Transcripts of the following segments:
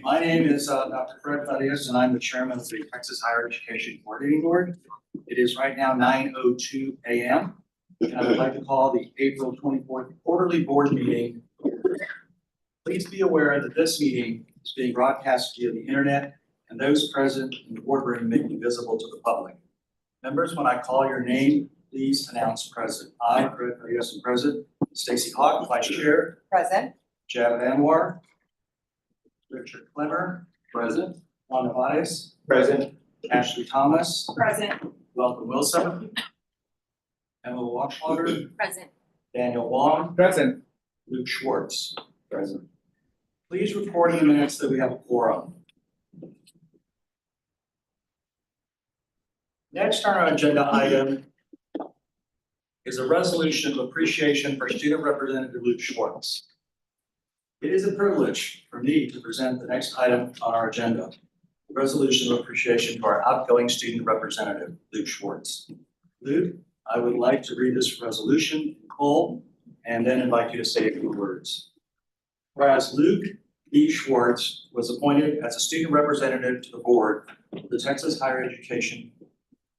My name is Dr. Fred Thaddeus, and I'm the chairman of the Texas Higher Education Coordinating Board. It is right now 9:02 a.m. and I would like to call the April 24th quarterly board meeting. Please be aware that this meeting is being broadcast via the internet, and those present in the boardroom may be visible to the public. Members, when I call your name, please announce present. I, Fred Thaddeus, am present. Stacy Hawk, vice chair. Present. Javid Anwar. Richard Clemmer. Present. Juan Nevares. Present. Ashley Thomas. Present. Welcome Wilson. Emma Washwater. Present. Daniel Wong. Present. Luke Schwartz. Present. Please report in the minutes that we have a quorum. Next on our agenda item is a resolution of appreciation for Student Representative Luke Schwartz. It is a privilege for me to present the next item on our agenda, a resolution of appreciation to our outgoing student representative, Luke Schwartz. Luke, I would like to read this resolution in full and then invite you to say a few words. Whereas Luke B. Schwartz was appointed as a student representative to the board of the Texas Higher Education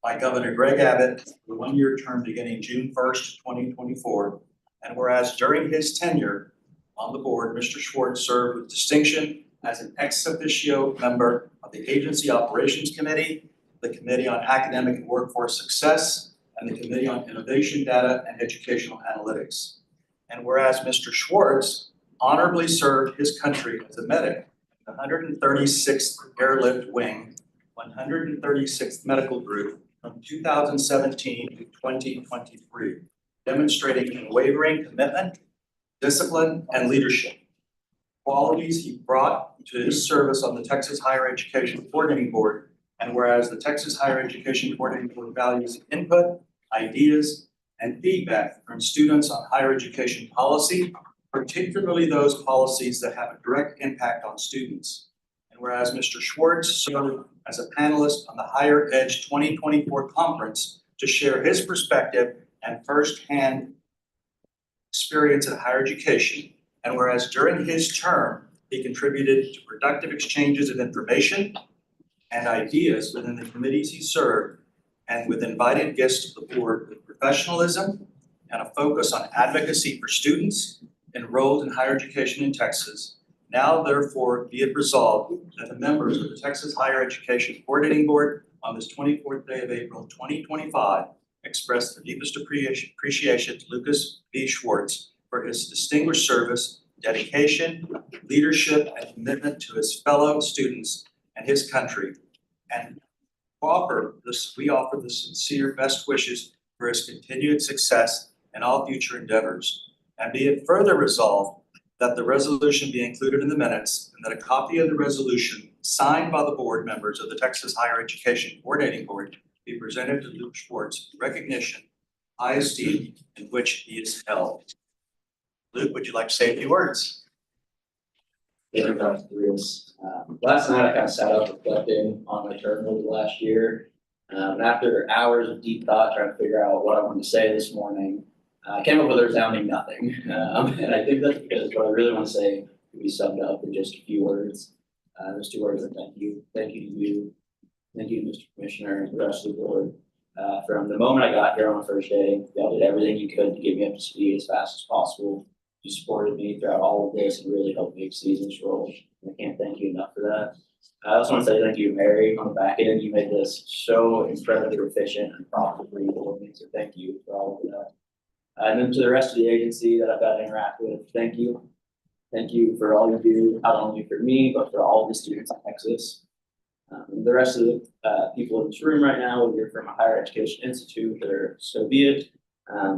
by Governor Greg Abbott for a one-year term beginning June 1st, 2024. And whereas during his tenure on the board, Mr. Schwartz served with distinction as an ex officio member of the Agency Operations Committee, the Committee on Academic and Workforce Success, and the Committee on Innovation, Data, and Educational Analytics. And whereas Mr. Schwartz honorably served his country as a medic in the 136th Airlift Wing, 136th Medical Group from 2017 to 2023, demonstrating unwavering commitment, discipline, and leadership, qualities he brought to his service on the Texas Higher Education Coordinating Board. And whereas the Texas Higher Education Coordinating Board values input, ideas, and feedback from students on higher education policy, particularly those policies that have a direct impact on students. And whereas Mr. Schwartz served as a panelist on the Higher Edge 2024 conference to share his perspective and firsthand experience in higher education, and whereas during his term, he contributed to productive exchanges of information and ideas within the committees he served, and with invited guests to the board with professionalism and a focus on advocacy for students enrolled in higher education in Texas. Now therefore be it resolved that the members of the Texas Higher Education Coordinating Board on this 24th day of April 2025 express their deepest appreciation to Lucas B. Schwartz for his distinguished service, dedication, leadership, and commitment to his fellow students and his country. And we offer the sincere best wishes for his continued success in all future endeavors. And be it further resolved that the resolution be included in the minutes and that a copy of the resolution signed by the board members of the Texas Higher Education Coordinating Board be presented to Luke Schwartz in recognition, high esteem in which he is held. Luke, would you like to say a few words? Yeah, Dr. Thaddeus. Last night I kind of sat up reflecting on my term over the last year. And after hours of deep thought trying to figure out what I wanted to say this morning, I came up with a resounding nothing. And I think that's because what I really want to say can be summed up in just a few words. Those two words are thank you. Thank you to you. Thank you, Mr. Commissioner, and the rest of the board. From the moment I got here on the first day, y'all did everything you could to get me up to speed as fast as possible. You supported me throughout all of this and really helped me exceed this role. I can't thank you enough for that. I also want to say thank you to Mary on the back end. You made this so incredibly efficient and profitable for me, so thank you for all of that. And then to the rest of the agency that I've got to interact with, thank you. Thank you for all you do, not only for me, but for all the students in Texas. The rest of the people in this room right now, whether you're from a higher education institute or so be it.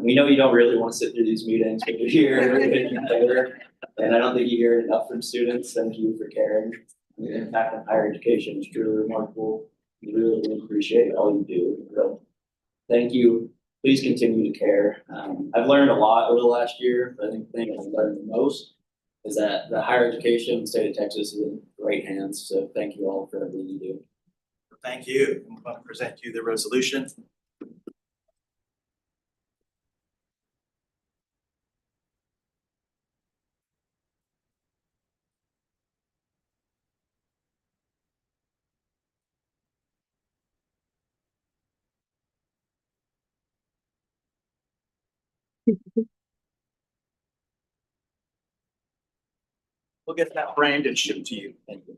We know you don't really want to sit through these meetings, but you're here, and I don't think you hear enough from students. Thank you for caring. The impact on higher education is truly remarkable. We really, really appreciate all you do. So thank you. Please continue to care. I've learned a lot over the last year, but I think the thing I've learned the most is that the higher education in the state of Texas is in great hands. So thank you all for everything you do. Thank you. I'm going to present you the resolution. We'll get that framed and shipped to you. Thank you.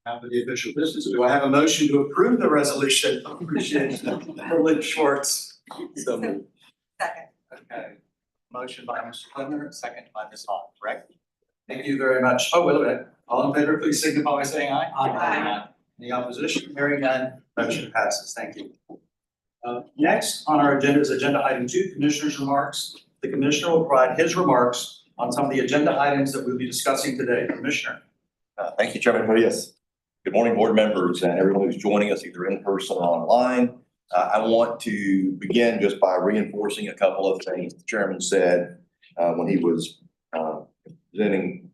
After the official business, do I have a motion to approve the resolution of appreciation for Luke Schwartz? So moved. Second. Okay. Motion by Mr. Clemmer, second by Ms. Hall, correct? Thank you very much. Oh, wait a minute. All in favor, please signify by saying aye. Aye. Any opposition? Hearing none, motion passes. Thank you. Next on our agenda is agenda item 2, Commissioner's remarks. The Commissioner will provide his remarks on some of the agenda items that we'll be discussing today. Commissioner. Thank you, Chairman Frias. Good morning, board members and everyone who's joining us either in person or online. I want to begin just by reinforcing a couple of things the chairman said when he was presenting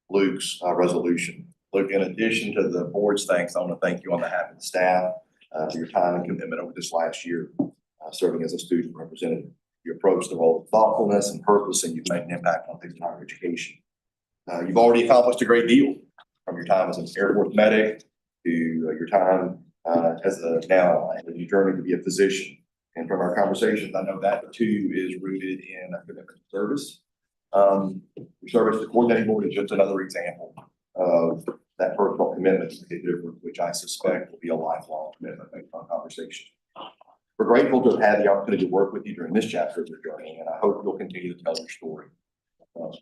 Luke's resolution. Luke, in addition to the board's thanks, I want to thank you on behalf of the staff for your time and commitment over this last year, serving as a student representative. You approached the role with thoughtfulness and purpose, and you've made an impact on things in higher education. You've already accomplished a great deal, from your time as an Air Force medic to your time as now in your journey to be a physician. And from our conversations, I know that too is rooted in a commitment to service. Your service to the coordinating board is just another example of that personal commitment to make a difference, which I suspect will be a lifelong commitment based on conversation. We're grateful to have had the opportunity to work with you during this chapter of your journey, and I hope you'll continue to tell your story.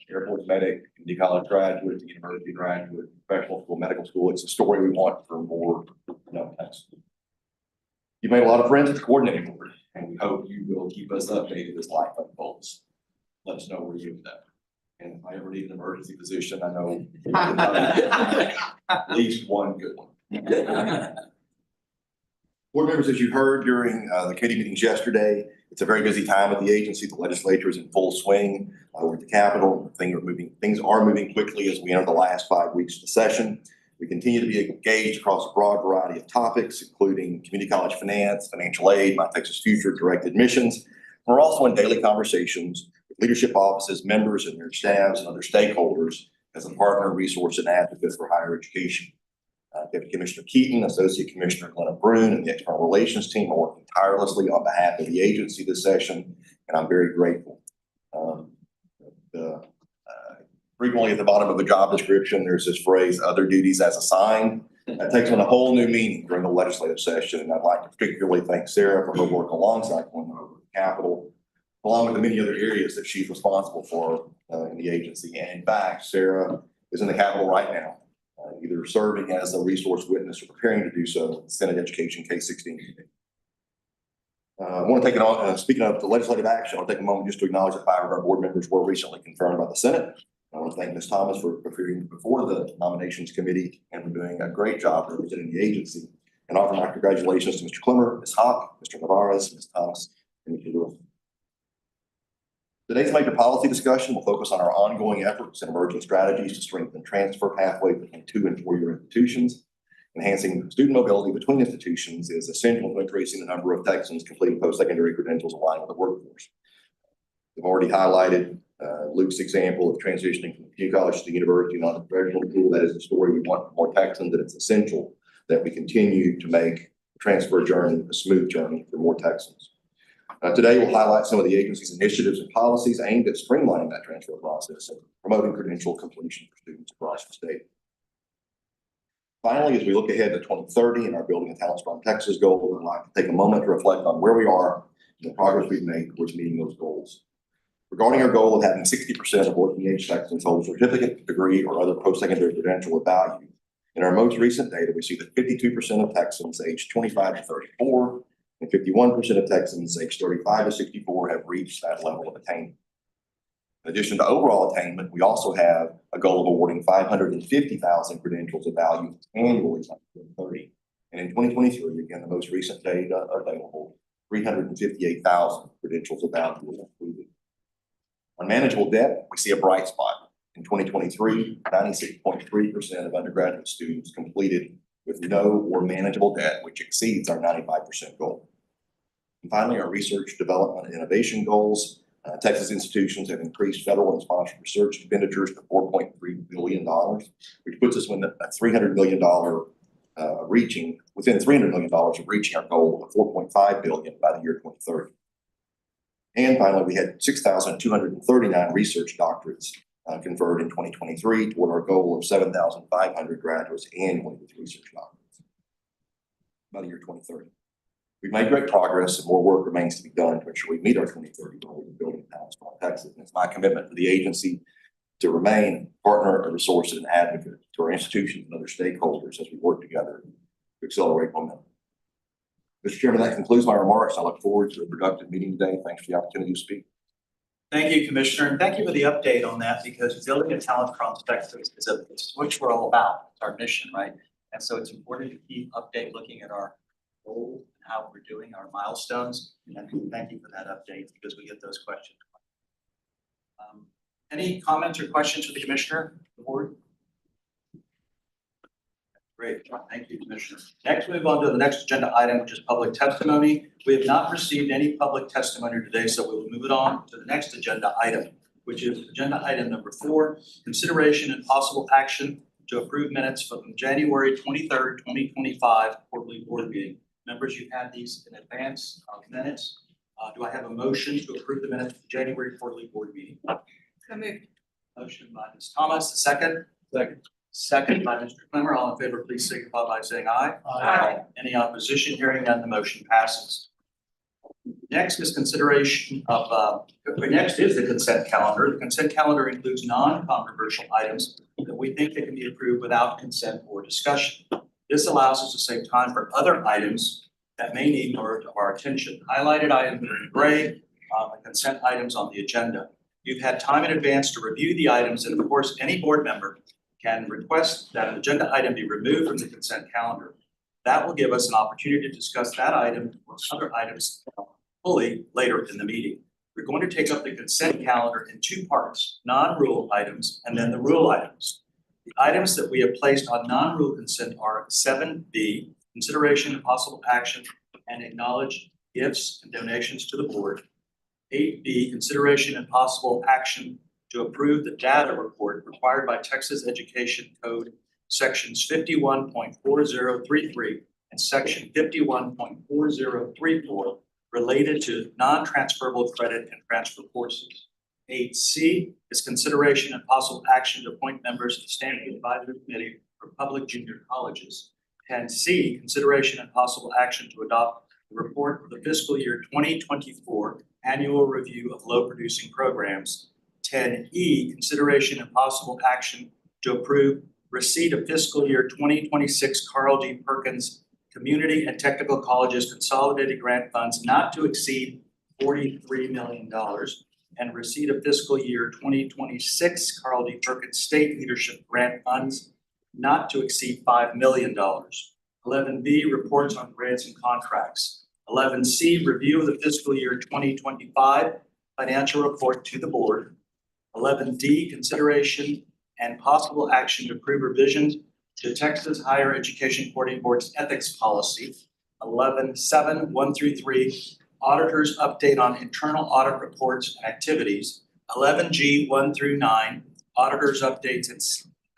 Air Force medic, community college graduate, university graduate, professional school, medical school. It's a story we want for more young techs. You made a lot of friends at the coordinating board, and we hope you will keep us updated as life unfolds. Let us know where you're at. And if I ever need an emergency physician, I know at least one good one. Board members, as you heard during the committee meetings yesterday, it's a very busy time at the agency. The legislature is in full swing. We're at the Capitol. Things are moving quickly as we enter the last 5 weeks of the session. We continue to be engaged across a broad variety of topics, including community college finance, financial aid, My Texas Future, direct admissions. We're also in daily conversations with leadership offices, members and their staffs, and other stakeholders as a partner, resource, and advocate for higher education. Deputy Commissioner Keaton, Associate Commissioner Glenna Brune, and the external relations team are working tirelessly on behalf of the agency this session, and I'm very grateful. Frequently at the bottom of a job description, there's this phrase, other duties as assigned. That takes on a whole new meaning during the legislative session, and I'd like to particularly thank Sarah for her work alongside Glenna over the Capitol, along with the many other areas that she's responsible for in the agency. And in fact, Sarah is in the Capitol right now, either serving as a resource witness or preparing to do so in Senate Education Case 16. I want to take it on, speaking of the legislative action, I'll take a moment just to acknowledge that 5 of our board members were recently confirmed by the Senate. I want to thank Ms. Thomas for appearing before the nominations committee and for doing a great job representing the agency, and offer my congratulations to Mr. Clemmer, Ms. Hawk, Mr. Navarez, Ms. Thomas, and Mr. Lewis. Today's major policy discussion will focus on our ongoing efforts and emerging strategies to strengthen transfer pathways between 2- and 4-year institutions. Enhancing student mobility between institutions is essential to increasing the number of Texans completing post-secondary credentials aligned with the workforce. We've already highlighted Luke's example of transitioning from community college to the university, not the professional school. That is the story we want for more Texans, and it's essential that we continue to make the transfer journey a smooth journey for more Texans. Today, we'll highlight some of the agency's initiatives and policies aimed at streamlining that transfer process and promoting credential completion for students across the state. Finally, as we look ahead to 2030 and our Building a Talent Strong Texas goal, we'd like to take a moment to reflect on where we are and the progress we've made towards meeting those goals. Regarding our goal of having 60% of working age Texans hold a certificate, degree, or other post-secondary credential of value, in our most recent data, we see that 52% of Texans aged 25 to 34 and 51% of Texans aged 35 to 64 have reached that level of attainment. In addition to overall attainment, we also have a goal of awarding 550,000 credentials of value annually by 2030. And in 2023, again, the most recent data available, 358,000 credentials of value were included. On manageable debt, we see a bright spot. In 2023, 96.3% of undergraduate students completed with no or manageable debt, which exceeds our 95% goal. And finally, our research, development, and innovation goals. Texas institutions have increased federal and sponsored research expenditures to $4.3 billion, which puts us within a $300 million within $300 million of reaching our goal of $4.5 billion by the year 2030. And finally, we had 6,239 research doctorates conferred in 2023 toward our goal of 7,500 graduates annually with research doctorates by the year 2030. We've made great progress and more work remains to be done to ensure we meet our 2030 goal of building talent in Texas. And it's my commitment to the agency to remain a partner, a resource, and an advocate to our institutions and other stakeholders as we work together to accelerate momentum. Mr. Chairman, that concludes my remarks. I look forward to a productive meeting today. Thanks for the opportunity to speak. Thank you, Commissioner, and thank you for the update on that, because building a talent across Texas is what we're all about. It's our mission, right? And so it's important to keep looking at our goals, how we're doing, our milestones. And thank you for that update, because we get those questions. Any comments or questions for the Commissioner, the board? Great, thank you, Commissioner. Next, we move on to the next agenda item, which is public testimony. We have not received any public testimony today, so we will move it on to the next agenda item, which is agenda item number 4, consideration and possible action to approve minutes from January 23rd, 2025 quarterly board meeting. Members, you've had these in advance of minutes. Do I have a motion to approve the minutes of the January quarterly board meeting? So moved. Motion by Ms. Thomas, a second. Second by Mr. Clemmer. All in favor, please signify by saying aye. Aye. Any opposition? Hearing none, the motion passes. Next is consideration of, next is the consent calendar. The consent calendar includes non-controversial items that we think that can be approved without consent or discussion. This allows us to save time for other items that may need more of our attention. Highlighted items are in gray, the consent items on the agenda. You've had time in advance to review the items, and of course, any board member can request that an agenda item be removed from the consent calendar. That will give us an opportunity to discuss that item or other items fully later in the meeting. We're going to take up the consent calendar in 2 parts, non-rule items and then the rule items. The items that we have placed on non-rule consent are 7B, consideration and possible action and acknowledge gifts and donations to the board. 8B, consideration and possible action to approve the data report required by Texas Education Code sections 51.4033 and section 51.4034 related to non-transferable credit and transfer courses. 8C is consideration and possible action to appoint members of the Standing Advisory Committee for Public Junior Colleges. 10C, consideration and possible action to adopt the report for the fiscal year 2024 annual review of low-producing programs. 10E, consideration and possible action to approve receipt of fiscal year 2026 Carl D. Perkins Community and Technical Colleges Consolidated Grant Funds not to exceed $43 million and receipt of fiscal year 2026 Carl D. Perkins State Leadership Grant Funds not to exceed $5 million. 11B, reports on grants and contracts. 11C, review of the fiscal year 2025 financial report to the board. 11D, consideration and possible action to approve revisions to Texas Higher Education Coordinating Board's ethics policy. 11.7, 1 through 3, auditors update on internal audit reports and activities. 11G, 1 through 9, auditors updates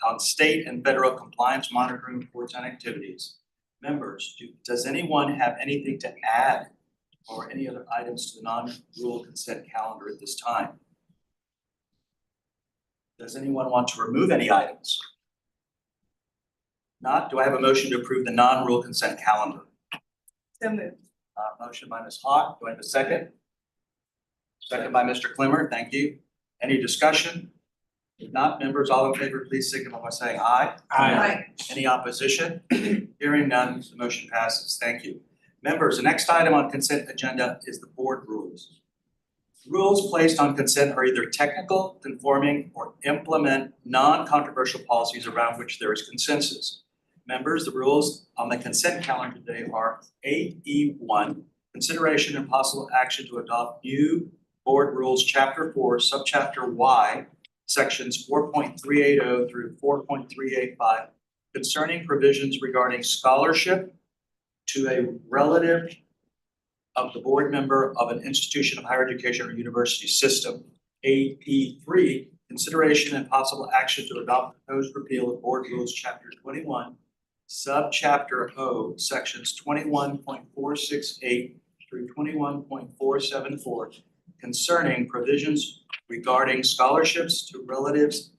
on state and federal compliance monitoring reports and activities. Members, does anyone have anything to add or any other items to the non-rule consent calendar at this time? Does anyone want to remove any items? Not, do I have a motion to approve the non-rule consent calendar? So moved. Motion by Ms. Hawk, do I have a second? Second by Mr. Clemmer, thank you. Any discussion? If not, members, all in favor, please signify by saying aye. Aye. Any opposition? Hearing none, the motion passes, thank you. Members, the next item on consent agenda is the board rules. Rules placed on consent are either technical, conforming, or implement non-controversial policies around which there is consensus. Members, the rules on the consent calendar today are 8E1, consideration and possible action to adopt new board rules, chapter 4, subchapter Y, sections 4.380 through 4.385, concerning provisions regarding scholarship to a relative of the board member of an institution of higher education or university system. 8E3, consideration and possible action to adopt proposed repeal of board rules, chapter 21, subchapter O, sections 21.468 through 21.474, concerning provisions regarding scholarships to relatives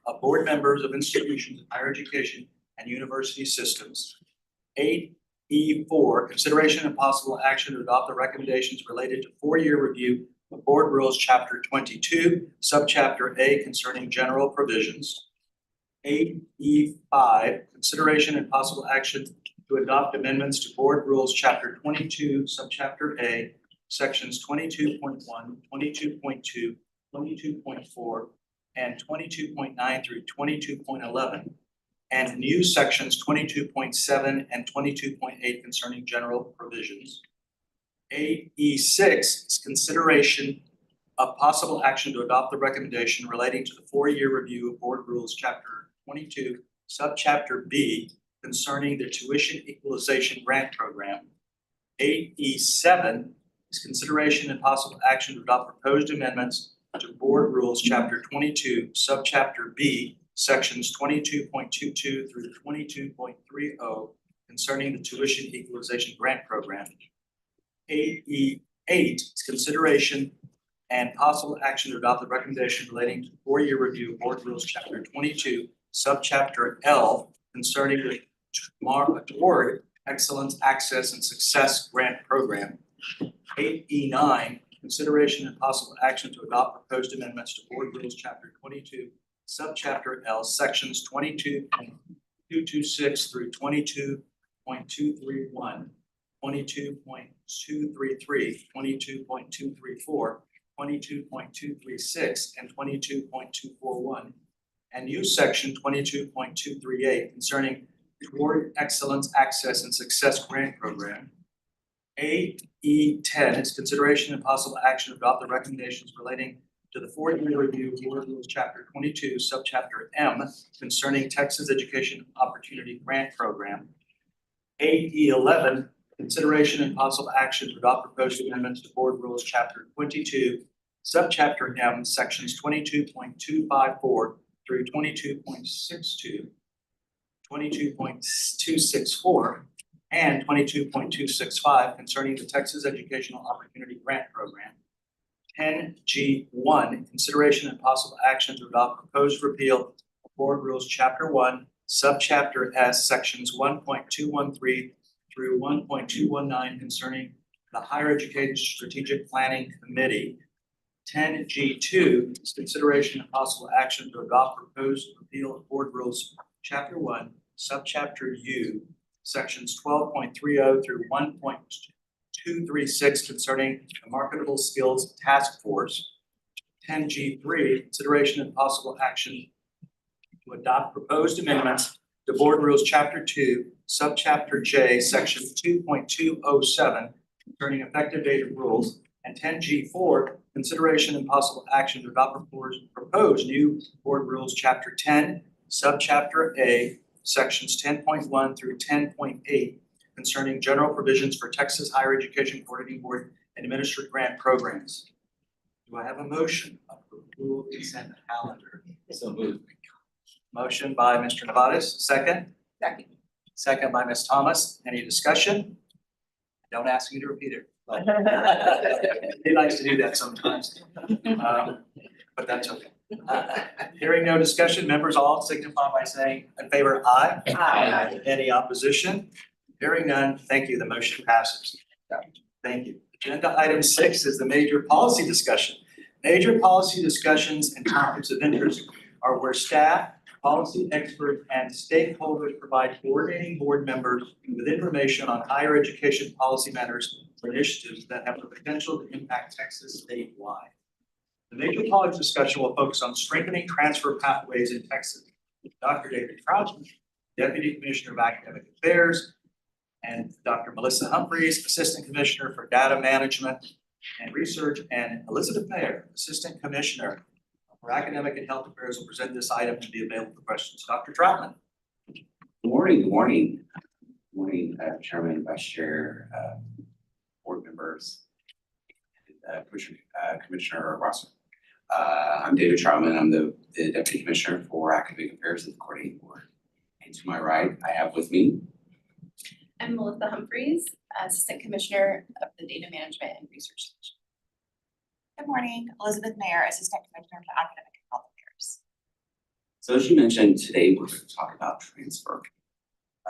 of board members of institutions of higher education and university systems. 8E4, consideration and possible action to adopt the recommendations related to four-year review of Board Rules, Chapter 22, Subchapter A, concerning general provisions. 8E5, consideration and possible action to adopt amendments to Board Rules, Chapter 22, Subchapter A, Sections 22.1, 22.2, 22.4, and 22.9 through 22.11, and new sections 22.7 and 22.8 concerning general provisions. 8E6 is consideration of possible action to adopt the recommendation relating to the four-year review of Board Rules, Chapter 22, Subchapter B, concerning the tuition equalization grant program. 8E7 is consideration and possible action to adopt proposed amendments to Board Rules, Chapter 22, Subchapter B, Sections 22.22 through 22.30 concerning the tuition equalization grant program. 8E8 is consideration and possible action to adopt the recommendation relating to four-year review of Board Rules, Chapter 22, Subchapter L, concerning the Toward Excellence, Access, and Success Grant Program. 8E9, consideration and possible action to adopt proposed amendments to Board Rules, Chapter 22, Subchapter L, Sections 22.226 through 22.231, 22.233, 22.234, 22.236, and 22.241, and new section 22.238 concerning Toward Excellence, Access, and Success Grant Program. 8E10 is consideration and possible action to adopt the recommendations relating to the four-year review of Board Rules, Chapter 22, Subchapter M, concerning Texas Education Opportunity Grant Program. 8E11, consideration and possible action to adopt proposed amendments to Board Rules, Chapter 22, Subchapter M, Sections 22.254 through 22.62, 22.264, and 22.265 concerning the Texas Educational Opportunity Grant Program. 10G1, consideration and possible action to adopt proposed repeal of Board Rules, Chapter 1, Subchapter S, Sections 1.213 through 1.219 concerning the Higher Education Strategic Planning Committee. 10G2 is consideration and possible action to adopt proposed repeal of Board Rules, Chapter 1, Subchapter U, Sections 12.30 through 1.236 concerning the Marketable Skills Task Force. 10G3, consideration and possible action to adopt proposed amendments to Board Rules, Chapter 2, Subchapter J, Section 2.207 concerning effective date of rules. And 10G4, consideration and possible action to adopt proposed new Board Rules, Chapter 10, Subchapter A, Sections 10.1 through 10.8 concerning general provisions for Texas Higher Education Coordinating Board and Administered Grant Programs. Do I have a motion of approval of consent calendar? So moved. Motion by Mr. Nevadis, second. Second. Second by Ms. Thomas. Any discussion? Don't ask me to repeat it. He likes to do that sometimes. But that's okay. Hearing no discussion, members all signify by saying in favor, aye. Aye. Any opposition? Hearing none, thank you. The motion passes. Thank you. Agenda item 6 is the major policy discussion. Major policy discussions and topics of interest are where staff, policy experts, and stakeholders provide coordinating board members with information on higher education policy matters or initiatives that have the potential to impact Texas statewide. The major policy discussion will focus on strengthening transfer pathways in Texas. Dr. David Troutman, Deputy Commissioner of Academic Affairs, and Dr. Melissa Humphreys, Assistant Commissioner for Data Management and Research, and Elizabeth Mayer, Assistant Commissioner for Academic and Health Affairs, will present this item and be available for questions. Dr. Troutman. Good morning, Chairman, Vice Chair, board members, Commissioner Rosser. I'm David Troutman. I'm the Deputy Commissioner for Academic Affairs at the Coordinating Board. And to my right, I have with me I'm Melissa Humphreys, Assistant Commissioner of the Data Management and Research Division. Good morning, Elizabeth Mayer, Assistant Commissioner for Academic and Health Affairs. So as you mentioned, today we're going to talk about transfer.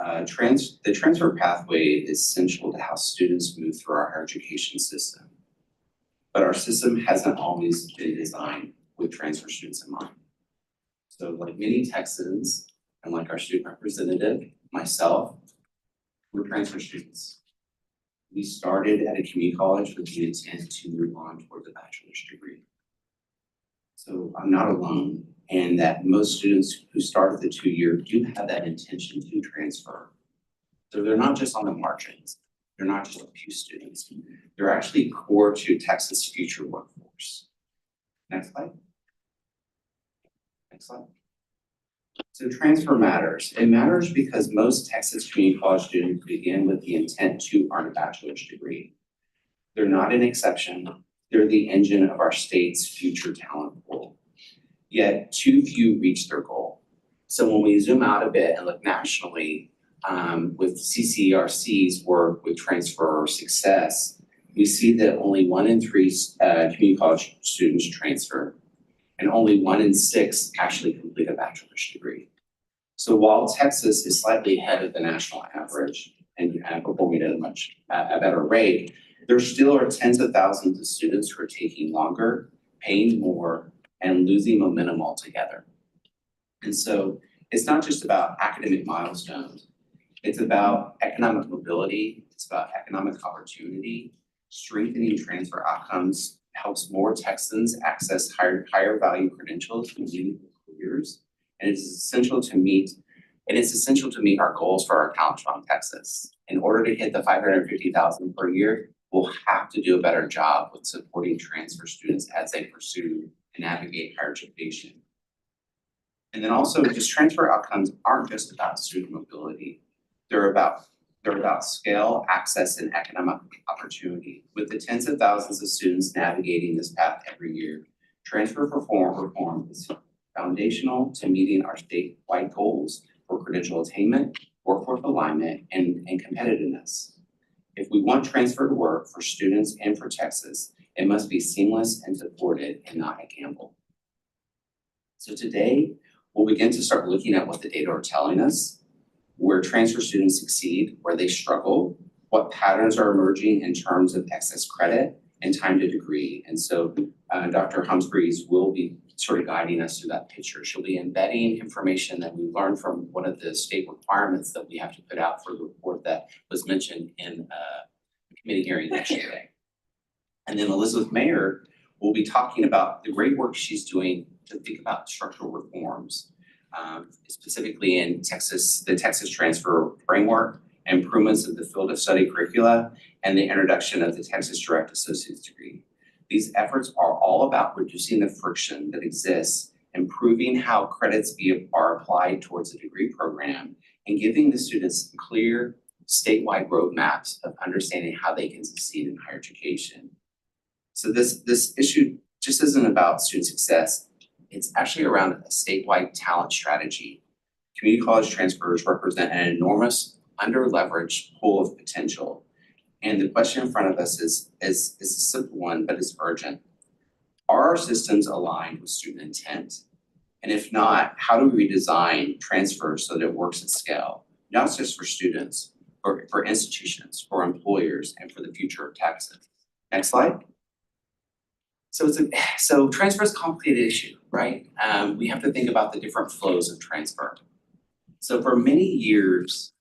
The transfer pathway is essential to how students move through our higher education system. But our system hasn't always been designed with transfer students in mind. So like many Texans, and like our student representative, myself, we're transfer students. We started at a community college with the intent to move on towards a bachelor's degree. So I'm not alone, and that most students who start at the 2-year do have that intention to transfer. So they're not just on the margins, they're not just a few students, they're actually core to Texas' future workforce. Next slide. Next slide. So transfer matters. It matters because most Texas community college students begin with the intent to earn a bachelor's degree. They're not an exception. They're the engine of our state's future talent pool. Yet too few reach their goal. So when we zoom out a bit and look nationally, with CCRC's work with transfer success, we see that only 1 in 3 community college students transfer, and only 1 in 6 actually complete a bachelor's degree. So while Texas is slightly ahead of the national average and performing at a better rate, there still are tens of thousands of students who are taking longer, paying more, and losing momentum altogether. And so it's not just about academic milestones. It's about economic mobility. It's about economic opportunity. Strengthening transfer outcomes helps more Texans access higher value credentials and meaningful careers. And it's essential to meet our goals for our talent strong Texas. In order to hit the 550,000 per year, we'll have to do a better job with supporting transfer students as they pursue and navigate higher education. And then also, just transfer outcomes aren't just about student mobility. They're about scale, access, and economic opportunity. With the tens of thousands of students navigating this path every year, transfer reform is foundational to meeting our statewide goals for credential attainment, workforce alignment, and competitiveness. If we want transfer to work for students and for Texas, it must be seamless and supported and not a gamble. So today, we'll begin to start looking at what the data are telling us, where transfer students succeed, where they struggle, what patterns are emerging in terms of excess credit and time to degree. And so Dr. Humphreys will be sort of guiding us through that picture. She'll be embedding information that we learned from one of the state requirements that we have to put out for the report that was mentioned in the committee hearing yesterday. And then Elizabeth Mayer will be talking about the great work she's doing to think about structural reforms, specifically in the Texas Transfer Framework, improvements of the field of study curricula, and the introduction of the Texas Direct Associate's degree. These efforts are all about reducing the friction that exists, improving how credits are applied towards the degree program, and giving the students clear statewide roadmaps of understanding how they can succeed in higher education. So this issue just isn't about student success. It's actually around a statewide talent strategy. Community college transfers represent an enormous under-leveraged pool of potential. And the question in front of us is a simple one, but it's urgent. Are our systems aligned with student intent? And if not, how do we redesign transfers so that it works at scale, not just for students, but for institutions, for employers, and for the future of Texas? Next slide. So transfer is a complicated issue, right? We have to think about the different flows of transfer. So for many years,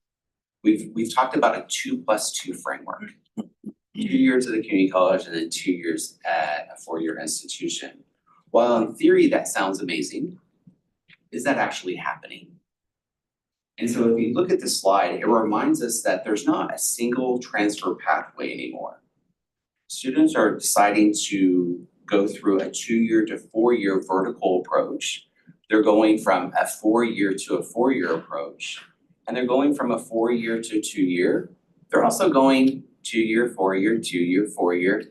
we've talked about a 2+2 framework. 2 years at a community college and then 2 years at a 4-year institution. While in theory that sounds amazing, is that actually happening? And so if you look at this slide, it reminds us that there's not a single transfer pathway anymore. Students are deciding to go through a 2-year to 4-year vertical approach. They're going from a 4-year to a 4-year approach, and they're going from a 4-year to a 2-year. They're also going 2-year, 4-year, 2-year, 4-year,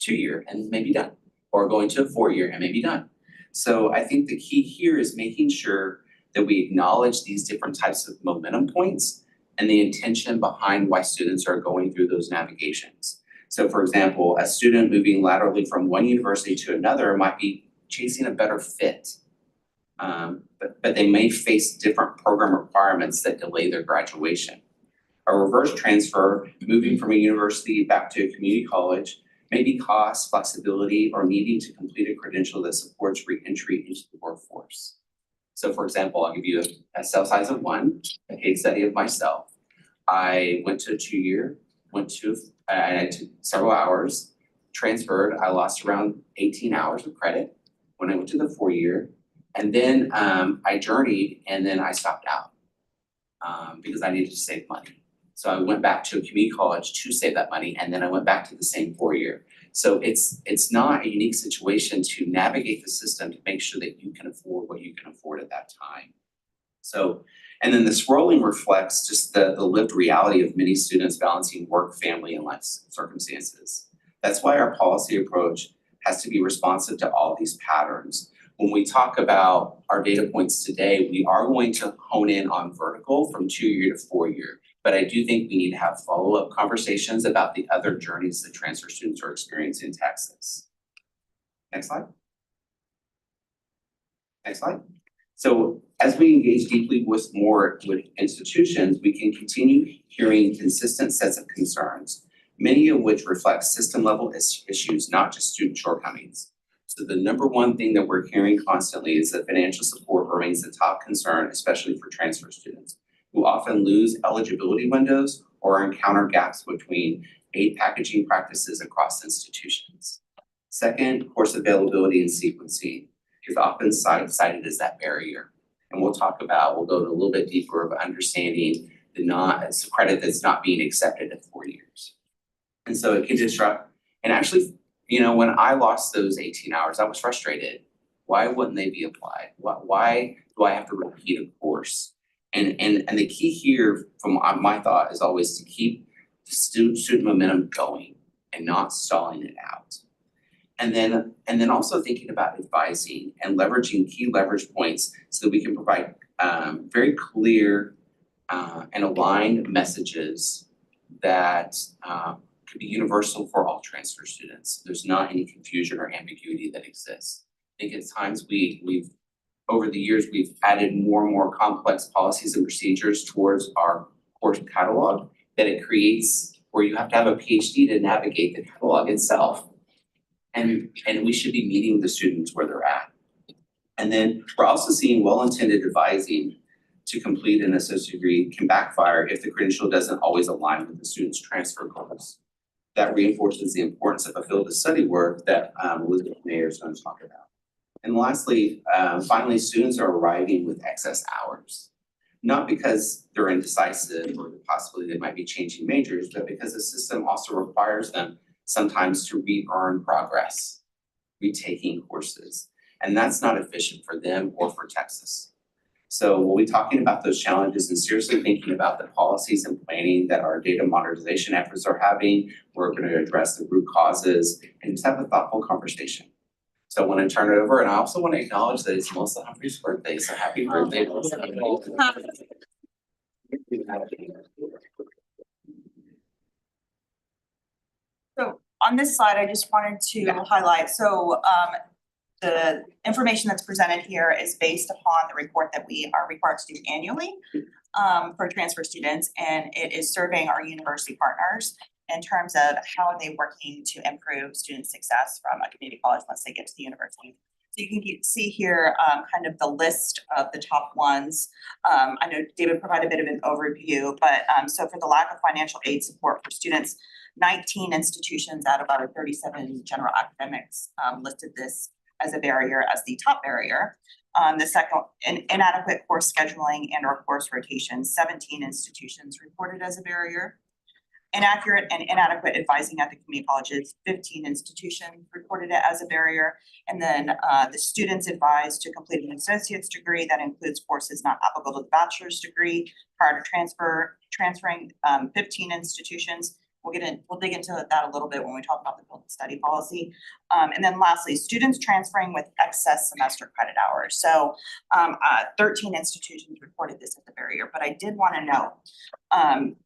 2-year, and maybe done. Or going to a 4-year and maybe done. So I think the key here is making sure that we acknowledge these different types of momentum points and the intention behind why students are going through those navigations. So for example, a student moving laterally from one university to another might be chasing a better fit. But they may face different program requirements that delay their graduation. A reverse transfer, moving from a university back to a community college, may be cost, flexibility, or needing to complete a credential that supports re-entry into the workforce. So for example, I'll give you a cell size of 1, a case study of myself. I went to a 2-year, I took several hours, transferred, I lost around 18 hours of credit when I went to the 4-year. And then I journeyed and then I stopped out because I needed to save money. So I went back to a community college to save that money, and then I went back to the same 4-year. So it's not a unique situation to navigate the system to make sure that you can afford what you can afford at that time. So, and then the scrolling reflects just the lived reality of many students balancing work, family, and life circumstances. That's why our policy approach has to be responsive to all these patterns. When we talk about our data points today, we are going to hone in on vertical from 2-year to 4-year. But I do think we need to have follow-up conversations about the other journeys that transfer students are experiencing in Texas. Next slide. Next slide. So as we engage deeply with institutions, we can continue hearing consistent sets of concerns, many of which reflect system-level issues, not just student shortcomings. So the number one thing that we're hearing constantly is that financial support remains the top concern, especially for transfer students, who often lose eligibility windows or encounter gaps between aid packaging practices across institutions. Second, course availability and sequencing is often cited as that barrier. And we'll go a little bit deeper of understanding it's credit that's not being accepted at 4 years. And so it can disrupt, and actually, when I lost those 18 hours, I was frustrated. Why wouldn't they be applied? Why do I have to repeat a course? And the key here from my thought is always to keep student momentum going and not stalling it out. And then also thinking about advising and leveraging key leverage points so that we can provide very clear and aligned messages that could be universal for all transfer students. There's not any confusion or ambiguity that exists. I think at times over the years, we've added more and more complex policies and procedures towards our course catalog that it creates where you have to have a PhD to navigate the catalog itself. And we should be meeting the students where they're at. And then we're also seeing well-intended advising to complete an associate degree can backfire if the credential doesn't always align with the student's transfer goals. That reinforces the importance of fulfilled study work that Elizabeth Mayer is going to talk about. And lastly, finally, students are arriving with excess hours, not because they're indecisive or the possibility they might be changing majors, but because the system also requires them sometimes to re-earn progress, retaking courses. And that's not efficient for them or for Texas. So we'll be talking about those challenges and seriously thinking about the policies and planning that our data modernization efforts are having. We're going to address the root causes and just have a thoughtful conversation. So I want to turn it over, and I also want to acknowledge that it's Melissa Humphrey's birthday, so happy birthday, Melissa. So on this slide, I just wanted to highlight, the information that's presented here is based upon the report that we are required to do annually for transfer students, and it is surveying our university partners in terms of how are they working to improve student success from a community college once they get to the university. So you can see here kind of the list of the top ones. I know David provided a bit of an overview, but so for the lack of financial aid support for students, 19 institutions out of our 37 general academics listed this as a barrier, as the top barrier. The second, inadequate course scheduling and or course rotation, 17 institutions reported as a barrier. Inaccurate and inadequate advising at the community colleges, 15 institutions reported it as a barrier. And then the students advised to complete an associate's degree that includes courses not applicable to the bachelor's degree prior to transferring 15 institutions. we'll dig into that a little bit when we talk about the build and study policy. And then lastly, students transferring with excess semester credit hours. So 13 institutions reported this as a barrier, but I did want to note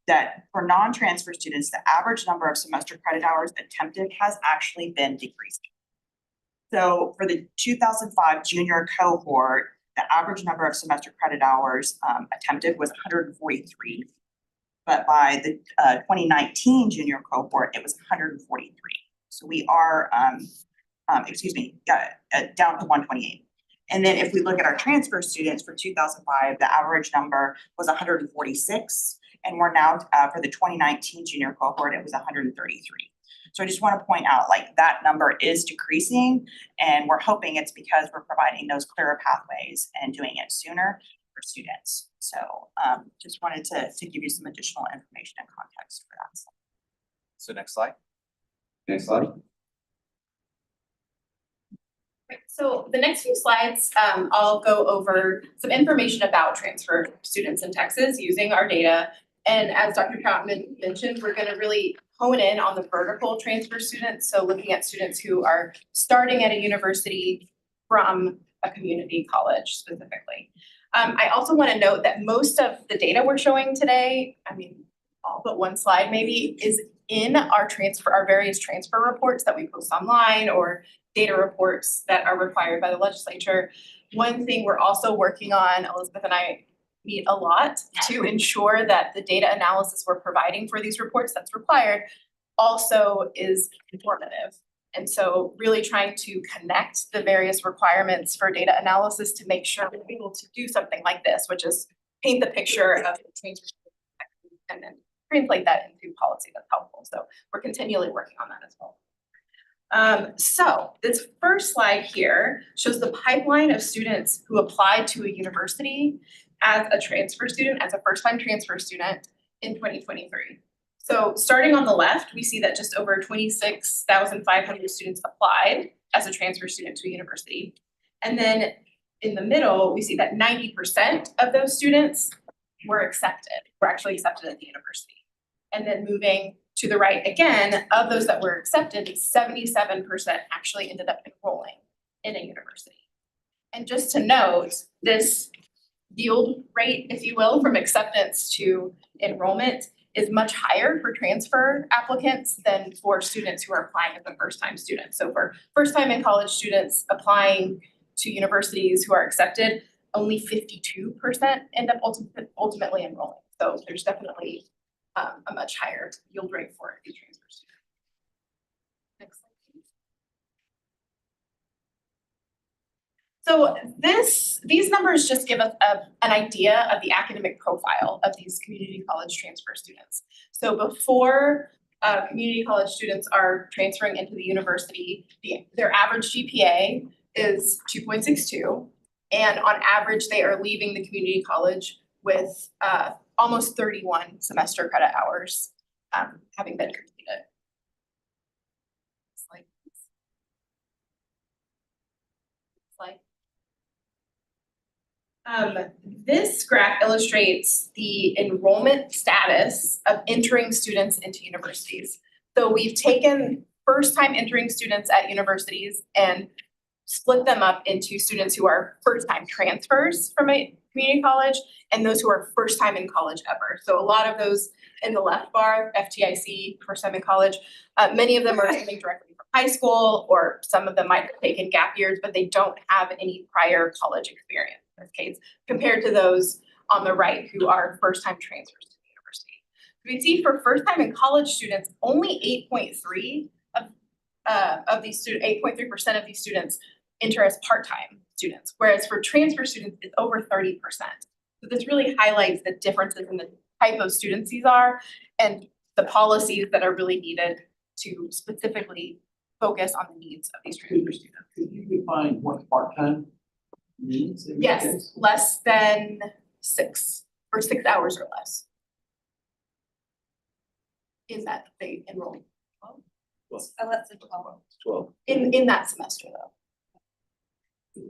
that for non-transfer students, the average number of semester credit hours attempted has actually been decreasing. So for the 2005 junior cohort, the average number of semester credit hours attempted was 143. But by the 2019 junior cohort, it was 143. So we are, down to 128. And then if we look at our transfer students for 2005, the average number was 146. And we're now, for the 2019 junior cohort, it was 133. So I just want to point out, like, that number is decreasing, and we're hoping it's because we're providing those clearer pathways and doing it sooner for students. So just wanted to give you some additional information and context for that. So next slide. Next slide. Right, so the next few slides, I'll go over some information about transfer students in Texas using our data. And as Dr. Troutman mentioned, we're gonna really hone in on the vertical transfer students. So looking at students who are starting at a university from a community college specifically. I also want to note that most of the data we're showing today, I mean, all but one slide maybe, is in our various transfer reports that we post online or data reports that are required by the legislature. One thing we're also working on, Elizabeth and I meet a lot to ensure that the data analysis we're providing for these reports that's required also is informative. And so really trying to connect the various requirements for data analysis to make sure we're able to do something like this, which is paint the picture of the transfer and then translate that into policy that's helpful. So we're continually working on that as well. So this first slide here shows the pipeline of students who applied to a university as a transfer student, as a first-time transfer student in 2023. So starting on the left, we see that just over 26,500 students applied as a transfer student to a university. And then in the middle, we see that 90% of those students were actually accepted at the university. And then moving to the right again, of those that were accepted, 77% actually ended up enrolling in a university. And just to note, this yield rate, if you will, from acceptance to enrollment is much higher for transfer applicants than for students who are applying as a first-time student. So for first-time in college students applying to universities who are accepted, only 52% end up ultimately enrolling. So there's definitely a much higher yield rate for these transfer students. Next slide, please. So these numbers just give us an idea of the academic profile of these community college transfer students. So before community college students are transferring into the university, their average GPA is 2.62, and on average they are leaving the community college with almost 31 semester credit hours having been completed. Slide, please. Slide. This graph illustrates the enrollment status of entering students into universities. So we've taken first-time entering students at universities and split them up into students who are first-time transfers from a community college and those who are first-time in college ever. So a lot of those in the left bar, FTIC, first-time in college, many of them are coming directly from high school, or some of them might have taken gap years, but they don't have any prior college experience in this case, compared to those on the right who are first-time transfers to the university. We see for first-time in college students, only 8.3% of these students enter as part-time students, whereas for transfer students, it's over 30%. So this really highlights the differences in the type of students these are and the policies that are really needed to specifically focus on the needs of these transfer students. Could you define what part-time means? in this Yes, case? less than 6 hours or less. In that they enroll. Less than 12. 12. In that semester though.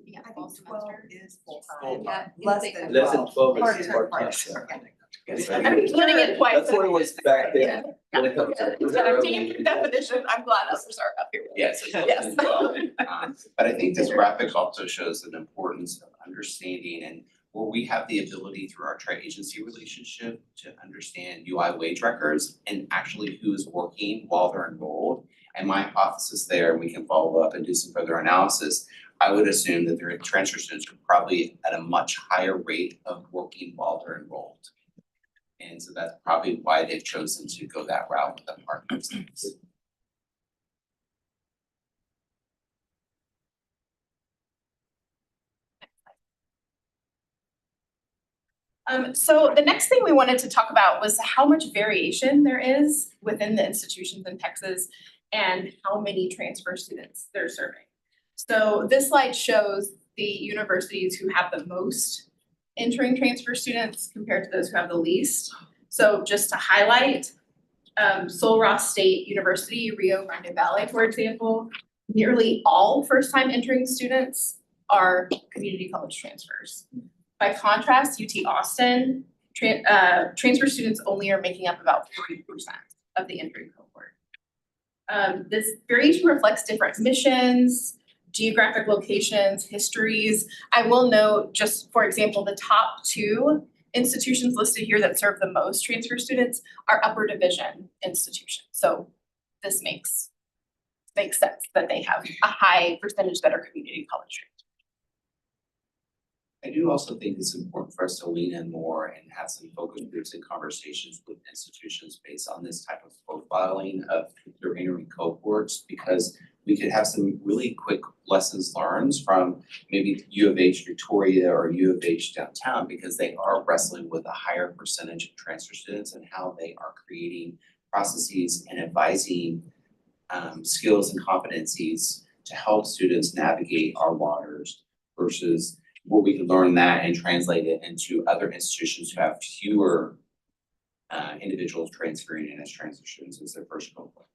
Yeah, I fall think 12 semester. is full-time. Full-time. Less than Less than 12 is Part-time, part-time. part-time. I'm explaining it twice. That's what it was back then. Yeah. When it comes to- Yeah, deep definition, I'm glad others are up here. with me. Yes. Yes. But I think this graphic also shows an importance of understanding and where we have the ability through our tri-agency relationship to understand UI wage records and actually who is working while they're enrolled. And my hypothesis there, and we can follow up and do some further analysis, I would assume that their transfer students are probably at a much higher rate of working while they're enrolled. And so that's probably why they've chosen to go that route with the part-time students. So the next thing we wanted to talk about was how much variation there is within the institutions in Texas and how many transfer students they're serving. So this slide shows the universities who have the most entering transfer students compared to those who have the least. So just to highlight, Sul Ross State University, Rio Grande Valley, for example, nearly all first-time entering students are community college transfers. By contrast, UT Austin, transfer students only are making up about 3% of the entering cohort. This variation reflects different missions, geographic locations, histories. I will note, just for example, the top 2 institutions listed here that serve the most transfer students are upper division institutions. So this makes sense that they have a high percentage that are community college transfers. I do also think it's important for us to lean in more and have some focus groups and conversations with institutions based on this type of profiling of their entering cohorts, because we could have some really quick lessons learned from maybe U of H Victoria or U of H downtown, because they are wrestling with a higher percentage of transfer students and how they are creating processes and advising skills and competencies to help students navigate our waters versus where we can learn that and translate it into other institutions who have fewer individuals transferring in as transfer students as their first cohort.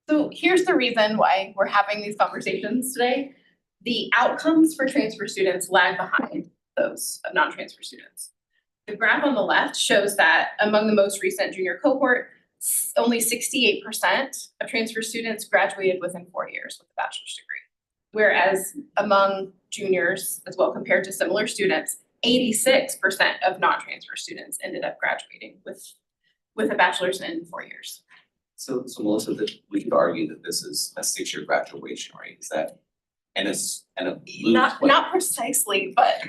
So here's the reason why we're having these conversations today. The outcomes for transfer students lag behind those of non-transfer students. The graph on the left shows that among the most recent junior cohort, only 68% of transfer students graduated within 4 years with a bachelor's degree. Whereas among juniors as well, compared to similar students, 86% of non-transfer students ended up graduating with a bachelor's in 4 years. So Melissa, we could argue that this is a 6-year graduation rate, is that? And a Not precisely, but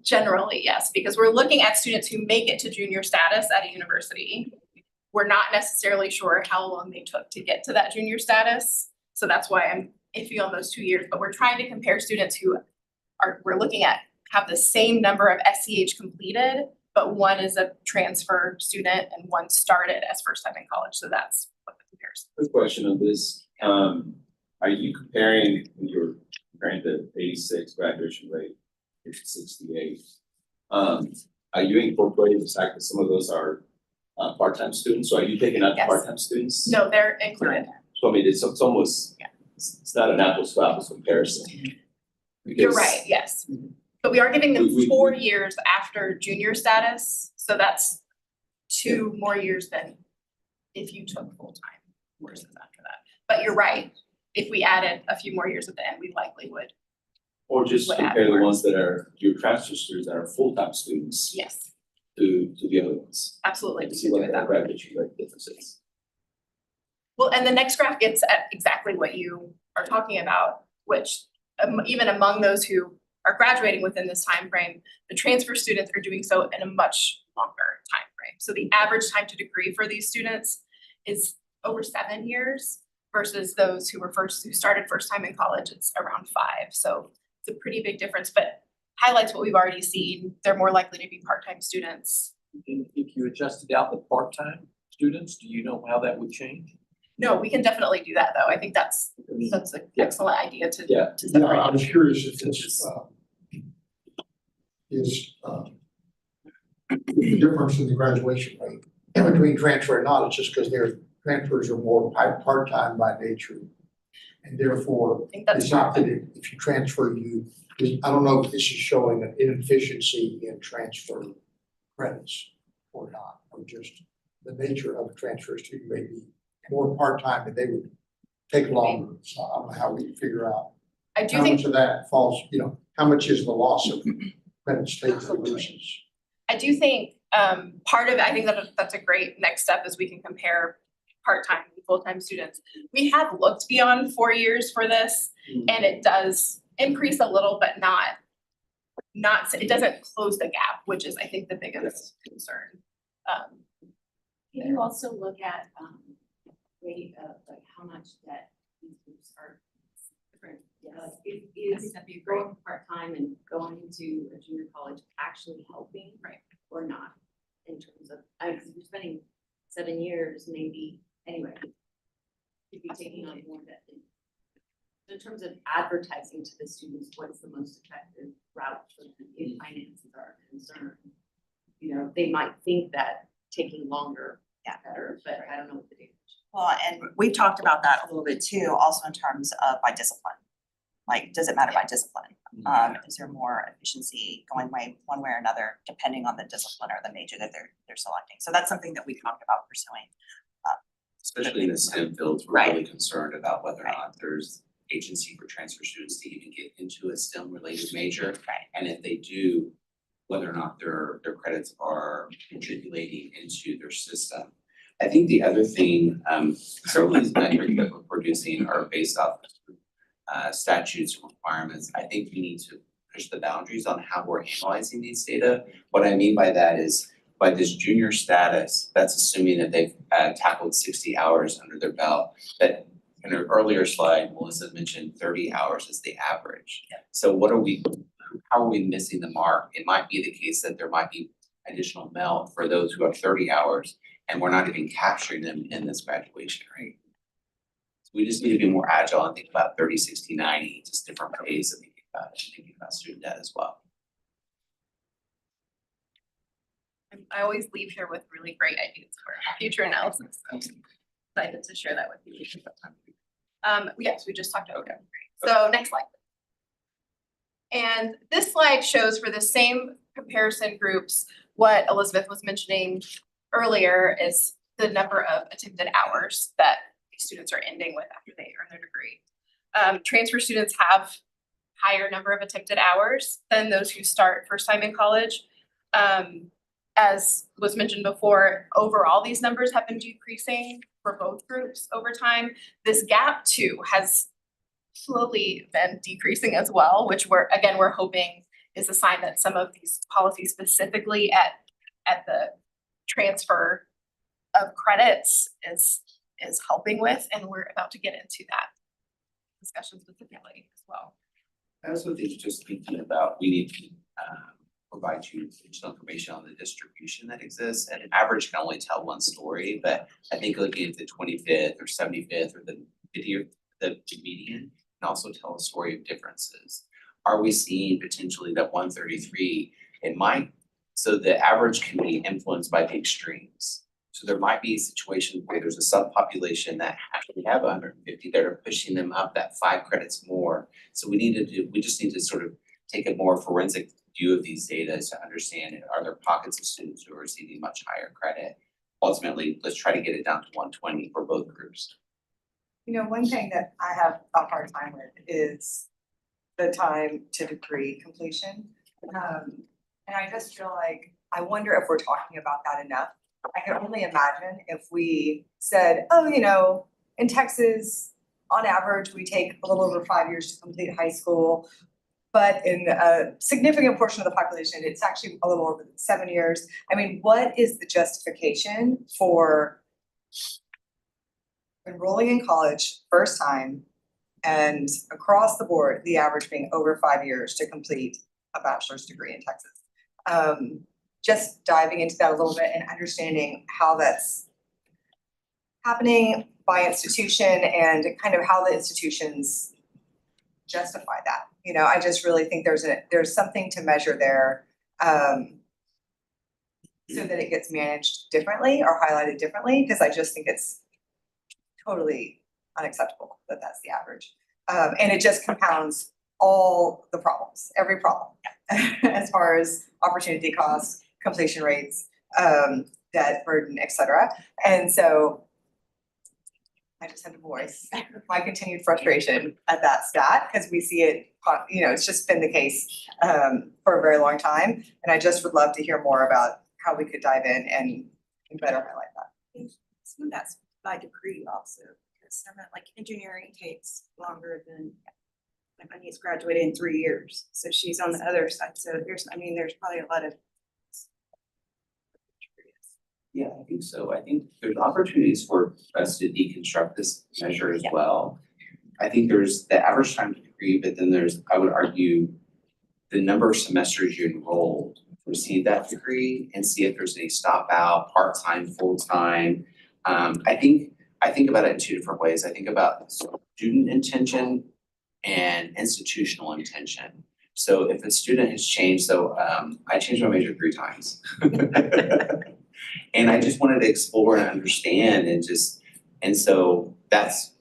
generally, yes, because we're looking at students who make it to junior status at a university. We're not necessarily sure how long they took to get to that junior status. So that's why I'm iffy on those 2 years, but we're trying to compare students who we're looking at have the same number of SCH completed, but one is a transfer student and one started as first time in college. So that's what the comparison. Quick question on this, are you comparing, when you're comparing the 86 graduation rate to 68? Are you incorporating the fact that some of those are part-time students, so are you taking out the Yes. part-time students? No, they're included. So I mean, it's almost, it's not an apples to apples comparison. You're Because- right, yes. But we are giving them We- 4 years after junior status, so that's 2 more years than if you took full-time courses after that. But you're right, if we added a few more years at the end, we likely would, Or just Would add compare the more. ones that are your transfer students that are full-time students yes, to the other ones. absolutely, And we see can do what it that that way. graduation rate difference is. Well, and the next graph gets at exactly what you are talking about, which even among those who are graduating within this time frame, the transfer students are doing so in a much longer time frame. So the average time to degree for these students is over 7 years versus those who started first time in college, it's around 5. So it's a pretty big difference, but highlights what we've already seen. They're more likely to be part-time students. If you adjusted out the part-time students, do you know how that would change? No, we can definitely do that though. I think that's an Yeah. excellent idea to Yeah. to Yeah, separate. I was curious if this is the difference in the graduation rate in between transfer and not, it's just because their transfers are more part-time by nature. And therefore, I think that's it's not that if you transfer, you I don't know if this is showing an inefficiency in transfer credits or not, or just the nature of a transfer student may be more part-time and they would take longer. So I don't know how we can figure out I do how think much of that falls, how much is the loss of credits taken versus. I do think part of it, I think that's a great next step is we can compare part-time and full-time students. We have looked beyond 4 years for this and it does increase a little, but not, it doesn't close the gap, which is I think the biggest concern. Can you also look at rate of like how much debt these groups are different? Is going part-time and going to a junior college actually helping? Right. Or not in terms of, because if you're spending 7 years, maybe, anyway, you'd be taking on more debt. In terms of advertising to the students, what's the most effective route for them if finances are concerned? You know, they might think that taking longer is better, but I don't know what the data is. Well, and we've talked about that a little bit too, also in terms of by discipline. Like, does it matter by discipline? Is there more efficiency going one way or another, depending on the discipline or the major that they're selecting? So that's something that we talked about pursuing. Especially in the STEM fields, we're really concerned about whether or not there's agency for transfer students to even get into a STEM related major. Right. And if they do, whether or not their credits are contributing into their system. I think the other thing, several of these metrics that we're producing are based off statutes and requirements. I think we need to push the boundaries on how we're analyzing these data. What I mean by that is by this junior status, that's assuming that they've tackled 60 hours under their belt. That in an earlier slide, Melissa mentioned 30 hours is the average. Yeah. So how are we missing the mark? It might be the case that there might be additional melt for those who have 30 hours and we're not even capturing them in this graduation rate. So we just need to be more agile and think about 30, 60, 90, just different ways of thinking about student debt as well. I always leave here with really great ideas for future analysis. So I'm excited to share that with you. Yes, we just talked about it. So next slide. And this slide shows for the same comparison groups, what Elizabeth was mentioning earlier is the number of attempted hours that these students are ending with after they earn their degree. Transfer students have higher number of attempted hours than those who start first time in college. As was mentioned before, overall, these numbers have been decreasing for both groups over time. This gap too has slowly been decreasing as well, which we're hoping is a sign that some of these policies specifically at the transfer of credits is helping with, and we're about to get into that discussion specifically as well. I also think just thinking about, we need to provide you additional information on the distribution that exists. And an average can only tell one story, but I think looking at the 25th or 75th or the median can also tell a story of differences. Are we seeing potentially that 133, so the average can be influenced by the extremes. So there might be situations where there's a subpopulation that actually have 150 that are pushing them up that 5 credits more. So we just need to sort of take a more forensic view of these data to understand, are there pockets of students who are receiving much higher credit? Ultimately, let's try to get it down to 120 for both groups. You know, one thing that I have a hard time with is the time to degree completion. And I just feel like, I wonder if we're talking about that enough. I can only imagine if we said, oh, you know, in Texas, on average, we take a little over 5 years to complete high school. But in a significant portion of the population, it's actually a little over 7 years. I mean, what is the justification for enrolling in college first time and across the board, the average being over 5 years to complete a bachelor's degree in Texas? Just diving into that a little bit and understanding how that's happening by institution and kind of how the institutions justify that. You know, I just really think there's something to measure there, so that it gets managed differently or highlighted differently, because I just think it's totally unacceptable that that's the average. And it just compounds all the problems, every problem. As far as opportunity costs, completion rates, debt burden, et cetera. And so I just had to voice my continued frustration at that stat, because we see it, it's just been the case for a very long time. And I just would love to hear more about how we could dive in and better highlight that. Some of that's by degree also, because some of like engineering takes longer than. My niece graduated in 3 years, so she's on the other side, so there's probably a lot of. Yeah, I think so. I think there's opportunities for us to deconstruct this measure as well. I think there's the average time to degree, but then there's, I would argue, the number of semesters you enrolled to receive that degree and see if there's any stop out, part-time, full-time. I think about it in two different ways. I think about student intention and institutional intention. So if a student has changed, I changed my major 3 times. And I just wanted to explore and understand and so that's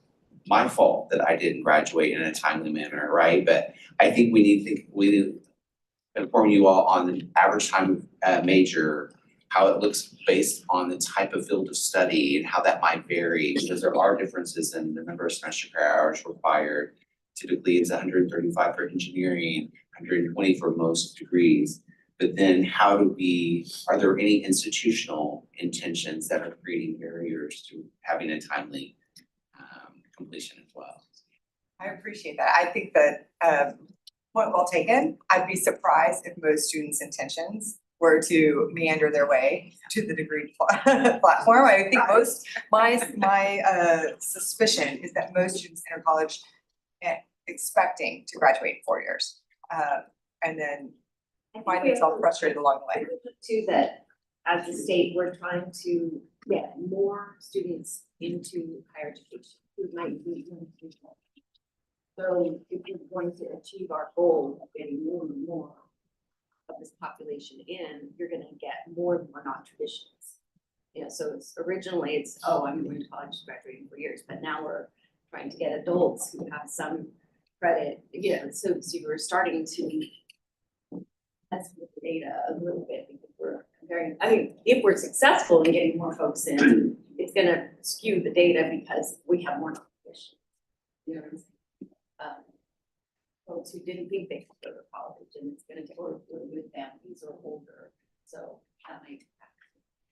my fault that I didn't graduate in a timely manner, right? But I think we need to inform you all on the average time major, how it looks based on the type of field of study and how that might vary, because there are differences in the number of semester hours required. Typically, it's 135 for engineering, 120 for most degrees. But then are there any institutional intentions that are creating barriers to having a timely completion as well? I appreciate that. I think that point well taken. I'd be surprised if most students' intentions were to meander their way to the degree platform. I think my suspicion is that most students enter college expecting to graduate in 4 years, and then find themselves frustrated along the way. Too, that as a state, we're trying to get more students into higher education who might be in the. So if we're going to achieve our goal of getting more and more of this population in, you're gonna get more and more non-traditionals. So originally I'm going to college, graduating 4 years, but now we're trying to get adults who have some credit, so we're starting to test with the data a little bit, because we're comparing, if we're successful in getting more folks in, it's gonna skew the data because we have more competition. You know what I'm saying? Folks who didn't think they could go to college, and it's gonna take work with families or older, so that might impact.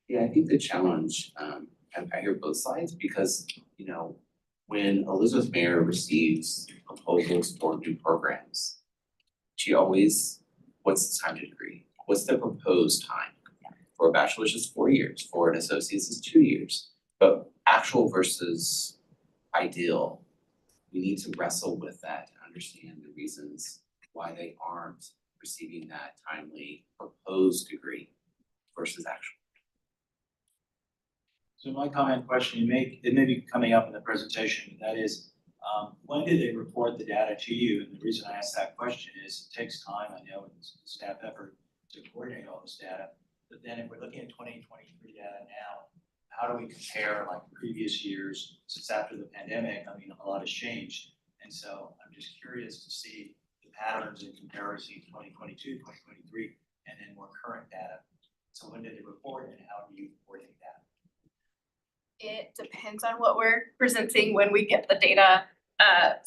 Yeah, I think the challenge, I hear both sides, because, when Elizabeth Mayer receives proposals for new programs, she always, what's the time to degree? What's the proposed time? For a bachelor's is 4 years, for an associate's is 2 years, but actual versus ideal, we need to wrestle with that to understand the reasons why they aren't receiving that timely proposed degree versus actual. So my comment question it may be coming up in the presentation, that is, when did they report the data to you? And the reason I ask that question is it takes time, I know it's a staff effort to coordinate all this data. But then if we're looking at 2023 data now, how do we compare like previous years? Since after the pandemic, a lot has changed. And so I'm just curious to see the patterns in comparison 2022, 2023, and then more current data. So when did they report and how do you coordinate that? It depends on what we're presenting when we get the data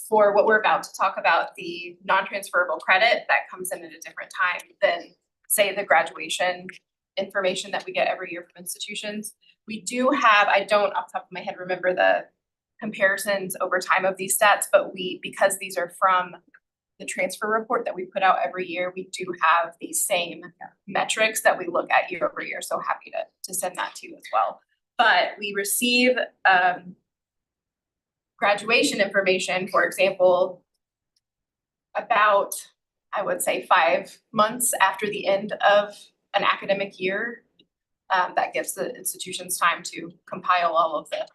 for what we're about to talk about, the non-transferable credit that comes in at a different time than, say, the graduation information that we get every year from institutions. We do have, I don't off the top of my head remember the comparisons over time of these stats, but because these are from the transfer report that we put out every year, we do have these same metrics that we look at year over year. So happy to send that to you as well. But we receive graduation information, for example, about, I would say 5 months after the end of an academic year. That gives the institutions time to compile all of the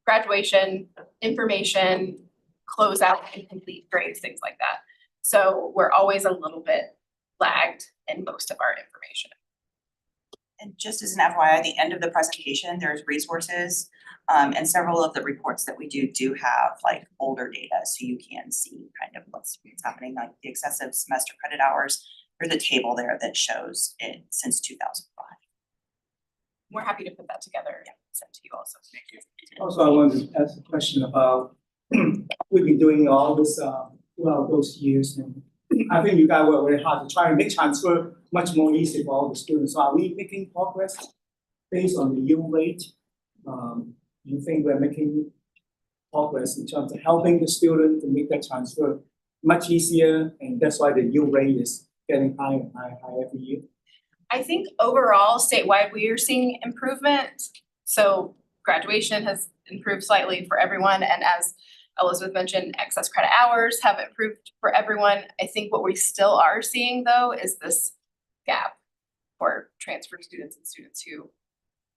graduation information, close out and complete grades, things like that. So we're always a little bit lagged in most of our information. And just as an FYI, at the end of the presentation, there's resources And several of the reports that we do have like older data, so you can see kind of what's happening, like the excessive semester credit hours. There's a table there that shows it since 2005. We're happy to put that together and send to you also. Thank you. Also, I want to ask a question about, we've been doing all this, throughout those years, and I think you guys work very hard to try to make transfer much more easy for all the students. So are we making progress based on the yield rate? Do you think we're making progress in terms of helping the student to make that transfer much easier, and that's why the yield rate is getting higher and higher every year? I think overall statewide, we are seeing improvement. So graduation has improved slightly for everyone. And as Elizabeth mentioned, excess credit hours have improved for everyone. I think what we still are seeing though is this gap for transfer students and students who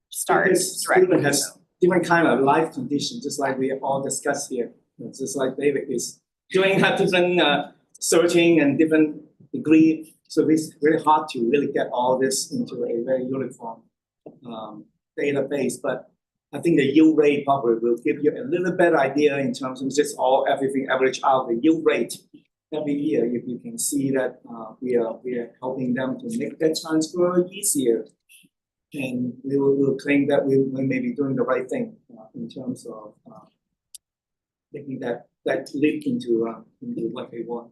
start Because directly. student has different kind of life conditions, just like we all discussed here. It's just like David is doing a different searching and different degree. So it's very hard to really get all this into a very uniform database. But I think the yield rate probably will give you a little better idea in terms of just everything average out the yield rate every year. If you can see that we are helping them to make that transfer easier, and we will claim that we may be doing the right thing in terms of making that leap into what they want.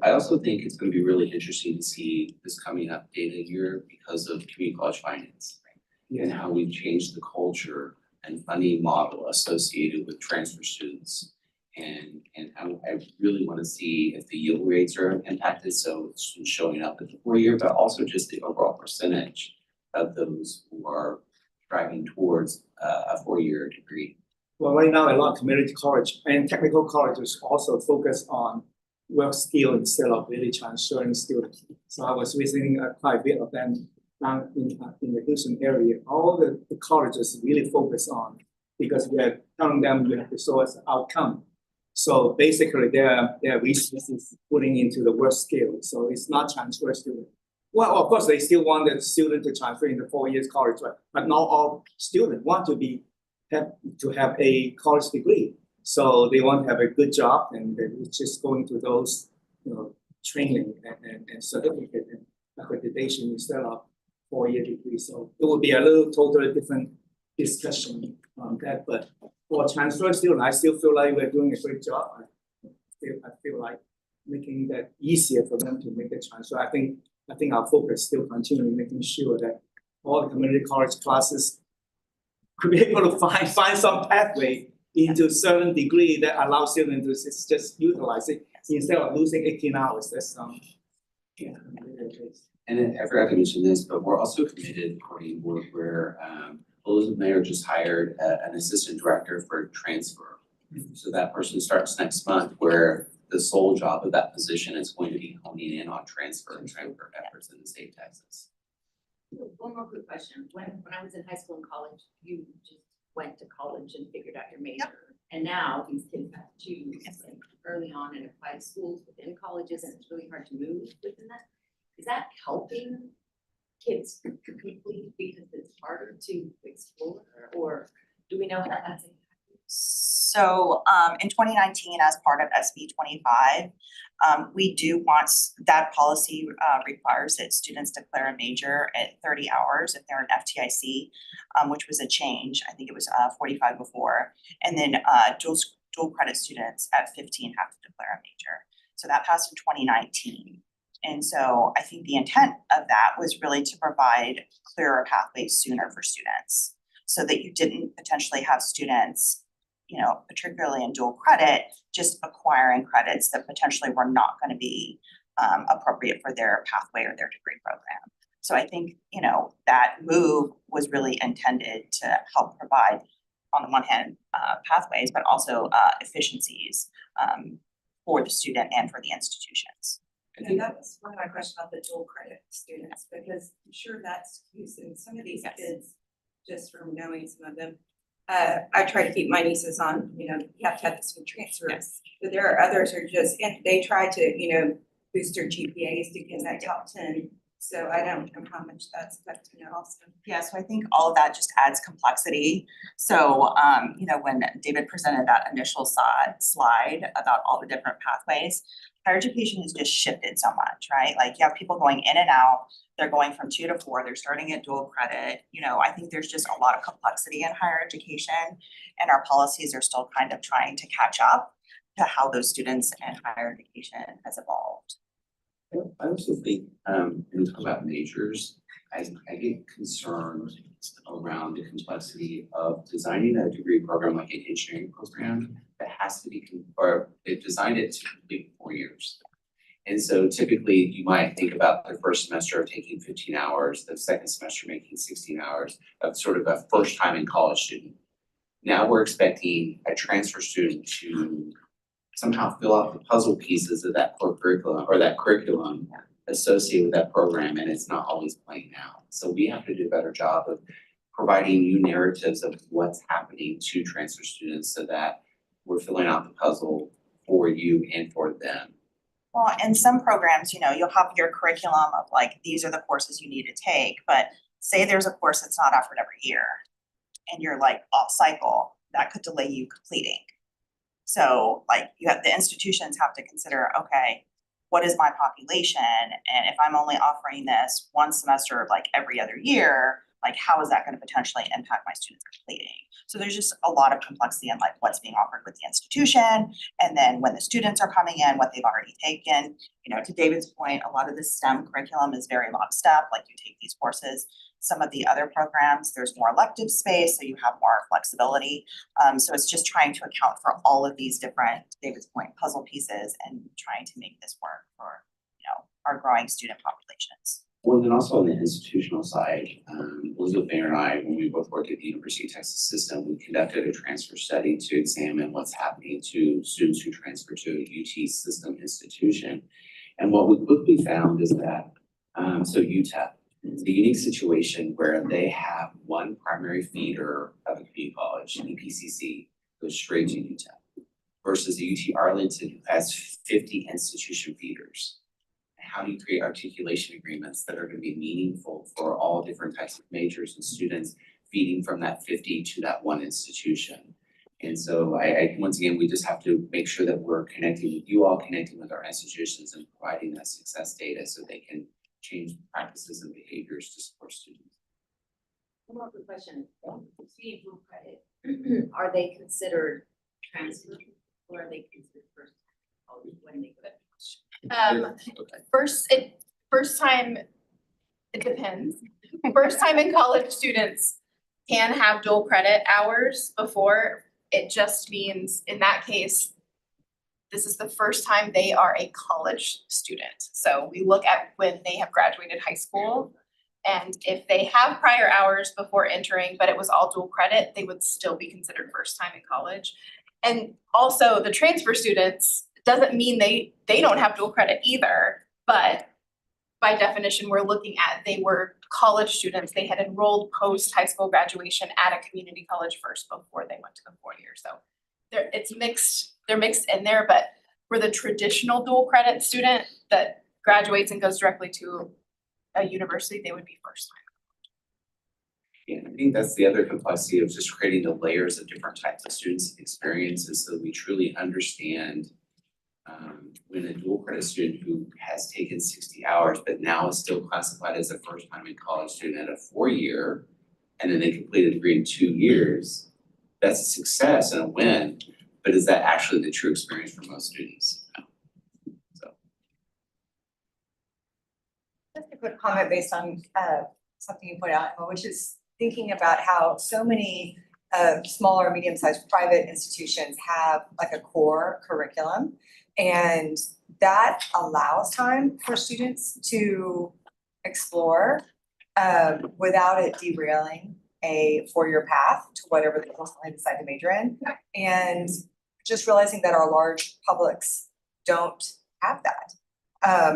I also think it's gonna be really interesting to see this coming up data year because of community college finance. And how we've changed the culture and funding model associated with transfer students. And I really wanna see if the yield rates are impacted, so it's showing up at the 4-year, but also just the overall percentage of those who are striving towards a 4-year degree. Well, right now, a lot of community college and technical colleges also focus on work skill instead of really transferring students. So I was visiting quite a bit of them down in the Houston area. All the colleges really focus on, because we're telling them you have to show us outcome. So basically, their resources putting into the work skill. So it's not transfer student. Well, of course, they still want the student to transfer into 4 years college, but not all students want to have a college degree. So they want to have a good job, and they're just going to those, training and certificate and accreditation instead of 4-year degree. So it would be a little totally different discussion on that. But for transfer student, I still feel like we're doing a great job. I feel like making that easier for them to make the transfer. I think our focus still continuing making sure that all the community college classes could be able to find some pathway into certain degree that allows students to just utilize it instead of losing 18 hours. That's And I forgot to mention this, but we're also committed, according to where Elizabeth Mayer just hired an assistant director for transfer. So that person starts next month, where the sole job of that position is going to be honing in on transfer efforts in the state of Texas. One more quick question. When I was in high school and college, you just went to college and figured out your major. And now these kids have to choose like early on in applied schools within colleges, and it's really hard to move within that. Is that helping kids complete because it's harder to explore, or do we know how that's impacted? So in 2019, as part of SB 25, we do want, that policy requires that students declare a major at 30 hours if they're an FTIC, which was a change. I think it was 45 before. And then dual credit students at 15 have to declare a major. So that passed in 2019. And so I think the intent of that was really to provide clearer pathways sooner for students, so that you didn't potentially have students, particularly in dual credit, just acquiring credits that potentially were not going to be appropriate for their pathway or their degree program. So I think, that move was really intended to help provide, on the one hand, pathways, but also efficiencies for the student and for the institutions. And that was one of my questions about the dual credit students, because I'm sure that's using some of these kids, just from knowing some of them. I try to keep my nieces on, you have to have some transfers, but there are others who are just, and they try to, boost their GPAs to get that top 10 So I don't know how much that's affecting it also. Yeah, so I think all of that just adds complexity. So, you know, when David presented that initial slide about all the different pathways, higher education has just shifted so much, right? Like you have people going in and out, they're going from 2 to 4, they're starting at dual credit. You know, I think there's just a lot of complexity in higher education, and our policies are still kind of trying to catch up to how those students in higher education has evolved. I also think, when we talk about majors, I get concerned around the complexity of designing a degree program like an engineering program that has to be, or they've designed it to complete 4 years. And so typically you might think about the first semester of taking 15 hours, the second semester making 16 hours of sort of a first time in college student. Now we're expecting a transfer student to somehow fill out the puzzle pieces of that core curriculum or that curriculum associated with that program, and it's not always playing out. So we have to do a better job of providing new narratives of what's happening to transfer students so that we're filling out the puzzle for you and for them. Well, in some programs, you know, you'll have your curriculum of like, these are the courses you need to take, but say there's a course that's not offered every year and you're like off cycle, that could delay you completing. So like you have, the institutions have to consider, okay, what is my population? And if I'm only offering this one semester like every other year, like how is that going to potentially impact my students completing? So there's just a lot of complexity in like what's being offered with the institution. And then when the students are coming in, what they've already taken. You know, to David's point, a lot of the STEM curriculum is very lockstep, like you take these courses. Some of the other programs, there's more elective space, so you have more flexibility. So it's just trying to account for all of these different, to David's point, puzzle pieces and trying to make this work for, you know, our growing student populations. Well, then also on the institutional side, Elizabeth Mayer and I, when we both worked at the University of Texas System, we conducted a transfer study to examine what's happening to students who transfer to a UT system institution. And what we quickly found is that, so UTEP, it's a unique situation where they have one primary feeder of a community college, EPCC, goes straight to UTEP, versus the UT Arlington, who has 50 institution feeders. How do you create articulation agreements that are going to be meaningful for all different types of majors and students feeding from that 50 to that one institution? And so I once again, we just have to make sure that we're connecting with you all, connecting with our institutions and providing that success data so they can change practices and behaviors to support students. One more quick question. Speed dual credit, are they considered transfer or are they considered first time when they go? First time, it depends. First time in college students can have dual credit hours before. It just means in that case, this is the first time they are a college student. So we look at when they have graduated high school. And if they have prior hours before entering, but it was all dual credit, they would still be considered first time in college. And also the transfer students, doesn't mean they don't have dual credit either, but by definition, we're looking at they were college students. They had enrolled post high school graduation at a community college first before they went to the 4 year. So it's mixed, they're mixed in there, but for the traditional dual credit student that graduates and goes directly to a university, they would be first time. Yeah, I think that's the other complexity of just creating the layers of different types of students' experiences so we truly understand when a dual credit student who has taken 60 hours but now is still classified as a first time in college student at a 4 year, and then they complete a degree in 2 years, that's a success and a win, but is that actually the true experience for most students? So. Just a quick comment based on something you pointed out, Emma, which is thinking about how so many smaller, medium-sized private institutions have like a core curriculum. And that allows time for students to explore without it derailing a 4 year path to whatever they ultimately decide to major in. And just realizing that our large publics don't have that.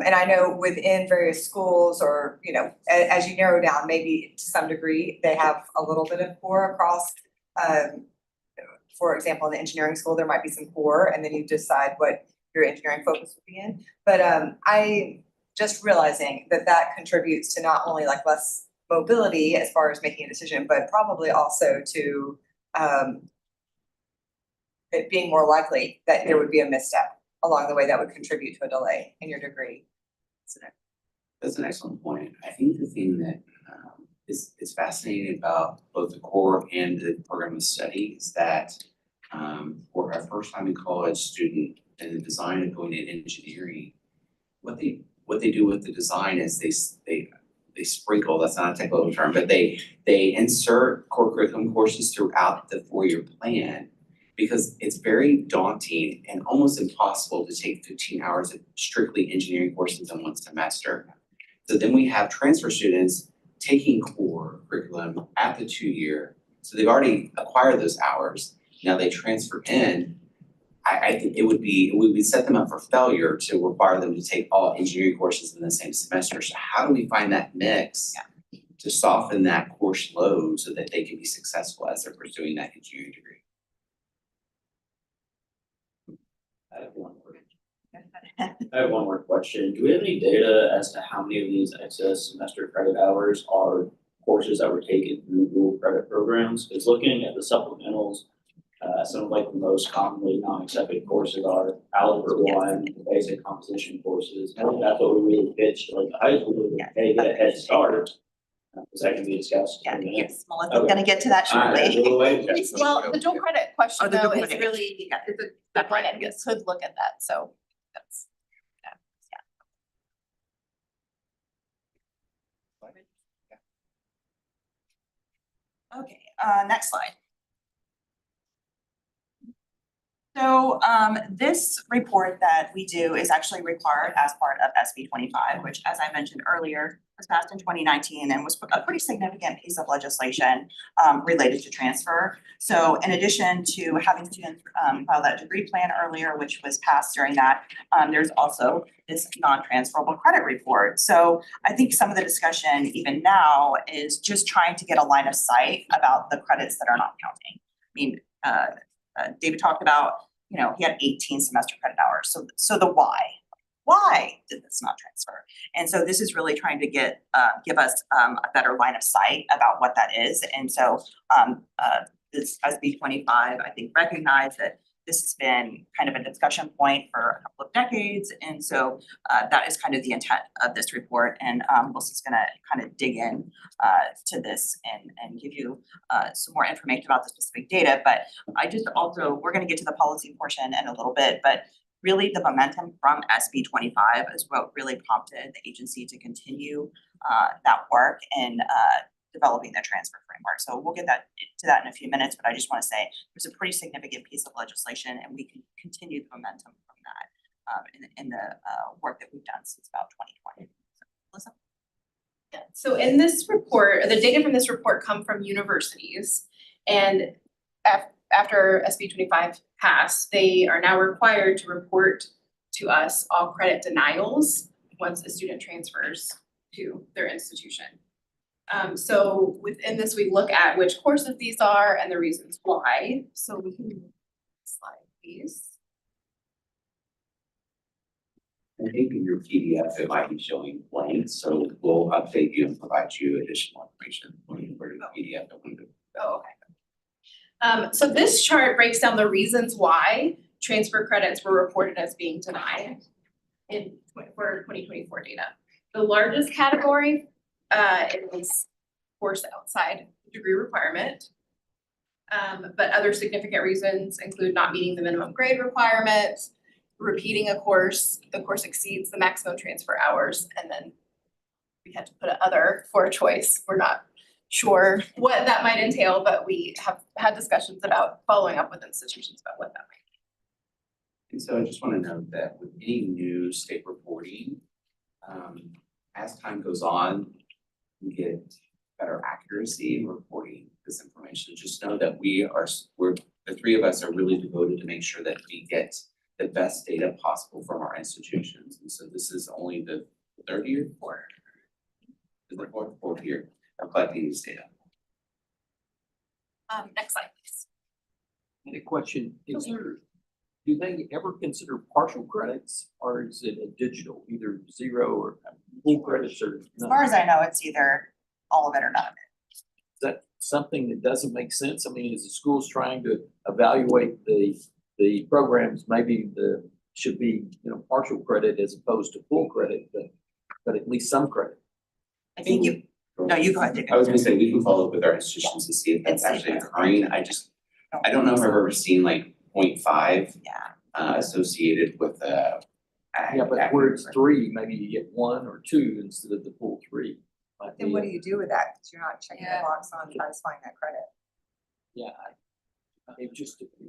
And I know within various schools or, you know, as you narrow down, maybe to some degree, they have a little bit of core across, for example, in the engineering school, there might be some core and then you decide what your engineering focus would be in. But I just realizing that that contributes to not only like less mobility as far as making a decision, but probably also to it being more likely that there would be a misstep along the way that would contribute to a delay in your degree. That's an excellent point. I think the thing that is fascinating about both the core and the program of study is that for a first time in college student and the design of going into engineering, what they do with the design is they sprinkle, that's not a technical term, but they insert core curriculum courses throughout the 4-year plan because it's very daunting and almost impossible to take 15 hours of strictly engineering courses in one semester. So then we have transfer students taking core curriculum at the 2-year, so they've already acquired those hours. Now they transfer in. I think it would set them up for failure to require them to take all engineering courses in the same semester. So how do we find that mix to soften that course load so that they can be successful as they're pursuing that engineering degree? I have one more question. Do we have any data as to how many of these excess semester credit hours are courses that were taken through dual credit programs? Because looking at the supplementals, some of like the most commonly non-accepted courses are algebra 1, basic composition courses. I think that's what we really pitched, like the high school, hey, get a head start. Is that can be discussed? Yeah, yes, Melissa's gonna get to that All right, shortly. we'll wait. Well, the dual credit question Oh, the though dual is credit. really, it's a good one, and we could look at that, so that's. Okay, next slide. So this report that we do is actually required as part of SB 25, which, as I mentioned earlier, was passed in 2019 and was a pretty significant piece of legislation related to transfer. So in addition to having students file that degree plan earlier, which was passed during that, there's also this non-transferable credit report. So I think some of the discussion even now is just trying to get a line of sight about the credits that are not counting. I mean, David talked about, you know, he had 18 semester credit hours. So the why? Why did this not transfer? And so this is really trying to give us a better line of sight about what that is. And so this SB 25, I think, recognized that this has been kind of a discussion point for a couple of decades. And so that is kind of the intent of this report. And Melissa's gonna kind of dig in to this and give you some more information about the specific data. But I just also, we're gonna get to the policy portion in a little bit, but really the momentum from SB 25 is what really prompted the agency to continue that work in developing the transfer framework. So we'll get to that in a few minutes, but I just want to say there's a pretty significant piece of legislation and we can continue the momentum from that in the work that we've done since about 2020. So, Melissa? Yeah, so in this report, the data from this report come from universities, and after SB 25 passed, they are now required to report to us all credit denials once a student transfers to their institution. So within this, we look at which courses these are and the reasons why. So we can slide please. I think in your PDF, it might be showing blanks, so we'll update you and provide you additional information when you convert to the PDF. Oh, okay. So this chart breaks down the reasons why transfer credits were reported as being denied for 2024 data. The largest category is course outside degree requirement. But other significant reasons include not meeting the minimum grade requirement, repeating a course, the course exceeds the maximum transfer hours, and then we had to put an other for a choice. We're not sure what that might entail, but we have had discussions about following up with institutions about what that might be. And so I just want to note that with any new state reporting, as time goes on, we get better accuracy in reporting this information. Just know that we're the three of us are really devoted to make sure that we get the best data possible from our institutions. And so this is only the third year, fourth year of collecting this data. Next slide, please. And a question, is there do they ever consider partial credits or is it a digital, either zero or full credits or As none? far as I know, it's either all of it or none of it. Is that something that doesn't make sense? I mean, is the schools trying to evaluate the programs, maybe should be, partial credit as opposed to full credit, but at least some credit. I think you, no, you go ahead, David. I was gonna say, we can follow up with our institutions to see if that's It's- actually occurring. I don't know if I've ever seen like 0.5 Yeah. associated with Yeah, but where it's three, maybe you get one or two instead of the full three. Might Then be what a- do you do with that? Because you're not checking the Yeah. box on satisfying that credit. Yeah, it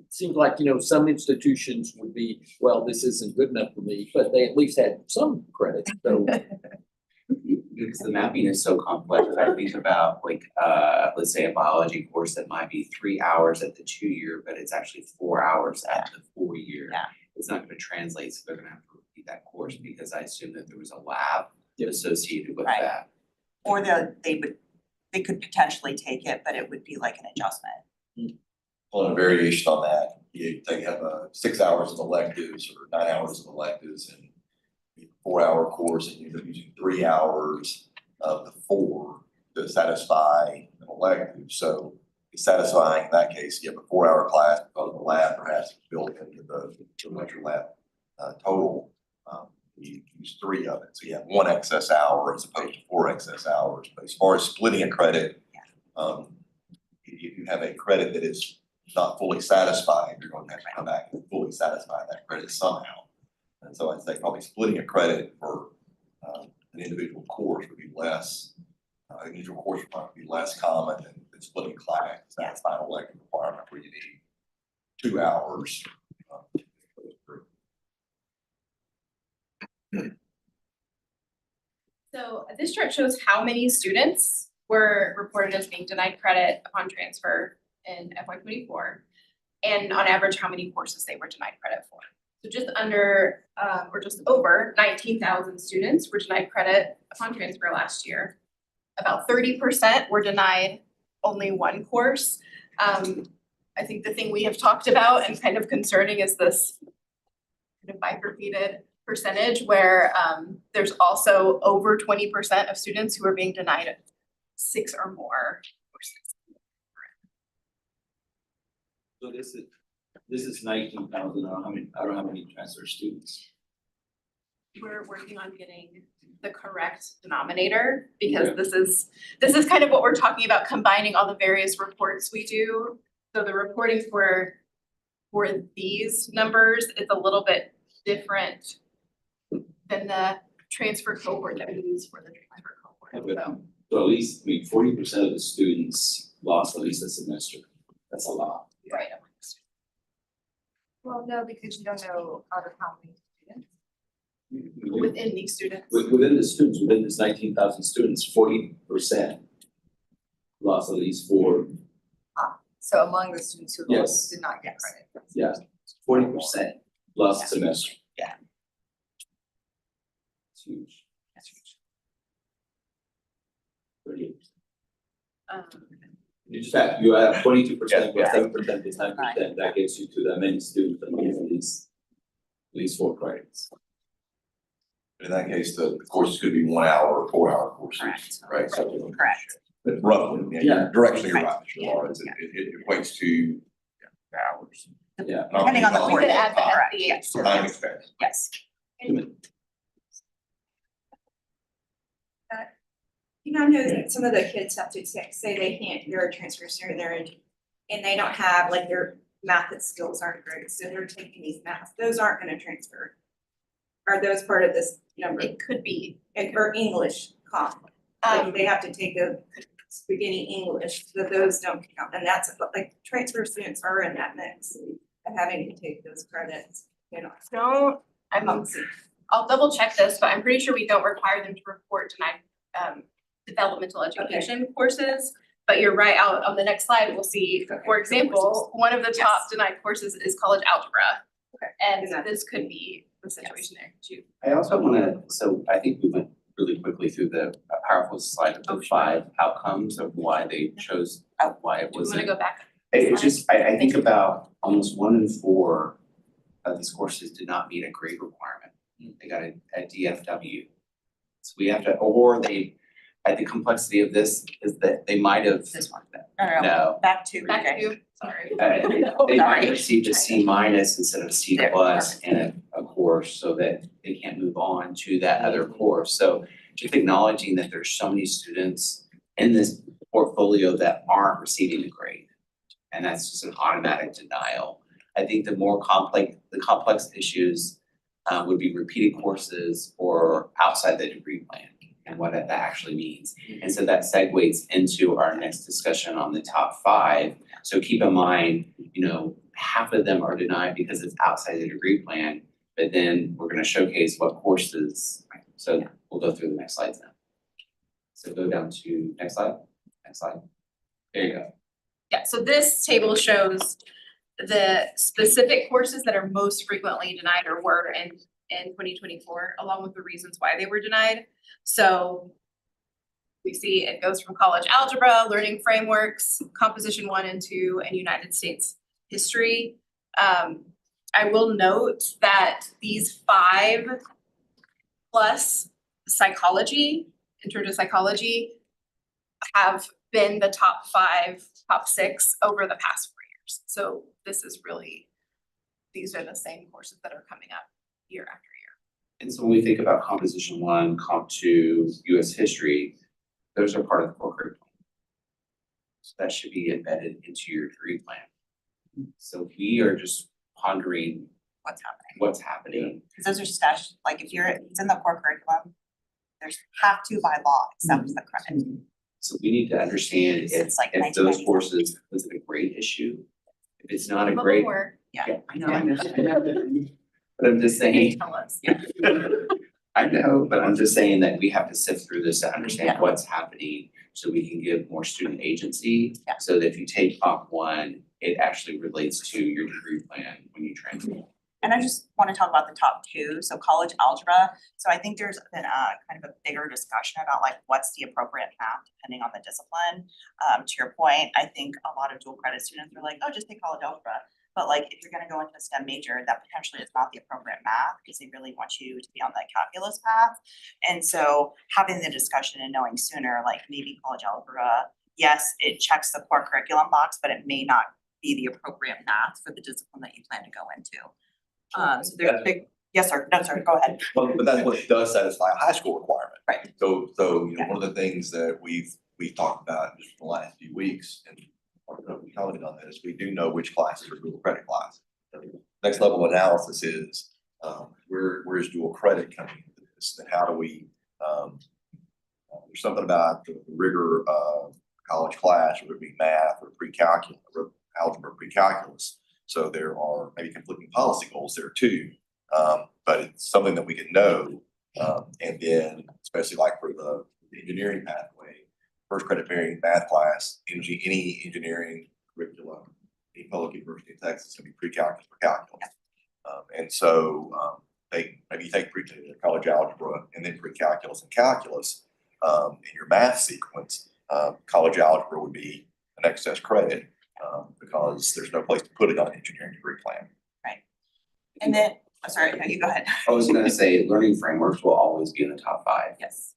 seems like, some institutions would be, well, this isn't good enough for me, but they at least had some credit, so. Because the mapping is so complex, I think about like, let's say a biology course that might be 3 hours at the 2-year, but it's actually 4 hours at the 4-year. Yeah. It's not gonna translate, so they're gonna have to repeat that course because I assume that there was a lab Yep. associated with Right. that. Or they could potentially take it, but it would be like an adjustment. On a variation on that, they have 6 hours of electives or 9 hours of electives and 4-hour course, and you're using 3 hours of the 4 to satisfy an elective. So it's satisfying in that case, you have a 4-hour class because the lab perhaps is built into the lecture lab total. You use 3 of it, so you have 1 excess hour as opposed to 4 excess hours. But as far as splitting a credit, if you have a credit that is not fully satisfied, you're going to have to come back and fully satisfy that credit somehow. And so I'd say probably splitting a credit for an individual course would be less, an individual course would probably be less common than splitting class. That's final elective requirement where you need 2 hours. So this chart shows how many students were reported as being denied credit upon transfer in FY '24. And on average, how many courses they were denied credit for. So just under, or just over 19,000 students were denied credit upon transfer last year. About 30% were denied only 1 course. I think the thing we have talked about and kind of concerning is this kind of bifurcated percentage where there's also over 20% of students who are being denied 6 or more courses. So this is 19,000. I don't know how many transfer students. We're working on getting the correct denominator because this is kind of what we're talking about, combining all the various reports we do. So the reporting for these numbers is a little bit different than the transfer cohort that we use for the transfer cohort. So at least, 40% of the students lost at least a semester. That's a lot. Right. Well, no, because you don't know out of how many students. Within these students. Within the students, within this 19,000 students, 40% lost at least 4. So among the students who Yes. did not get credit. Yeah, 40% lost a semester. Yeah. It's huge. That's huge. 38%. You have 22% plus 7% is 9%, that gets you to that many students that need at least 4 credits. In that case, the courses could be 1 hour or 4-hour courses, Correct. right? So, Correct. but roughly, Yeah. directionally, you're Right. right, Mr. Lawrence, it equates to hours. Yeah. Depending on the We course. could add the Correct, FBA. yes, Time expense. yes. I know that some of the kids have to say they can't, they're a transfer student, and they don't have, like, their math skills aren't great, so they're taking these math, those aren't gonna transfer. Are those part of this number? It could be. Or English comp, like they have to take a beginning English, so those don't count, and that's, like, transfer students are in that mix of having to take those credits, I'll double check this, but I'm pretty sure we don't require them to report denied developmental education courses. But you're right, out on the next slide, we'll see, for example, one of the top denied courses is college algebra. Okay. And this could be the situation there too. I also wanna, so I think we went really quickly through the powerful slide of the 5 outcomes of why they chose, why it Do you wasn't. wanna go back? It's just, I think about almost 1 in 4 these courses did not meet a grade requirement. They got a DFW. So we have to, or they, the complexity of this is that they might have. This one, no, No. back to. Back okay. to, sorry. They might Sorry. receive a C minus instead of C There, plus in a course so that they can't move on to that other course. So just acknowledging that there's so many students in this portfolio that aren't receiving a grade. And that's just an automatic denial. I think the complex issues would be repeated courses or outside the degree plan and what that actually means. And so that segues into our next discussion on the top 5. So keep in mind, half of them are denied because it's outside the degree plan, but then we're gonna showcase what courses. So we'll go through the next slides now. So go down to next slide. There you go. Yeah, so this table shows the specific courses that are most frequently denied or were in 2024, along with the reasons why they were denied. So we see it goes from college algebra, learning frameworks, composition 1 and 2, and United States history. I will note that these 5 plus psychology, intro to psychology, have been the top 6 over the past 4 years. So this is really, these are the same courses that are coming up year after year. And so when we think about composition 1, comp 2, US history, those are part of the core curriculum. So that should be embedded into your degree plan. So we are just pondering what's happening. Because those are stash, like if it's in the core curriculum, there's have to by law accept the credit. So we need to understand if It's like those 1997. courses, was it a grade issue? If it's not a Some of grade. them were, Yeah. I know. But I'm just saying. tell us. I know, but I'm just saying that we have to sift through this to understand what's happening so we can give more student agency. Yeah. So that if you take Comp 1, it actually relates to your degree plan when you transfer. And I just want to talk about the top 2, so college algebra. So I think there's been a kind of a bigger discussion about like what's the appropriate path depending on the discipline. To your point, I think a lot of dual credit students are like, oh, just take college algebra. But like if you're gonna go into a STEM major, that potentially is not the appropriate math because they really want you to be on the calculus path. And so having the discussion and knowing sooner, like maybe college algebra, yes, it checks the core curriculum box, but it may not be the appropriate math for the discipline that you plan to go into. So there's big, yes, sir, no, sir, go ahead. Well, but that's what it does satisfy a high school requirement. Right. So, one of the things that we've talked about just in the last few weeks, and we commented on this, we do know which classes are dual credit classes. Next level analysis is, where is dual credit coming into this, and how do we, there's something about the rigor of college class, whether it be math or pre-calculus, or algebra pre-calculus. So there are maybe conflicting policy goals there too, but it's something that we can know. And then, especially like for the engineering pathway, first credit bearing math class, any engineering curriculum, any public university in Texas can be pre-calculus for calculus. And so they maybe take college algebra and then pre-calculus and calculus in your math sequence. College algebra would be an excess credit. Because there's no place to put it on an engineering degree plan. Right. And then, oh, sorry, no, you go ahead. I was gonna say, learning frameworks will always be in the top 5. Yes.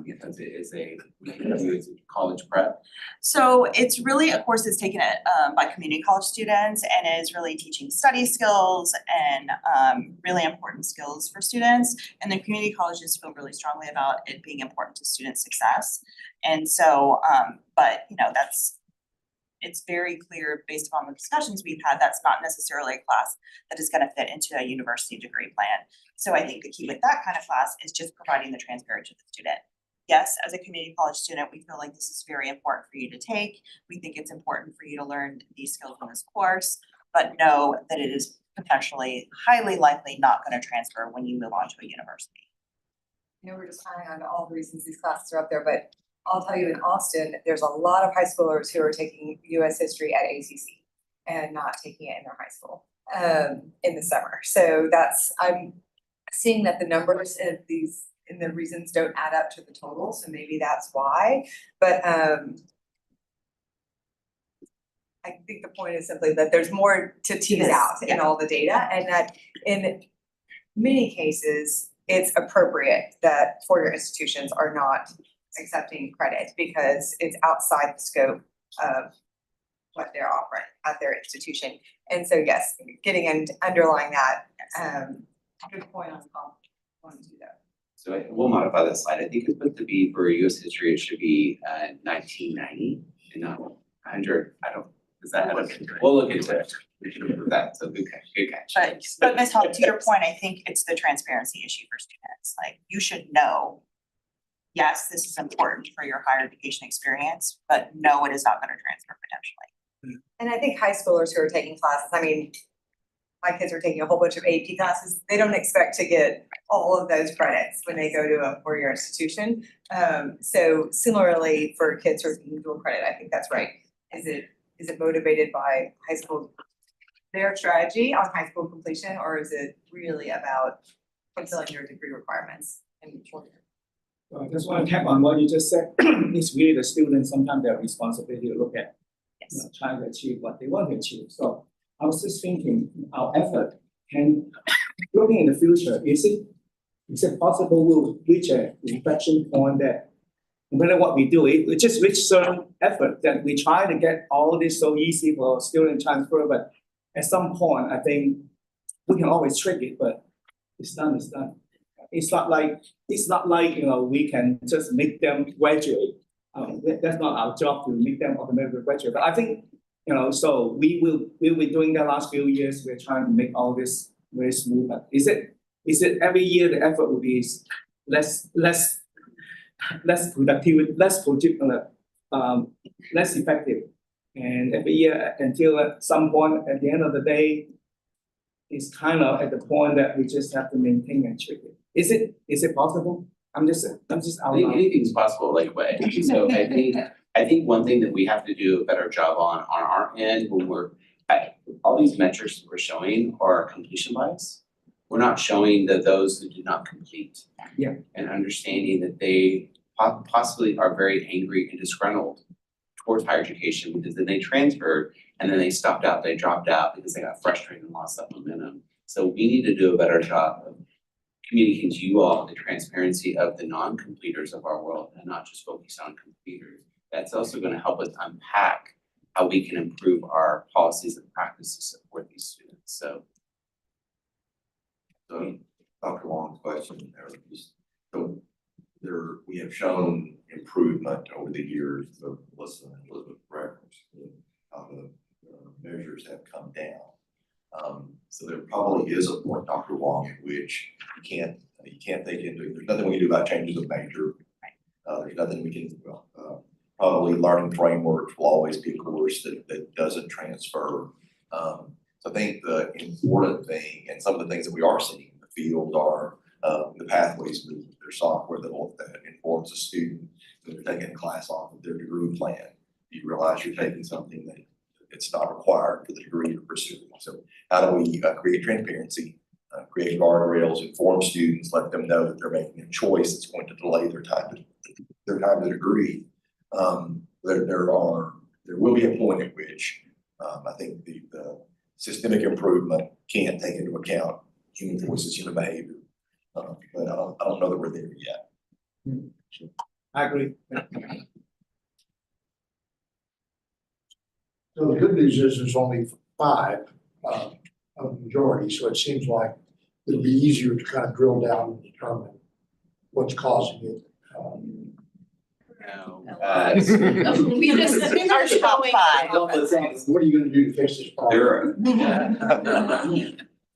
Because it is a college prep. So it's really a course that's taken by community college students and is really teaching study skills and really important skills for students. And the community colleges feel really strongly about it being important to student success. And so, but it's very clear based upon the discussions we've had, that's not necessarily a class that is going to fit into a university degree plan. So I think the key with that kind of class is just providing the transparency to the student. Yes, as a community college student, we feel like this is very important for you to take. We think it's important for you to learn these skills in this course, but know that it is potentially highly likely not going to transfer when you move on to a university. We're just highlighting on all the reasons these classes are up there, but I'll tell you in Austin, there's a lot of high schoolers who are taking US history at ACC and not taking it in their high school in the summer. So I'm seeing that the numbers of these and the reasons don't add up to the total. So maybe that's why, but I think the point is simply that there's more to tease Yes, out in all the data, and that in many cases, it's appropriate that four-year institutions are not accepting credit because it's outside the scope of what they're offering at their institution. And so, yes, getting and underlying that, good point on one to that. So we'll modify that slide. I think it's supposed to be for US history, it should be 1990 and not 100. I don't, is that, we'll look into it. We should approve that. So good catch. But Ms. Hall, to your point, I think it's the transparency issue for students. Like, you should know, yes, this is important for your higher education experience, but no, it is not gonna transfer potentially. And I think high schoolers who are taking classes, I mean, my kids are taking a whole bunch of AP classes, they don't expect to get all of those credits when they go to a four-year institution. So similarly for kids who are taking dual credit, I think that's right. Is it motivated by high school, their strategy on high school completion, or is it really about fulfilling your degree requirements in short term? I just want to tap on what you just said. It's really the students, sometimes their responsibility to look at, trying to achieve what they want to achieve. So I was just thinking, our effort can, looking in the future, is it possible we'll reach a inflection point that no matter what we do, it just reach certain effort that we try to get all this so easy for student transfer, but at some point, I think we can always trick it, but it's done, it's done. It's not like, we can just make them graduate. That's not our job to make them automatically graduate, but I think, so we'll be doing that last few years, we're trying to make all this very smooth, but is it every year the effort will be less productive, less effective. And every year until at some point, at the end of the day, it's kind of at the point that we just have to maintain and trick it. Is it possible? I'm just out I think anything's possible, like, but so I think one thing that we have to do a better job on our end when we're all these metrics that we're showing are completion bias. We're not showing that those who do not complete. Yeah. And understanding that they possibly are very angry and disgruntled towards higher education because then they transferred and then they stopped out, they dropped out because they got frustrated and lost that momentum. So we need to do a better job of communicating to you all the transparency of the non-completers of our world and not just focus on completers. That's also going to help us unpack how we can improve our policies and practices to support these students. So Dr. Wong's question, so we have shown improvement over the years of Elizabeth reference, how the measures have come down. So there probably is a point, Dr. Wong, at which you can't take into, there's nothing we can do about changes of major. There's nothing we can, probably learning frameworks will always be a course that doesn't transfer. So I think the important thing and some of the things that we are seeing in the field are the pathways with their software that informs a student that they're taking a class off of their degree plan. You realize you're taking something that it's not required for the degree you're pursuing. So how do we create transparency, create guardrails, inform students, let them know that they're making a choice that's going to delay their time to degree. There will be a point at which I think the systemic improvement can't take into account human voices, human behavior. But I don't know that we're there yet. I agree. So the good news is there's only 5 of the majority, so it seems like it'll be easier to kind of drill down and determine what's causing it. We just are showing. What are you gonna do to fix this problem?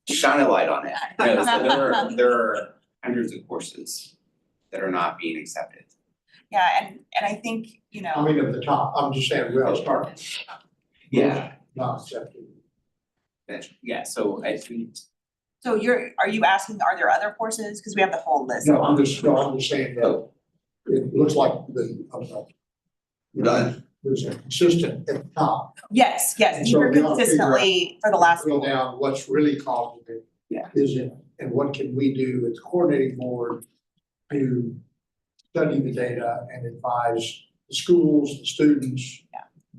Shine a light on it. No, so there are hundreds of courses that are not being accepted. Yeah, and I think, I mean, at the top, I'm just saying, we ought to start. Yeah. Not accepted. Yeah, so I think. so are you asking, are there other courses? Because we have the whole list. No, I'm just saying that it looks like there's a consistent at the top. Yes, And so you're we ought to figure out- consistently for the last. Drill down what's really causing it. Yeah. Is it, and what can we do as a coordinating board to study the data and advise the schools, the students,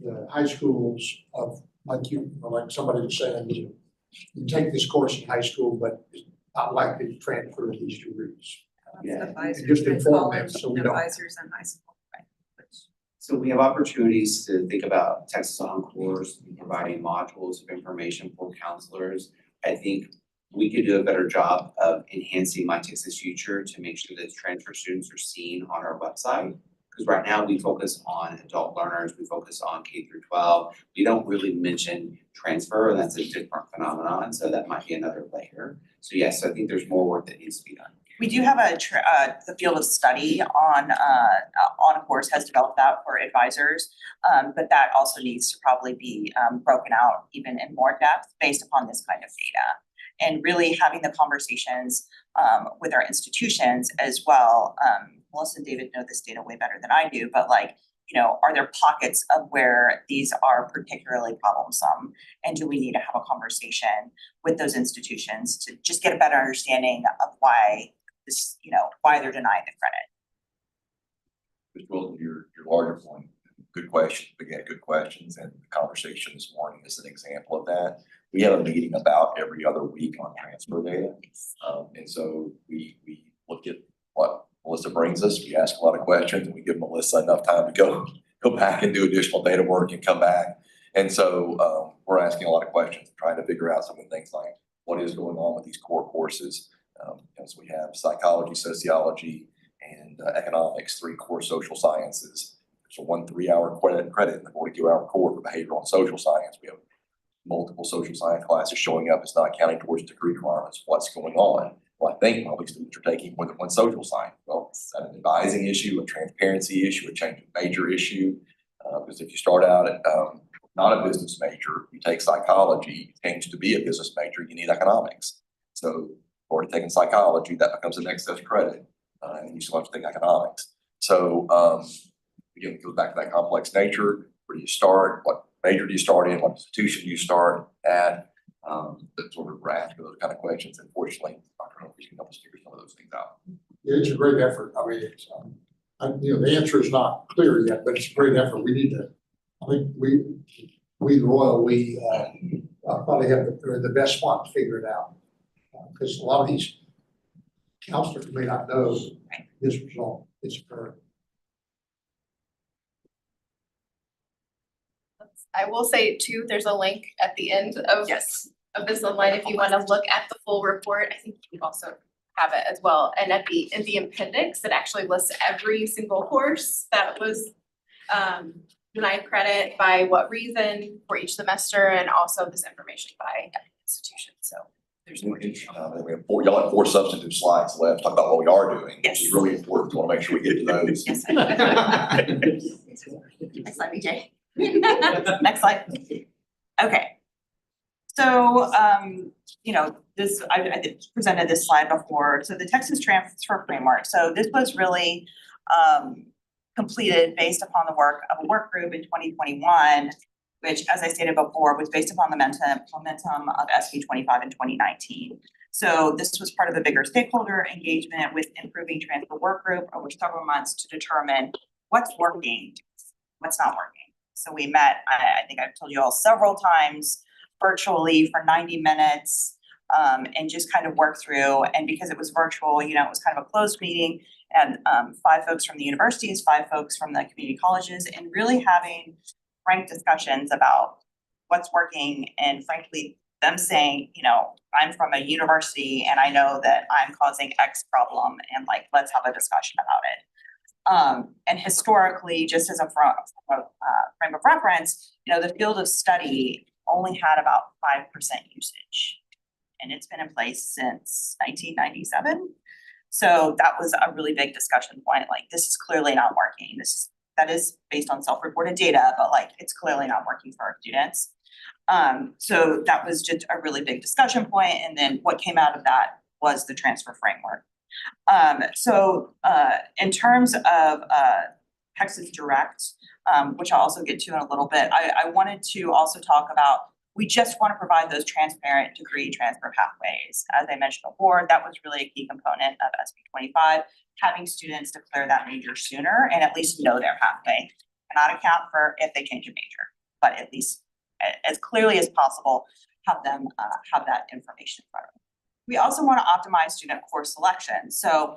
the high schools of, like somebody was saying, you take this course in high school, but it's not likely to transfer these degrees. Yeah. Advisors Just in inform them college, so we don't- advisors in high school, right? Which- So we have opportunities to think about Texas Encores, providing modules of information for counselors. I think we could do a better job of enhancing My Texas Future to make sure that transfer students are seen on our website. Because right now we focus on adult learners, we focus on K through 12. We don't really mention transfer, and that's a different phenomenon, so that might be another layer. So yes, I think there's more work that needs to be done. We do have the field of study on a course has developed that for advisors. But that also needs to probably be broken out even in more depth based upon this kind of data. And really having the conversations with our institutions as well. Melissa and David know this data way better than I do, but like, you know, are there pockets of where these are particularly problemsome? And do we need to have a conversation with those institutions to just get a better understanding of why this, you know, why they're denying the credit? Mr. Wilson, your larger point, good question, again, good questions, and the conversation this morning is an example of that. We have a meeting about every other week on transfer data. And so we look at what Melissa brings us, we ask a lot of questions, and we give Melissa enough time to go back and do additional data work and come back. And so we're asking a lot of questions, trying to figure out some of the things like what is going on with these core courses. As we have psychology, sociology, and economics, 3 core social sciences. There's a 1 3-hour credit in the 42-hour core for behavioral and social science. We have multiple social science classes showing up. It's not counting towards degree requirements. What's going on? Well, I think probably students are taking more than 1 social science. Well, is that an advising issue, a transparency issue, a change of major issue? Because if you start out at not a business major, you take psychology, you change to be a business major, you need economics. So already taking psychology, that becomes an excess credit, and you still have to take economics. So again, it goes back to that complex nature. Where do you start? What major do you start in? What institution do you start at? That sort of asking those kind of questions. Unfortunately, Dr. Humphries can help us figure some of those things out. Yeah, it's a great effort. I mean, it's, the answer is not clear yet, but it's a great effort. We need to, I think Royal, probably have the best spot to figure it out. Because a lot of these counselors may not know this result is occurring. I will say too, there's a link at the end of this online if you want to look at the full report. I think you also have it as well. And in the appendix, it actually lists every single course that was denied credit, by what reason for each semester, and also this information by institution. So there's more detail. We have y'all have 4 substantive slides left, talk about what we are doing, Yes. which is really important. We want to make sure we get to those. Yes. Next slide, BJ. Next slide. Okay. So, you know, I presented this slide before. So the Texas Transfer Framework. So this was really completed based upon the work of a work group in 2021, which, as I stated before, was based upon the momentum of SB 25 in 2019. So this was part of a bigger stakeholder engagement with improving transfer work group over several months to determine what's working, what's not working. So we met, I think I've told you all several times, virtually for 90 minutes, and just kind of worked through. And because it was virtual, you know, it was kind of a closed meeting, and 5 folks from the universities, 5 folks from the community colleges, and really having frank discussions about what's working, and frankly, them saying, you know, I'm from a university and I know that I'm causing X problem, and like, let's have a discussion about it. And historically, just as a frame of reference, you know, the field of study only had about 5% usage, and it's been in place since 1997. So that was a really big discussion point. Like, this is clearly not working. That is based on self-reported data, but like, it's clearly not working for our students. So that was just a really big discussion point. And then what came out of that was the transfer framework. So in terms of Texas Direct, which I'll also get to in a little bit, I wanted to also talk about, we just want to provide those transparent degree transfer pathways. As I mentioned before, that was really a key component of SB 25, having students declare that major sooner and at least know their pathway. cannot account for if they change a major, but at least as clearly as possible, have them have that information in front of them. We also want to optimize student course selection. So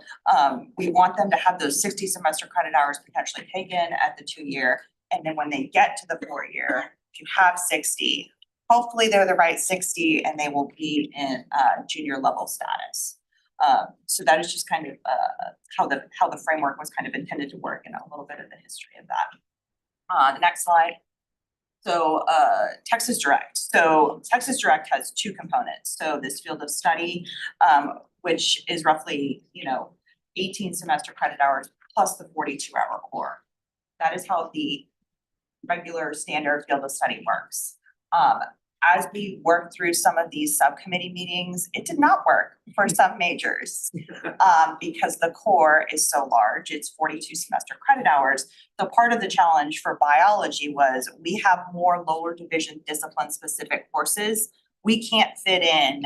we want them to have those 60 semester credit hours potentially taken at the 2-year. And then when they get to the 4-year, if you have 60, hopefully they're the right 60 and they will be in junior level status. So that is just kind of how the framework was kind of intended to work, and a little bit of the history of that. The next slide. So Texas Direct. So Texas Direct has 2 components. So this field of study, which is roughly, 18 semester credit hours plus the 42-hour core. That is how the regular standard field of study works. As we worked through some of these subcommittee meetings, it did not work for some majors because the core is so large. It's 42 semester credit hours. So part of the challenge for biology was we have more lower division discipline specific courses. We can't fit in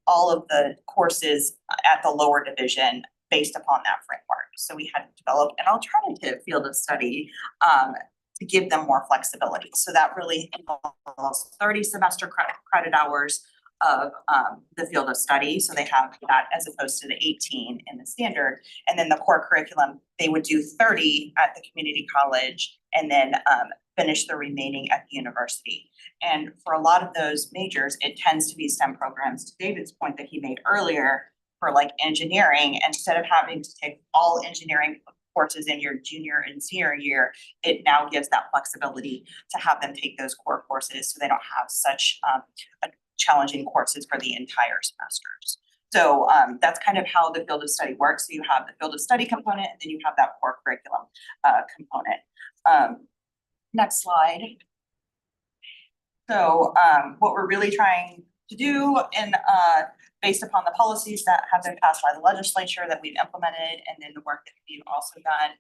all of the courses at the lower division based upon that framework. So we had to develop an alternative field of study to give them more flexibility. So that really involves 30 semester credit hours of the field of study. So they have that as opposed to the 18 in the standard. And then the core curriculum, they would do 30 at the community college and then finish the remaining at the university. And for a lot of those majors, it tends to be STEM programs, to David's point that he made earlier, for like engineering. Instead of having to take all engineering courses in your junior and senior year, it now gives that flexibility to have them take those core courses so they don't have such challenging courses for the entire semesters. So that's kind of how the field of study works. So you have the field of study component, and then you have that core curriculum component. Next slide. So what we're really trying to do, and based upon the policies that have been passed by the legislature that we've implemented, and then the work that we've also done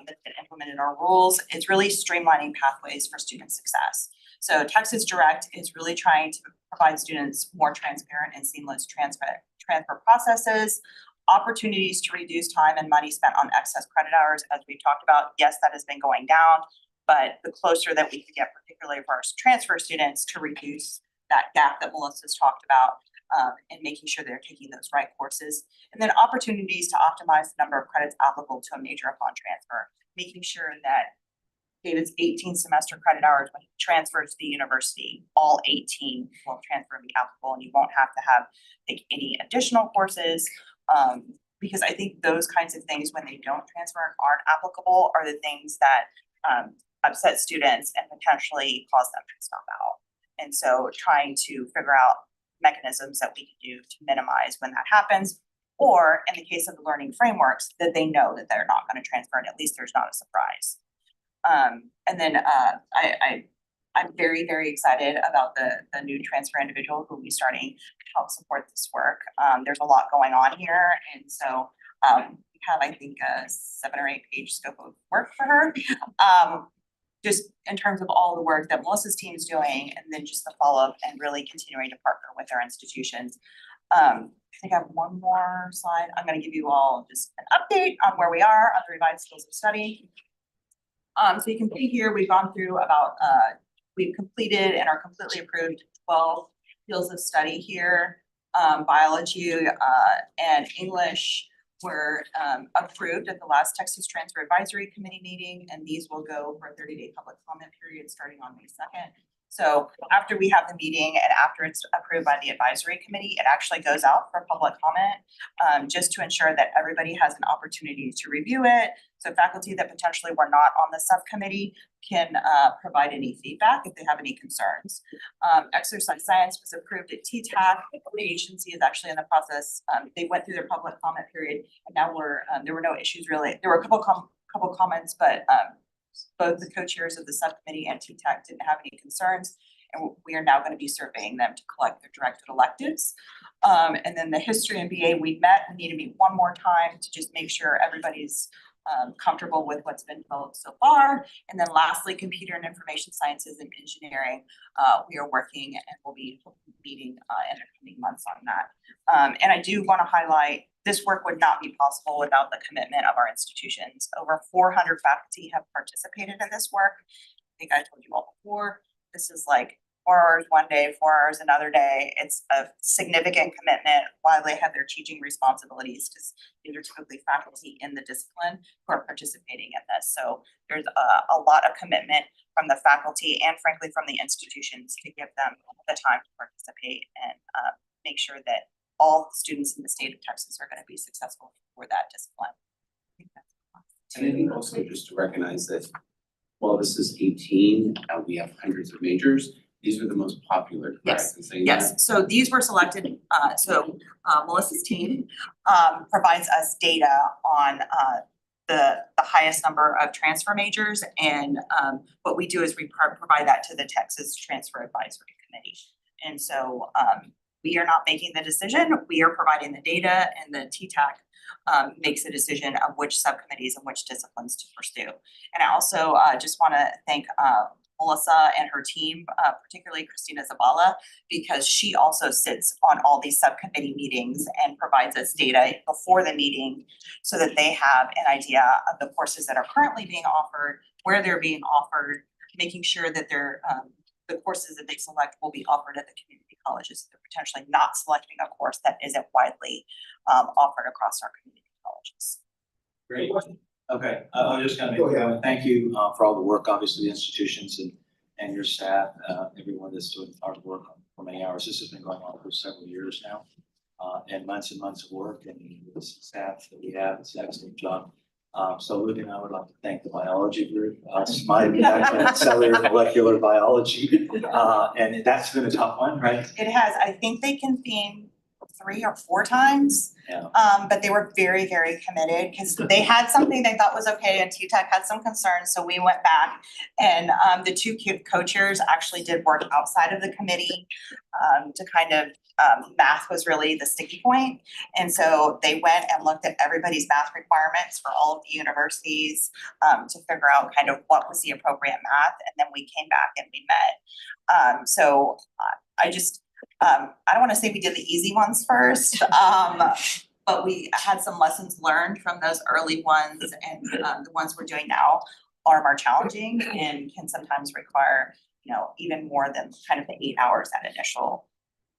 that's been implemented in our rules, is really streamlining pathways for student success. So Texas Direct is really trying to provide students more transparent and seamless transfer processes, opportunities to reduce time and money spent on excess credit hours, as we've talked about. Yes, that has been going down, but the closer that we can get, particularly for our transfer students, to reduce that gap that Melissa's talked about, and making sure they're taking those right courses. And then opportunities to optimize the number of credits applicable to a major upon transfer, making sure that David's 18 semester credit hours, when he transfers to the university, all 18 will transfer and be applicable, and you won't have to have like any additional courses. Because I think those kinds of things, when they don't transfer and aren't applicable, are the things that upset students and potentially cause them to stop out. And so trying to figure out mechanisms that we can do to minimize when that happens, or in the case of the learning frameworks, that they know that they're not going to transfer, and at least there's not a surprise. And then I'm very, very excited about the new transfer individual who will be starting to help support this work. There's a lot going on here, and so we have, I think, a 7 or 8 page scope of work for her. Just in terms of all the work that Melissa's team is doing, and then just the follow-up and really continuing to partner with our institutions. I think I have one more slide. I'm going to give you all just an update on where we are on the revised skills of study. So you can see here, we've gone through about, we've completed and are completely approved 12 fields of study here. Biology and English were approved at the last Texas Transfer Advisory Committee meeting, and these will go for a 30-day public comment period starting on May 2nd. So after we have the meeting and after it's approved by the advisory committee, it actually goes out for public comment, just to ensure that everybody has an opportunity to review it. So faculty that potentially were not on the subcommittee can provide any feedback if they have any concerns. Exercise science was approved at TTAC. The agency is actually in the process. They went through their public comment period, and now there were no issues really. There were a couple comments, but both the co-chairs of the subcommittee and TTAC didn't have any concerns, and we are now going to be surveying them to collect their directed electives. And then the history and BA we met. We need to meet one more time to just make sure everybody's comfortable with what's been developed so far. And then lastly, computer and information sciences and engineering, we are working and we'll be meeting in the coming months on that. And I do want to highlight, this work would not be possible without the commitment of our institutions. Over 400 faculty have participated in this work. I think I told you all before, this is like 4 hours one day, 4 hours another day. It's a significant commitment while they have their teaching responsibilities, because these are typically faculty in the discipline who are participating in this. So there's a lot of commitment from the faculty and frankly from the institutions to give them the time to participate and make sure that all students in the state of Texas are going to be successful for that discipline. And I think also just to recognize that while this is 18, we have hundreds of majors, these are the most popular, correct? Yes. In saying that? Yes, so these were selected, Melissa's team provides us data on the highest number of transfer majors, and what we do is we provide that to the Texas Transfer Advisory Committee. And so we are not making the decision, we are providing the data, and the TTAC makes a decision of which subcommittees and which disciplines to pursue. And I also just want to thank Melissa and her team, particularly Christina Zabala, because she also sits on all these subcommittee meetings and provides us data before the meeting so that they have an idea of the courses that are currently being offered, where they're being offered, making sure that they're the courses that they select will be offered at the community colleges. They're potentially not selecting a course that isn't widely offered across our community colleges. Great. Okay, I'm just gonna make a comment. Thank you for all the work, obviously, the institutions and your staff, everyone that's doing hard work for many hours. This has been going on for several years now, and months of work, and the staff that we have, it's an excellent job. So Luke and I would like to thank the biology group, my background in cellular molecular biology, and that's been a tough one, right? It has, I think they convened 3 or 4 times. Yeah. But they were very, very committed because they had something they thought was okay and TTAC had some concerns. So we went back and the 2 co-chairs actually did work outside of the committee to kind of, math was really the sticky point. And so they went and looked at everybody's math requirements for all of the universities to figure out kind of what was the appropriate math. And then we came back and we met. So I just, I don't want to say we did the easy ones first, but we had some lessons learned from those early ones, and the ones we're doing now are more challenging and can sometimes require, you know, even more than kind of the 8 hours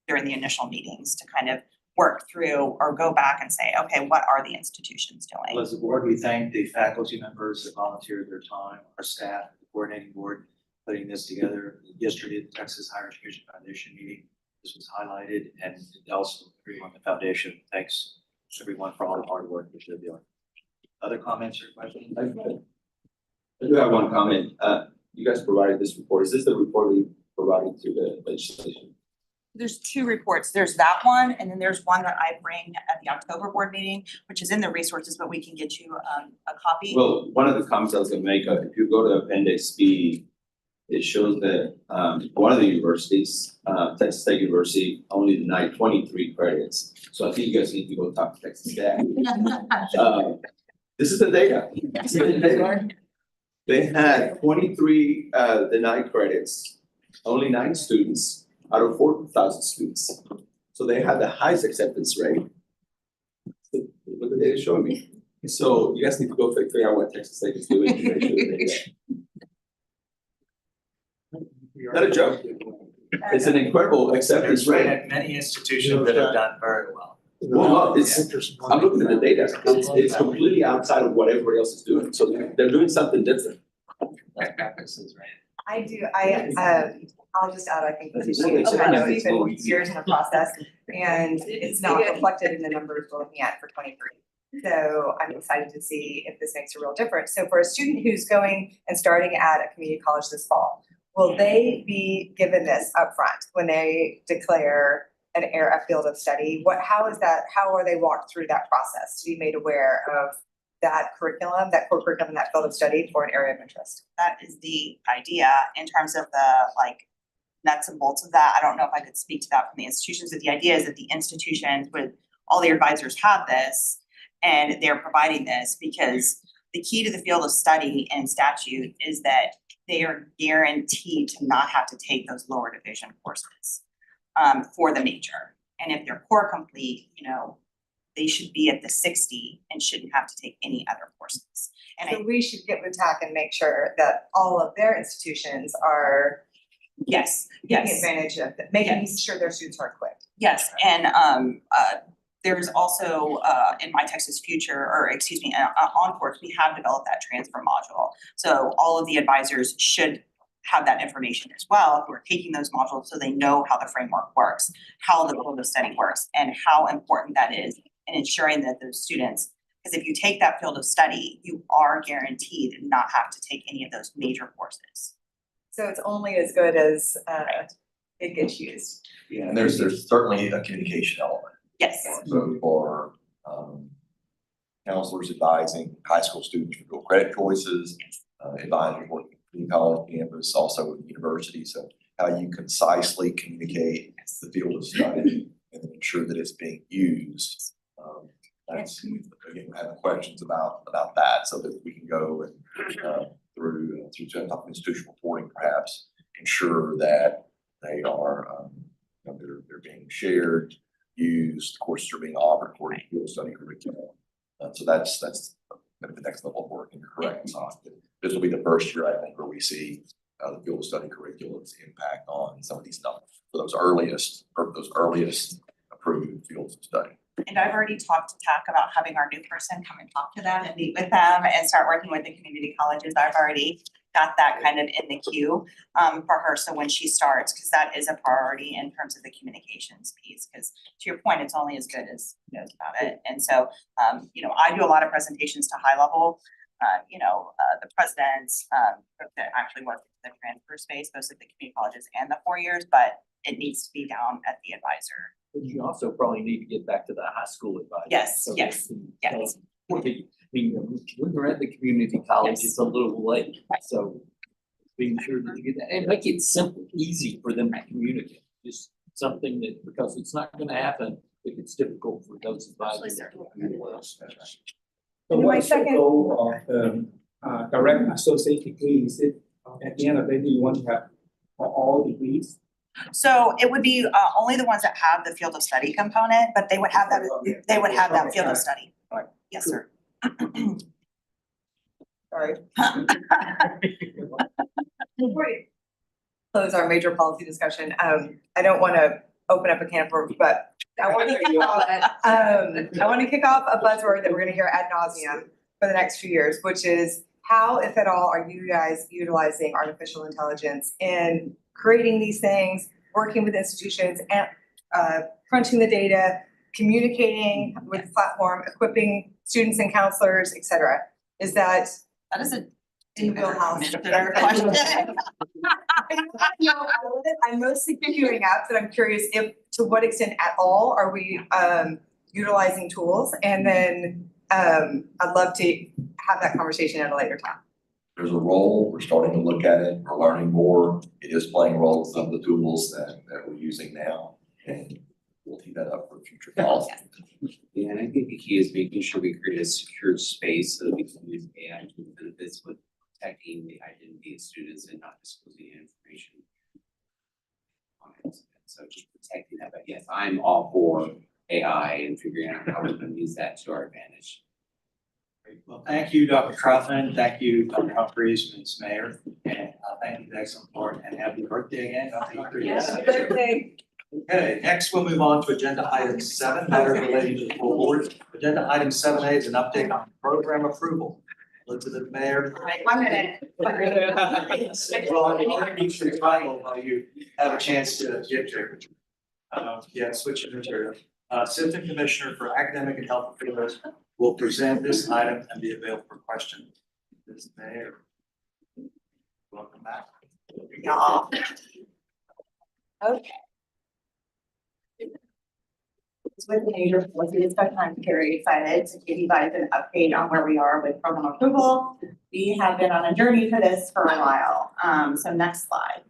during the initial meetings to kind of work through or go back and say, okay, what are the institutions doing? Well, as a board, we thank the faculty members that volunteered their time, our staff, the coordinating board, putting this together. Yesterday, at the Texas Higher Education Foundation meeting, this was highlighted, and also everyone on the foundation. Thanks everyone for all the hard work that they're doing. Other comments or questions? I do have one comment. You guys provided this report. Is this the report we provided to the legislation? There's 2 reports. There's that one, and then there's one that I bring at the October board meeting, which is in the resources, but we can get you a copy. Well, one of the comments I was gonna make, if you go to Appendix B, it shows that one of the universities, Texas State University, only denied 23 credits. So I think you guys need to go talk to Texas staff. This is the data. They had 23 denied credits, only 9 students out of 4,000 students. So they had the highest acceptance rate. What the data showing me. So you guys need to go figure out what Texas State is doing to make sure that they get. Not a joke. It's an incredible acceptance There's rate. many institutions that have done very well. Well, I'm looking at the data. It's completely outside of what everybody else is doing. So they're doing something different. I do, I'll just add, I think this is, Okay. I know it's been years in the process, and it's not reflected in the numbers we're looking at for 23. So I'm excited to see if this makes a real difference. So for a student who's going and starting at a community college this fall, will they be given this upfront when they declare an area, a field of study? How are they walked through that process to be made aware of that curriculum, that core curriculum, that field of study for an area of interest? That is the idea in terms of the like nuts and bolts of that. I don't know if I could speak to that from the institutions, but the idea is that the institutions with all the advisors have this and they're providing this because the key to the field of study and statute is that they are guaranteed to not have to take those lower division courses for the major. And if they're core complete, you know, they should be at the 60 and shouldn't have to take any other courses. And So we should get with TAC and make sure that all of their institutions are yes, taking yes. advantage of, making sure their students are equipped. Yes, and there's also in My Texas Future, or excuse me, on course, we have developed that transfer module. So all of the advisors should have that information as well, who are taking those modules, so they know how the framework works, how the field of study works, and how important that is in ensuring that those students, because if you take that field of study, you are guaranteed to not have to take any of those major courses. So it's only as good as it gets used. Yeah, and there's certainly a communication element. Yes. So for counselors advising high school students for dual credit choices, advisors working in college campus, also with universities, so how you concisely communicate the field of study and then ensure that it's being used. That's, again, we're having questions about that, so that we can go and through institutional reporting, perhaps ensure that they are they're being shared, used, courses are being offered according to field study curriculum. So that's the next level of work, and you're correct, Hassan. This will be the first year, I think, where we see the field of study curriculum's impact on some of these numbers for those earliest approved fields of study. And I've already talked to TAC about having our new person come and talk to them and meet with them and start working with the community colleges. I've already got that kind of in the queue for her. So when she starts, because that is a priority in terms of the communications piece, because to your point, it's only as good as who knows about it. And so, you know, I do a lot of presentations to high level, the presidents that actually work in the transfer space, both at the community colleges and the 4 years, but it needs to be down at the advisor. But you also probably need to get back to the high school advisor. Yes, So yes, that can- yes. I mean, when we're at the community college, Yes. it's a little late, so being sure that you get that, and make it simple, easy for them to communicate. Just something that, because it's not gonna happen if it's difficult for those advisors. So My what's the second- goal of direct associate degree? Is it at the end of the day, you want to have all degrees? So it would be only the ones that have the field of study component, but they would have that field of study. Right. Yes, sir. Sorry. Before we close our major policy discussion, I don't want to open up a can of worms, but I want to kick off a buzzword that we're going to hear ad nauseum for the next few years, which is how, if at all, are you guys utilizing artificial intelligence in creating these things, working with institutions, and crunching the data, communicating with the platform, equipping students and counselors, et cetera? Is that is a in wheelhouse? question. I'm mostly queuing up, but I'm curious if, to what extent at all are we utilizing tools? And then I'd love to have that conversation at a later time. There's a role, we're starting to look at it, we're learning more. It is playing roles in some of the tools that we're using now, and we'll tee that up for future calls. Yeah, and I think the key is making sure we create a secure space so that we can use AI to the benefits with protecting the identity of students and not disclosing information on it. So just protecting that, but yes, I'm all for AI and figuring out how we can use that to our advantage. Great. Well, thank you, Dr. Troutman. Thank you, Dr. Humphries, Ms. Mayor, and thank you, excellent board, and happy birthday again, Dr. Humphries. Happy birthday. Okay, next we'll move on to agenda item 7, matters relating to the full board. Agenda item 7A is an update on program approval. Elizabeth Mayor. 1 minute. Well, I'll need your title while you have a chance to get there. Switch your material. Assistant Commissioner for Academic and Health Affairs will present this item and be available for question. Ms. Mayor. Welcome back. Yeah. Okay. With major policy discussion, I'm very excited to give you guys an update on where we are with program approval. We have been on a journey for this for a while. So next slide.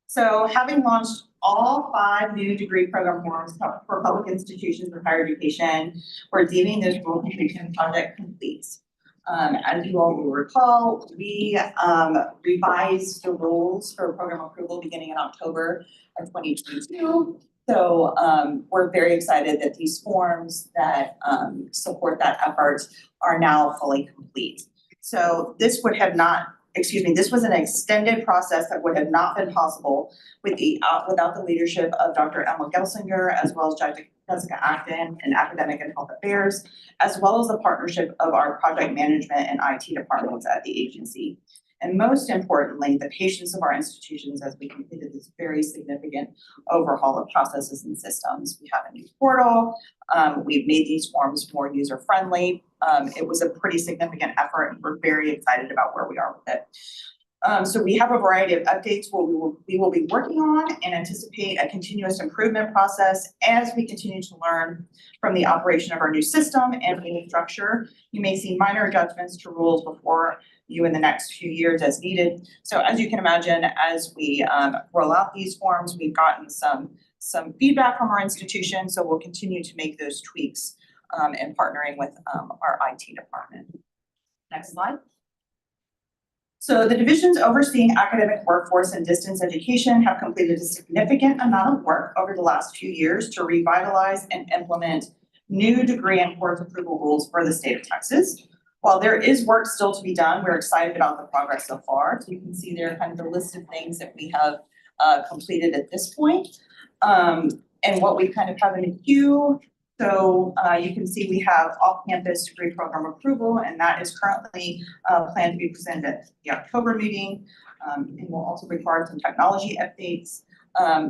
So having launched all 5 new degree program forms for public institutions of higher education, we're deeming this rule completion project complete. As you all will recall, we revised the rules for program approval beginning in October of 2022. So we're very excited that these forms that support that effort are now fully complete. So this would have not, this was an extended process that would have not been possible without the leadership of Dr. Emma Gelsinger, as well as Jessica Acton in Academic and Health Affairs, as well as the partnership of our project management and IT departments at the agency. And most importantly, the patience of our institutions as we completed this very significant overhaul of processes and systems. We have a new portal. We've made these forms more user-friendly. It was a pretty significant effort, and we're very excited about where we are with it. So we have a variety of updates we will be working on and anticipate a continuous improvement process as we continue to learn from the operation of our new system and meeting structure. You may see minor adjustments to rules before you in the next few years as needed. So as you can imagine, as we roll out these forms, we've gotten some feedback from our institution, so we'll continue to make those tweaks and partnering with our IT department. Next slide. So the divisions overseeing academic workforce and distance education have completed a significant amount of work over the last few years to revitalize and implement new degree and course approval rules for the state of Texas. While there is work still to be done, we're excited about the progress so far. So you can see there kind of the list of things that we have completed at this point, and what we kind of have in the queue. So you can see we have off-campus degree program approval, and that is currently planned to be presented at the October meeting. And will also require some technology updates.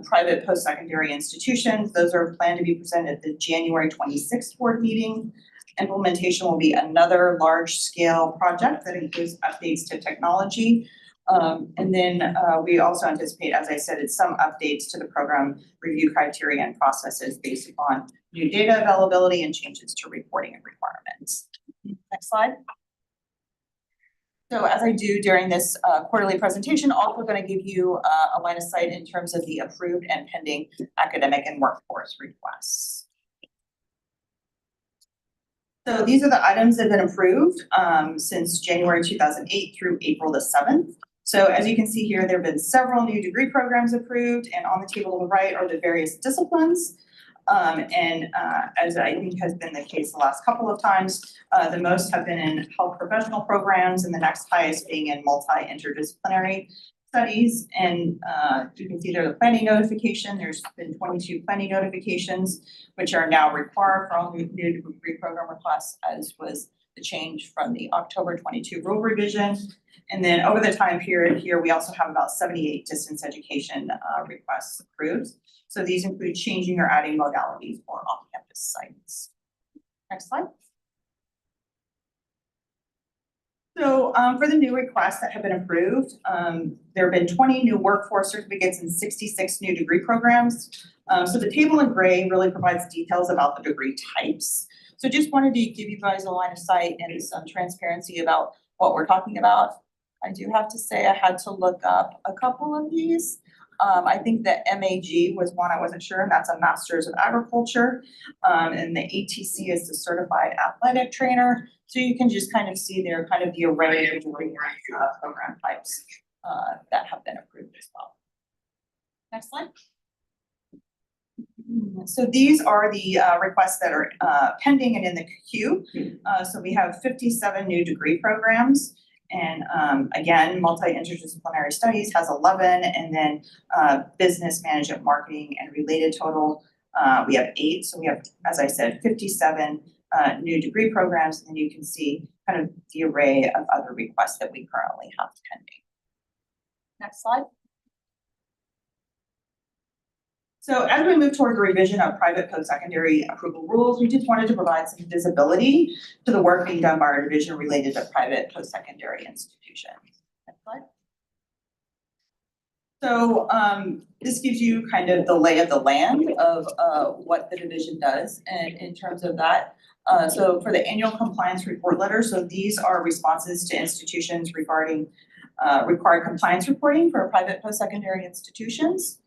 Private post-secondary institutions, those are planned to be presented at the January 26th board meeting. Implementation will be another large-scale project that includes updates to technology. And then we also anticipate, as I said, some updates to the program review criteria and processes based upon new data availability and changes to reporting and requirements. Next slide. So as I do during this quarterly presentation, also going to give you a line of sight in terms of the approved and pending academic and workforce requests. So these are the items that have been approved since January 2008 through April the 7th. So as you can see here, there have been several new degree programs approved, and on the table on the right are the various disciplines. As I think has been the case the last couple of times, the most have been in health professional programs, and the next highest being in multi-interdisciplinary studies. And you can see there the planning notification. There's been 22 planning notifications, which are now required for all new degree program requests, as was the change from the October 22 rule revision. And then over the time period here, we also have about 78 distance education requests approved. So these include changing or adding modalities for off-campus sites. Next slide. So for the new requests that have been approved, there have been 20 new workforce certificates and 66 new degree programs. So the table in gray really provides details about the degree types. So just wanted to give you guys a line of sight and some transparency about what we're talking about. I do have to say I had to look up a couple of these. I think the MAG was one I wasn't sure, and that's a Master's of Agriculture. And the ATC is the Certified Athletic Trainer. So you can just kind of see there kind of the array of program types that have been approved as well. Next slide. So these are the requests that are pending and in the queue. So we have 57 new degree programs. And again, multi-interdisciplinary studies has 11, and then business management, marketing, and related total, we have 8. So we have, as I said, 57 new degree programs, and then you can see kind of the array of other requests that we currently have pending. Next slide. So as we move toward the revision of private post-secondary approval rules, we just wanted to provide some visibility to the work being done by our division related to private post-secondary institutions. Next slide. So this gives you kind of the lay of the land of what the division does, and in terms of that. So for the annual compliance report letter, so these are responses to institutions regarding required compliance reporting for private post-secondary institutions.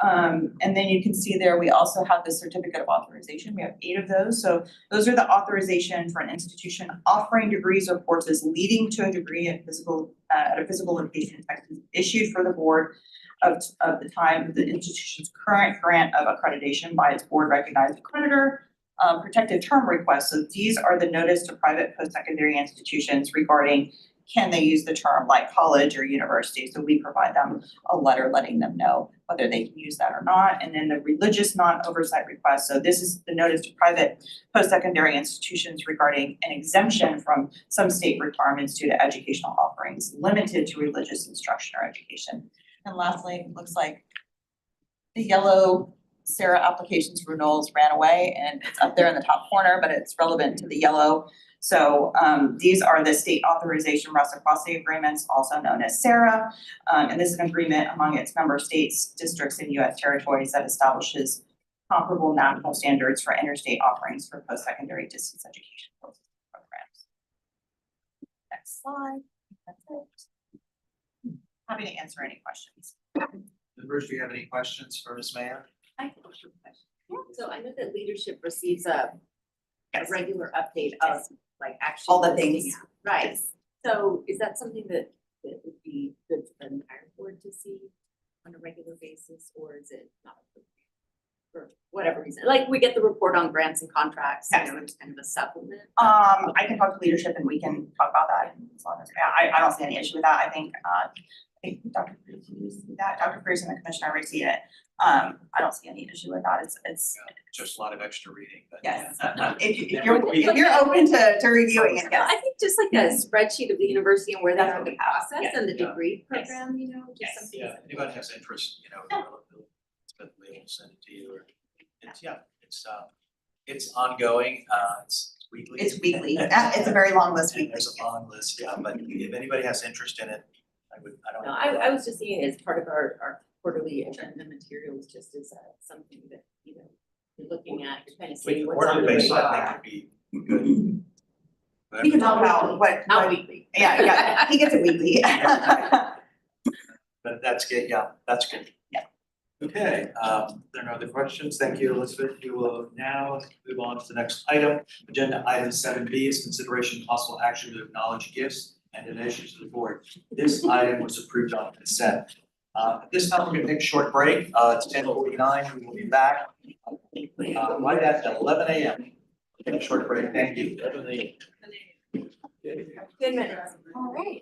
And then you can see there, we also have the certificate of authorization. We have 8 of those. So those are the authorization for an institution offering degrees or courses leading to a degree in physical, at a physical location in Texas, issued for the board of the time of the institution's current grant of accreditation by its board recognized accreditor. Protected term requests. So these are the notice to private post-secondary institutions regarding can they use the term like college or university? So we provide them a letter letting them know whether they can use that or not. And then the religious non-oversight request. So this is the notice to private post-secondary institutions regarding an exemption from some state requirements due to educational offerings limited to religious instruction or education. And lastly, it looks like the yellow Sarah applications renewals ran away and it's up there in the top corner, but it's relevant to the yellow. So these are the state authorization reciprocity agreements, also known as SARA. And this is an agreement among its member states, districts, and US territories that establishes comparable national standards for interstate offerings for post-secondary distance education courses and programs. Next slide. That's it. Happy to answer any questions. Members, do you have any questions for Ms. Mayor? I have a question. So I know that leadership receives a regular update of like actually. All the things. Right. So is that something that would be good for the entire board to see on a regular basis, or is it not? For whatever reason, like we get the report on grants and contracts, you know, it's kind of a supplement. I can talk to leadership and we can talk about that as long as, I don't see any issue with that. I think Dr. Cruz used that, Dr. Cruz and the commissioner already see it. I don't see any issue with that. It's. Just a lot of extra reading, but. Yes, if you're open to reviewing it, yes. I think just like a spreadsheet of the university and where they are in the process Yes. and the Yeah. degree program, you know, just Yes. something. Yeah, if anybody has interest, you know, we will send it to you, or it's ongoing, it's weekly. It's weekly. It's a very long list And weekly. there's a long list, yeah, but if anybody has interest in it, I don't. No, I was just seeing it as part of our quarterly agenda materials, just as something that, you know, you're looking at, you're kind of seeing what's on the Quarterly basis, radar. I think would be good. We can talk about what. Not weekly. Yeah, he gets it weekly. But that's good, yeah, that's good. Yeah. Okay, there are no other questions. Thank you, Elizabeth. We will now move on to the next item. Agenda item 7B is consideration of possible action to acknowledge gifts and donations to the board. This item was approved on consent. At this time, we're gonna take a short break. It's 10:49. We will be back right at 11 a.m. Take a short break. Thank you. 11 a.m. 10 minutes. All right.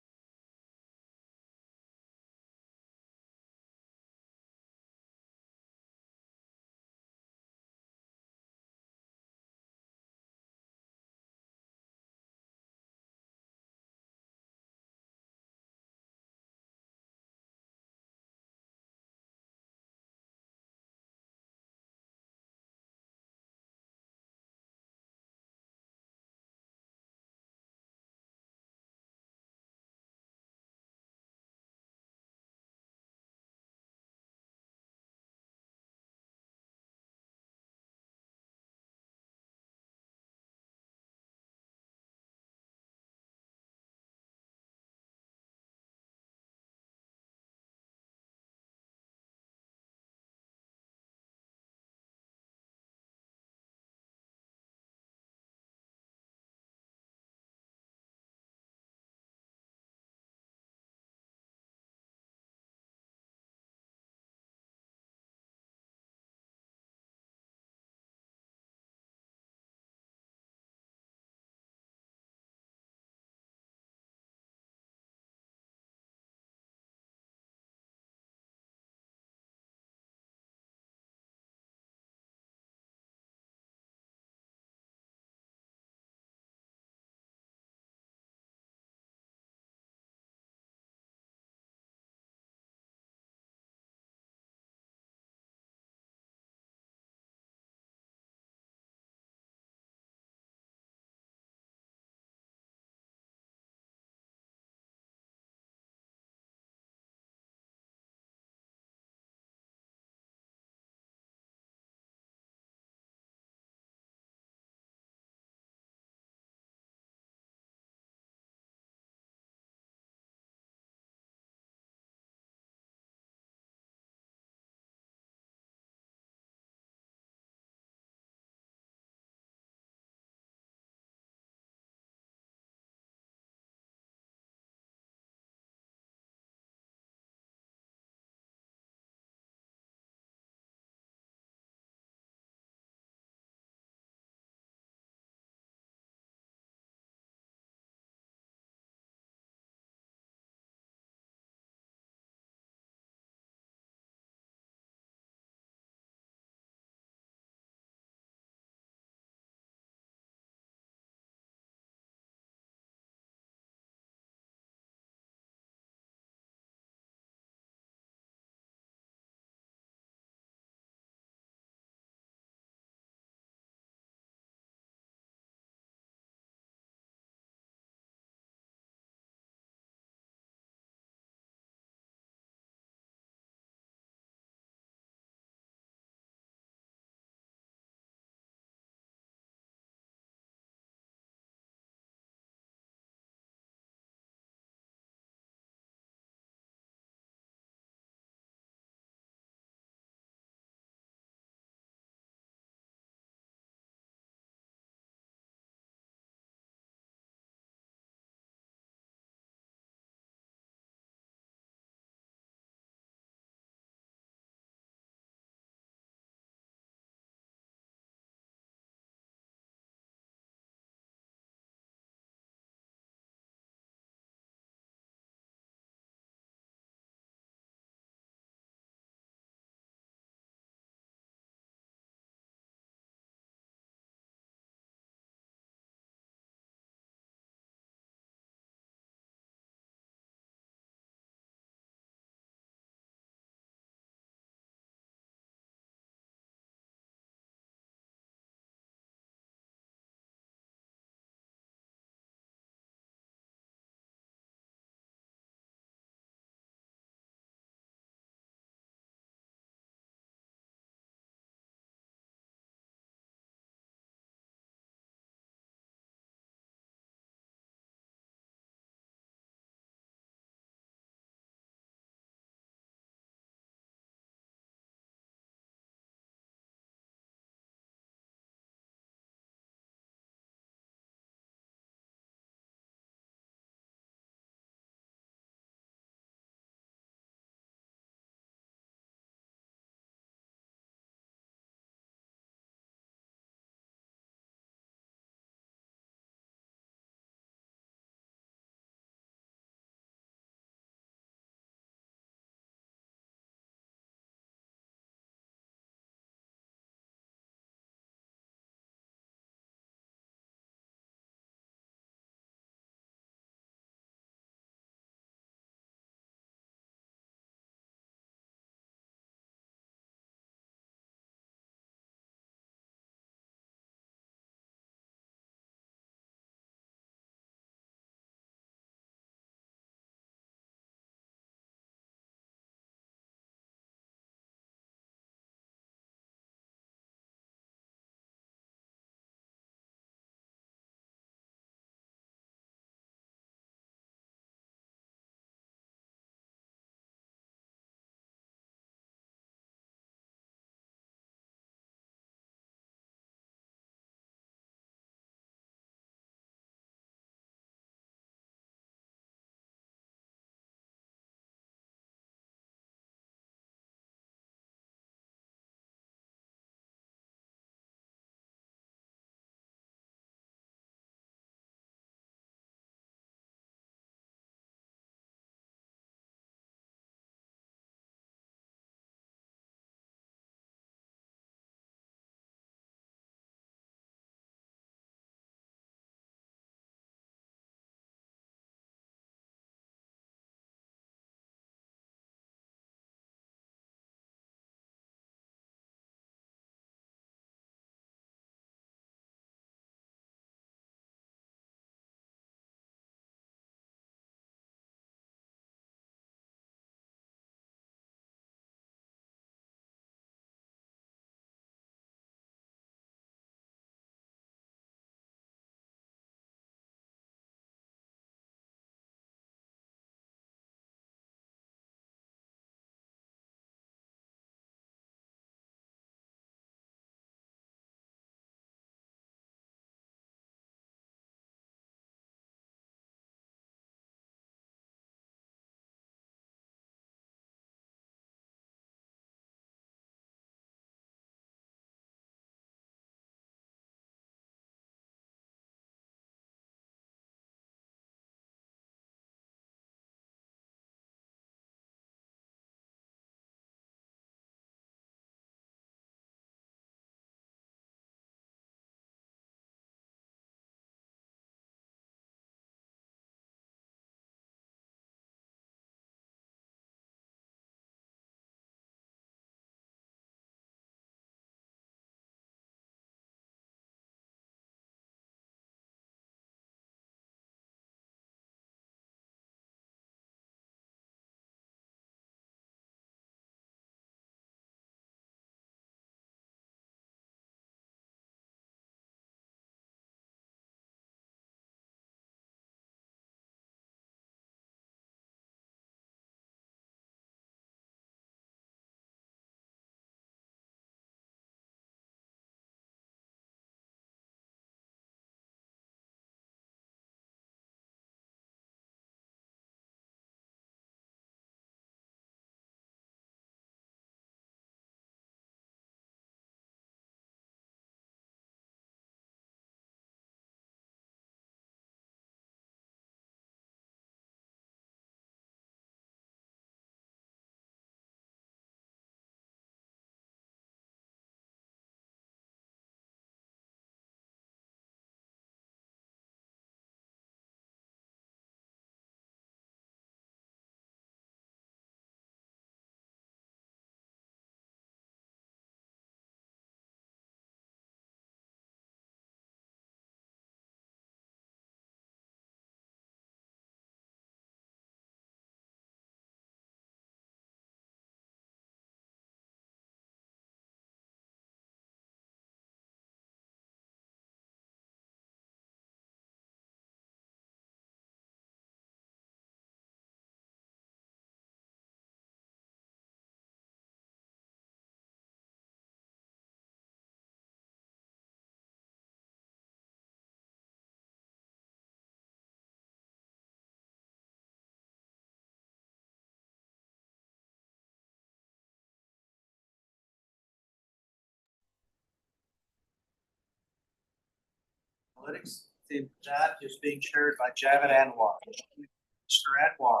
Analytics. That is being chaired by Javed Anwar. Mr. Anwar.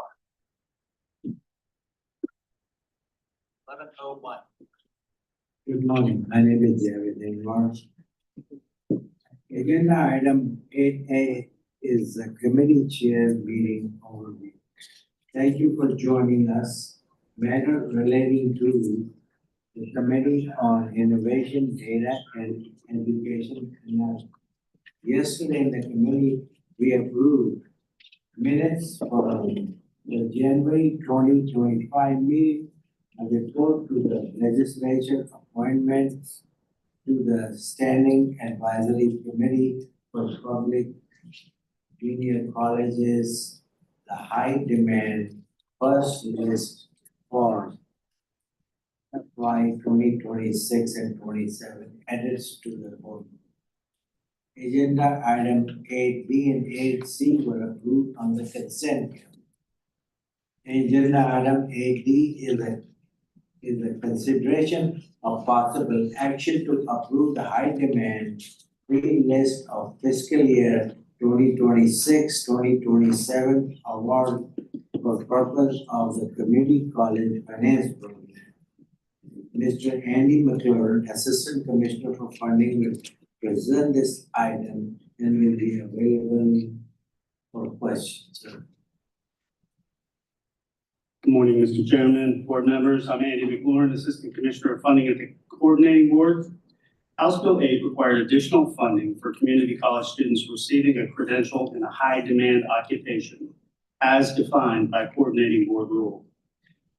11:01. Good morning, my name is Javed Anwar. Agenda item 8A is a committee chair meeting overview. Thank you for joining us. Matter relating to the Committee on Innovation, Data and Education. Yesterday in the committee, we approved minutes from the January 2025 meeting, a report to the legislature, appointments to the Standing Advisory Committee for Public Junior Colleges, the high demand first list for FY 2026 and 27 edits to the board. Agenda item 8B and 8C were approved on the consent calendar. Agenda item 8D is a consideration of possible action to approve the high demand free list of fiscal year 2026-2027 award for purpose of the community college finance program. Mr. Andy McClure, Assistant Commissioner for Funding, will present this item and will be available for questions. Good morning, Mr. Chairman, board members. I'm Andy McLaurin, Assistant Commissioner of Funding at the Coordinating Board. House Bill 8 required additional funding for community college students receiving a credential in a high demand occupation as defined by Coordinating Board rule.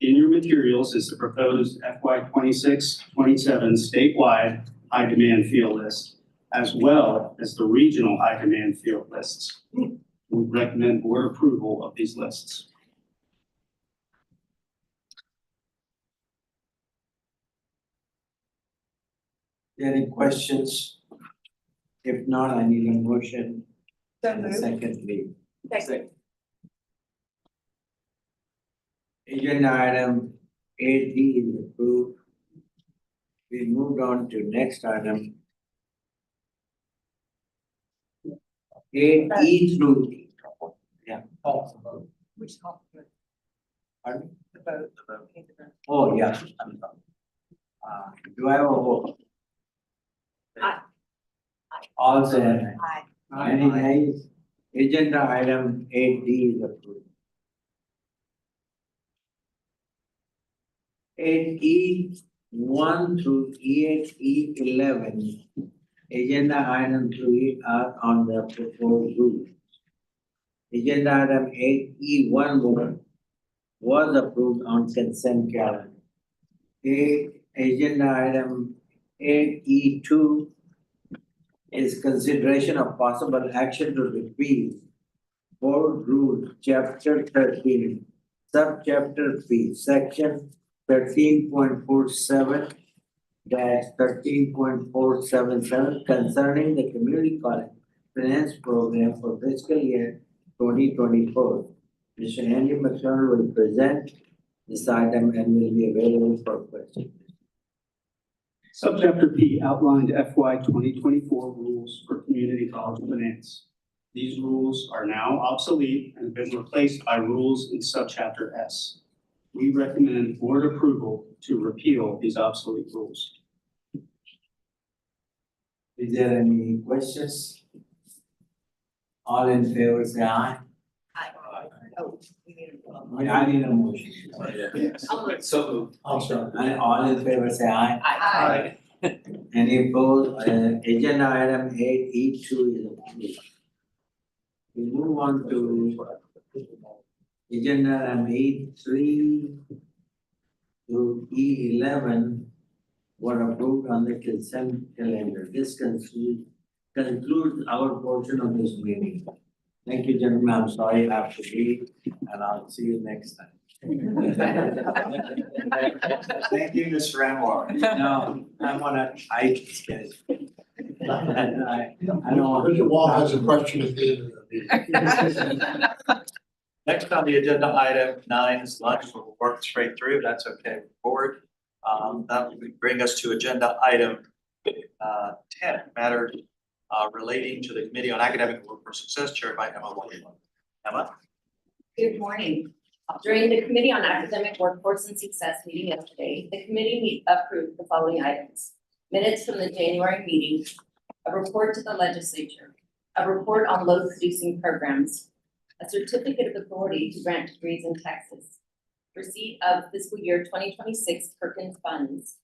In your materials is the proposed FY 26-27 statewide high demand field list, as well as the regional high demand field lists. We recommend board approval of these lists. Any questions? If not, I need a motion. So and a moved. second, please. Second. Agenda item 8D is approved. We moved on to next item. 8E through. Yeah. Which one? Pardon? The vote. Oh, yeah. Do I have a vote? Aye. All said. Aye. Any nays? Agenda item 8D is approved. 8E1 through 8E11, agenda item 3 are on the proposed rules. Agenda item 8E1 was approved on consent calendar. Agenda item 8E2 is consideration of possible action to repeal Board Rule Chapter 13, Subchapter P, Section 13.47 13.477 concerning the community college finance program for fiscal year 2024. Mr. Andy McClure will present this item and will be available for questions. Subchapter P outlined FY 2024 rules for community college finance. These rules are now obsolete and have been replaced by rules in Subchapter S. We recommend board approval to repeal these obsolete rules. Is there any questions? All in favor, say aye. Oh, we need a vote. I need a motion. So moved. And all in favor, say aye. Aye. Any opposed? Agenda item 8E2 is approved. We move on to agenda item 8.3 through E11 were approved on the consent calendar. This concludes our portion of this meeting. Thank you, gentlemen. I'm sorry I have to leave, and I'll see you next time. Thank you, Mr. Anwar. No, I'm on a tight schedule. I don't want. Mr. Wall has a question at the end of the meeting. Next on the agenda, item 9 is lunch. We'll work straight through. That's okay forward. That will bring us to agenda item 10, matter relating to the Committee on Academic and Workforce Success chaired by Emma Walsh. Emma? Good morning. During the Committee on Academic Workforce and Success meeting yesterday, the committee approved the following items. Minutes from the January meeting, a report to the legislature, a report on load-producing programs, a certificate of authority to grant degrees in Texas, receipt of fiscal year 2026 Perkins funds,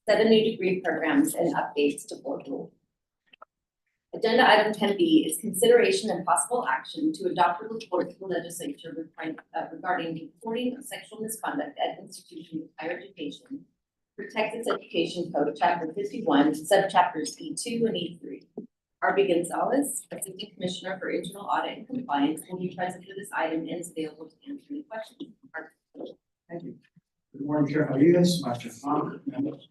7 new degree programs, and updates to board rule. Agenda item 10B is consideration and possible action to adopt a report to the legislature regarding reporting of sexual misconduct at institutions of higher education for Texas Education Code, Chapter 51, subchapters E2 and E3. R.B. Gonzalez, Assistant Commissioner for Internal Audit and Compliance, will be present for this item and is available to answer any questions. Thank you. Good morning, Chair Rodriguez, Vice Chair members.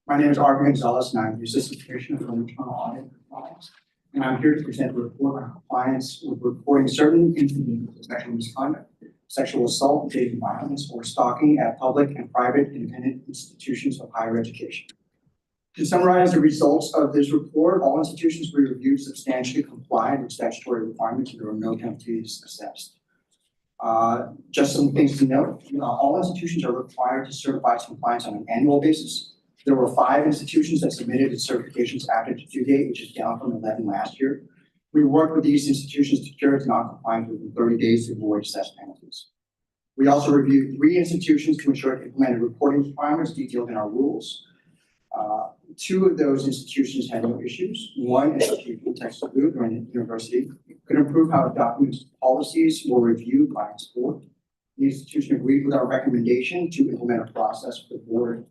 My name is R.B. Gonzalez, and I'm the Assistant Commissioner for Internal Audit and Compliance. And I'm here to present a report on compliance with reporting certain incidents of sexual misconduct, sexual assault, dating violence, or stalking at public and private independent institutions of higher education. To summarize the results of this report, all institutions we reviewed substantially complied with statutory requirements, and there were no penalties assessed. Just some things to note, all institutions are required to certify compliance on an annual basis. There were 5 institutions that submitted its certifications after the due date, which is down from 11 last year. We worked with these institutions to cure its non-compliance within 30 days to avoid assessed penalties. We also reviewed 3 institutions to ensure it implemented reporting requirements detailed in our rules. 2 of those institutions had no issues. One institution, Texas Lutheran University, could improve how documents policies were reviewed by its board. The institution agreed with our recommendation to implement a process for the board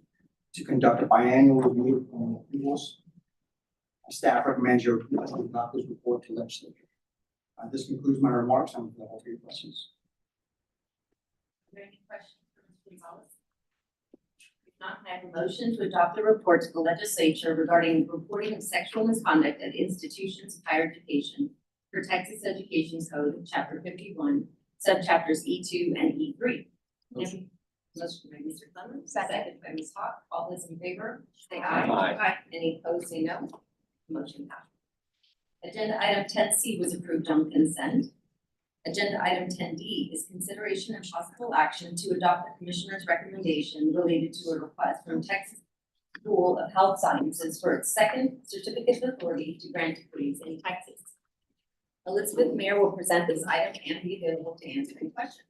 to conduct a biannual review of approvals. Staff recommends your approval to adopt this report to legislature. This concludes my remarks. I'm available for your questions. Are there any questions for Mr. Gonzalez? If not, can I have a motion to adopt the report to the legislature regarding reporting of sexual misconduct at institutions of higher education for Texas Education Code, Chapter 51, subchapters E2 and E3. Motion by Mr. Clemens, second by Ms. Hawk. All those in favor, say aye. Aye. Any opposed, say no. Motion passed. Agenda item 10C was approved on consent. Agenda item 10D is consideration and possible action to adopt the Commissioner's recommendation related to a request from Texas School of Health Sciences for its 2nd certificate of authority to grant degrees in Texas. Elizabeth Mayer will present this item and be available to answer any questions.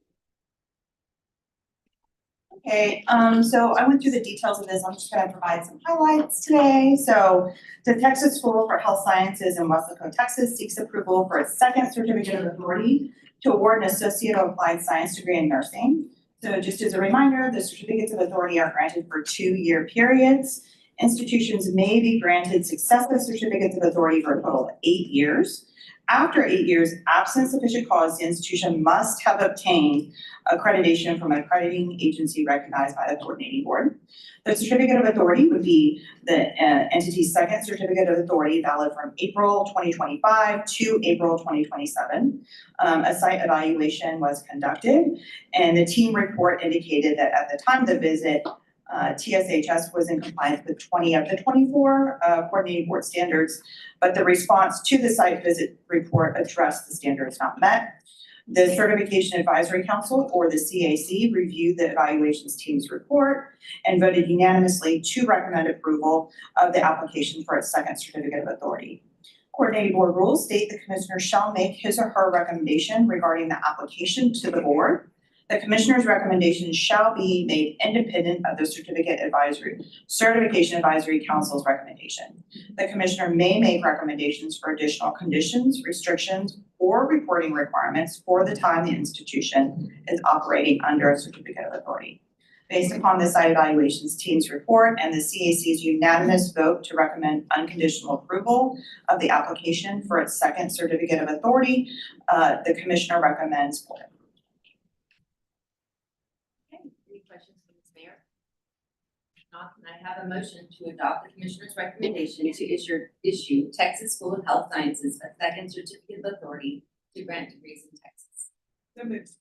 Okay, so I went through the details of this. I'm just going to provide some highlights today. So the Texas School for Health Sciences in Weslaco, Texas seeks approval for its 2nd certificate of authority to award an Associate of Applied Science degree in nursing. So just as a reminder, the certificates of authority are granted for 2-year periods. Institutions may be granted successive certificates of authority for a total of 8 years. After 8 years, absent sufficient cause, the institution must have obtained accreditation from an accrediting agency recognized by the coordinating board. The certificate of authority would be the entity's 2nd certificate of authority valid from April 2025 to April 2027. A site evaluation was conducted, and the team report indicated that at the time of the visit, TSHS was in compliance with 20 of the 24 coordinating board standards, but the response to the site visit report addressed the standards not met. The Certification Advisory Council, or the CAC, reviewed the evaluations team's report and voted unanimously to recommend approval of the application for its 2nd certificate of authority. Coordinating board rules state the commissioner shall make his or her recommendation regarding the application to the board. The commissioner's recommendation shall be made independent of the Certification Advisory Council's recommendation. The commissioner may make recommendations for additional conditions, restrictions, or reporting requirements for the time the institution is operating under a certificate of authority. Based upon the site evaluations team's report and the CAC's unanimous vote to recommend unconditional approval of the application for its 2nd certificate of authority, the commissioner recommends for it. Any questions for Ms. Mayer? If not, can I have a motion to adopt the Commissioner's recommendation to issue Texas School of Health Sciences a 2nd certificate of authority to grant degrees in Texas? So moved.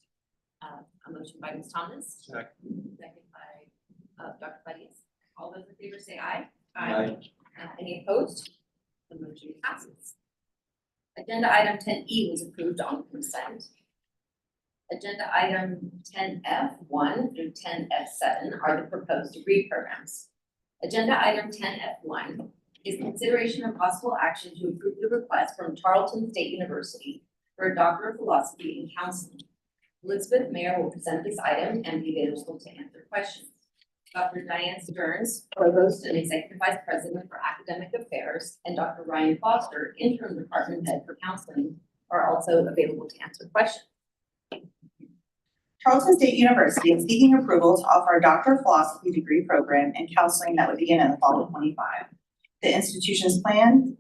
A motion by Ms. Thomas. Second. Second by Dr. Fadias. All those in favor say aye. Aye. Any opposed? The motion passes. Agenda item 10E was approved on consent. Agenda item 10F1 through 10F7 are the proposed degree programs. Agenda item 10F1 is consideration of possible action to approve the request from Tarleton State University for a Doctor of Philosophy in Counseling. Elizabeth Mayer will present this item and be available to answer questions. Dr. Diane Stearns, Provost and Executive Vice President for Academic Affairs, and Dr. Ryan Foster, Interim Department Head for Counseling, are also available to answer questions. Tarleton State University is seeking approval to offer a Doctor of Philosophy degree program in counseling that would begin in the fall of 25. The institution plans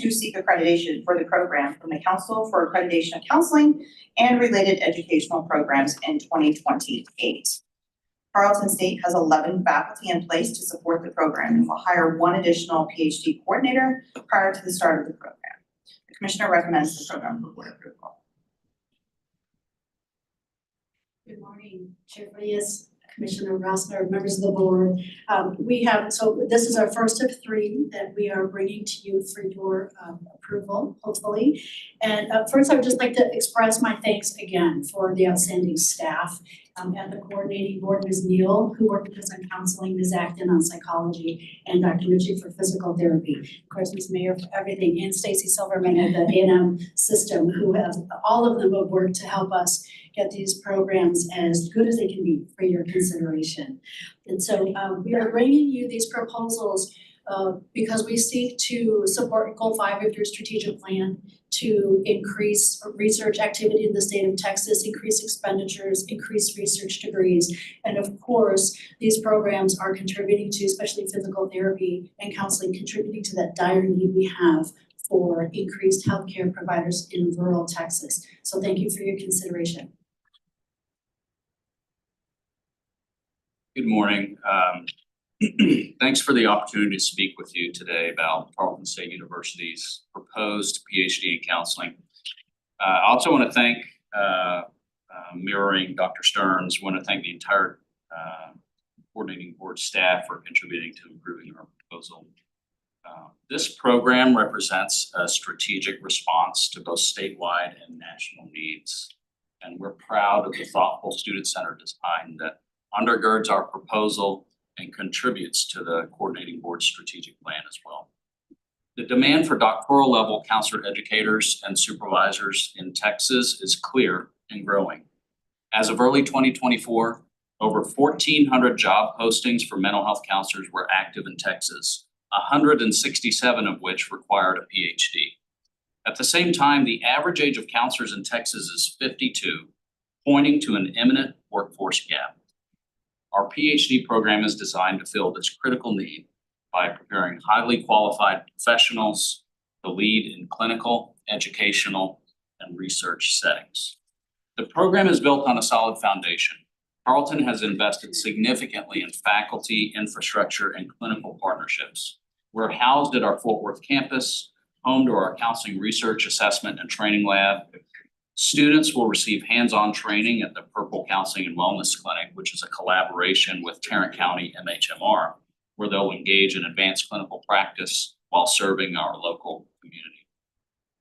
to seek accreditation for the program from the Council for Accreditation of Counseling and Related Educational Programs in 2028. Tarleton State has 11 faculty in place to support the program and will hire one additional PhD coordinator prior to the start of the program. The Commissioner recommends the program for board approval. Good morning, Chair Frias, Commissioner Rossler, members of the board. This is our first of 3 that we are bringing to you for your approval, hopefully. And first, I would just like to express my thanks again for the outstanding staff at the coordinating board, Ms. Neal, who worked with us on counseling, Ms. Acton on psychology, and Dr. Ritchie for physical therapy. Of course, Ms. Mayer for everything, and Stacy Silverman at the A&M system, who have, all of them have worked to help us get these programs as good as they can be for your consideration. And so we are bringing you these proposals because we seek to support Goal 5 of your strategic plan to increase research activity in the state of Texas, increase expenditures, increase research degrees. And of course, these programs are contributing to, especially physical therapy and counseling, contributing to that dire need we have for increased healthcare providers in rural Texas. So thank you for your consideration. Good morning. Thanks for the opportunity to speak with you today about Tarleton State University's proposed PhD in counseling. I also want to thank, mirroring Dr. Stearns, want to thank the entire coordinating board staff for contributing to improving our proposal. This program represents a strategic response to both statewide and national needs. And we're proud of the thoughtful student-centered design that undergirds our proposal and contributes to the coordinating board's strategic plan as well. The demand for doctoral level counselor educators and supervisors in Texas is clear and growing. As of early 2024, over 1,400 job postings for mental health counselors were active in Texas, 167 of which required a PhD. At the same time, the average age of counselors in Texas is 52, pointing to an imminent workforce gap. Our PhD program is designed to fill this critical need by preparing highly qualified professionals to lead in clinical, educational, and research settings. The program is built on a solid foundation. Tarleton has invested significantly in faculty, infrastructure, and clinical partnerships. We're housed at our Fort Worth campus, home to our counseling research, assessment, and training lab. Students will receive hands-on training at the Purple Counseling and Wellness Clinic, which is a collaboration with Tarrant County MHMR, where they'll engage in advanced clinical practice while serving our local community.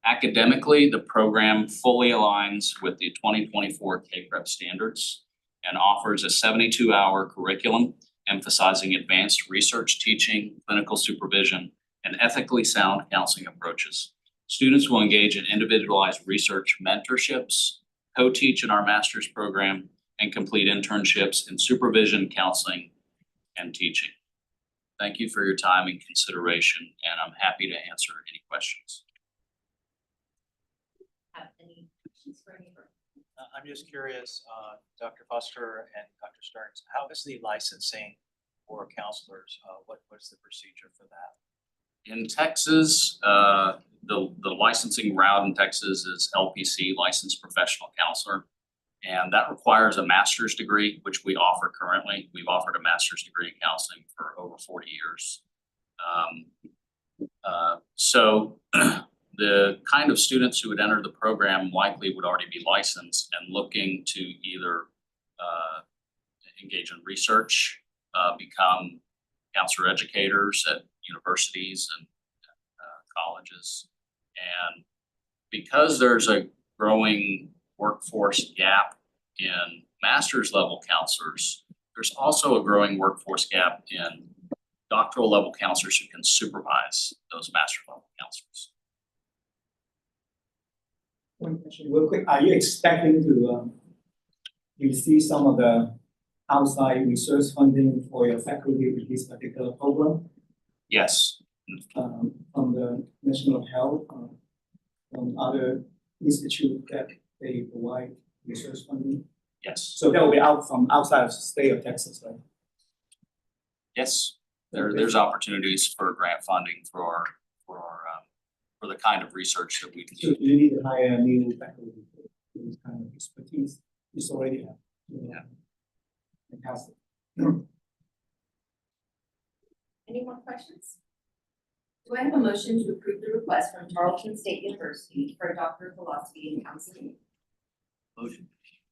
Academically, the program fully aligns with the 2024 CAPREP standards and offers a 72-hour curriculum emphasizing advanced research teaching, clinical supervision, and ethically sound counseling approaches. Students will engage in individualized research mentorships, co-teach in our master's program, and complete internships in supervision, counseling, and teaching. Thank you for your time and consideration, and I'm happy to answer any questions. Have any questions for me? I'm just curious, Dr. Foster and Dr. Stearns, how is the licensing for counselors? What is the procedure for that? In Texas, the licensing route in Texas is LPC, Licensed Professional Counselor. And that requires a master's degree, which we offer currently. We've offered a master's degree in counseling for over 40 years. So the kind of students who would enter the program likely would already be licensed and looking to either engage in research, become counselor educators at universities and colleges. And because there's a growing workforce gap in master's level counselors, there's also a growing workforce gap in doctoral level counselors who can supervise those master level counselors. One question, real quick, are you expecting to receive some of the outside research funding for your faculty with this particular program? Yes. From the National Health, from other institutes that they provide research funding? Yes. So that will be out from outside of the state of Texas, right? Yes, there's opportunities for grant funding for the kind of research that we can So do. you need to hire new faculty for this kind of expertise, you already have. Yeah. Fantastic. Any more questions? Do I have a motion to approve the request from Tarleton State University for a Doctor of Philosophy in Counseling? Motion.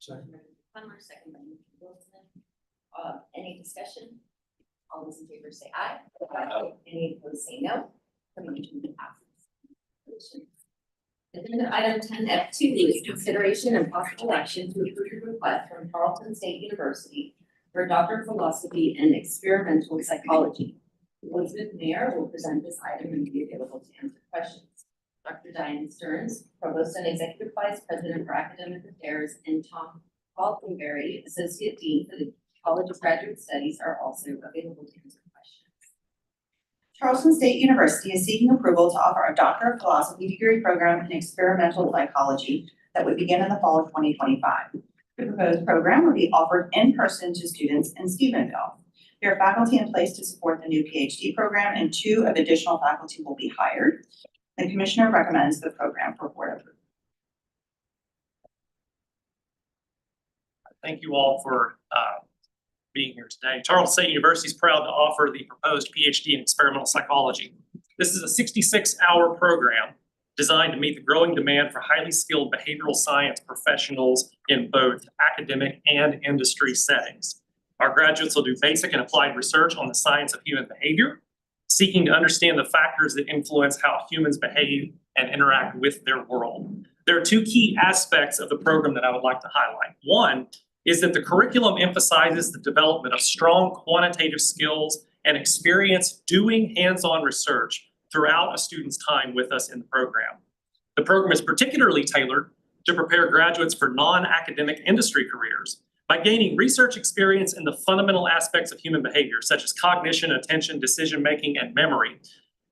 Plummer, second by Mr. Wilson. Any discussion? All those in favor say aye. Aye. Any opposed say no. The motion passes. Agenda item 10F2 is consideration and possible action to approve a request from Tarleton State University for a Doctor of Philosophy in Experimental Psychology. Elizabeth Mayer will present this item and be available to answer questions. Dr. Diane Stearns, Provost and Executive Vice President for Academic Affairs, and Tom Falkenberry, Associate Dean for the College of Graduate Studies, are also available to answer questions. Charleston State University is seeking approval to offer a Doctor of Philosophy degree program in experimental psychology that would begin in the fall of 2025. The proposed program will be offered in person to students in Stephenville. There are faculty in place to support the new PhD program, and 2 additional faculty will be hired. The Commissioner recommends the program for board approval. Thank you all for being here today. Tarleton State University is proud to offer the proposed PhD in experimental psychology. This is a 66-hour program designed to meet the growing demand for highly skilled behavioral science professionals in both academic and industry settings. Our graduates will do basic and applied research on the science of human behavior, seeking to understand the factors that influence how humans behave and interact with their world. There are 2 key aspects of the program that I would like to highlight. One is that the curriculum emphasizes the development of strong quantitative skills and experience doing hands-on research throughout a student's time with us in the program. The program is particularly tailored to prepare graduates for non-academic industry careers by gaining research experience in the fundamental aspects of human behavior, such as cognition, attention, decision-making, and memory.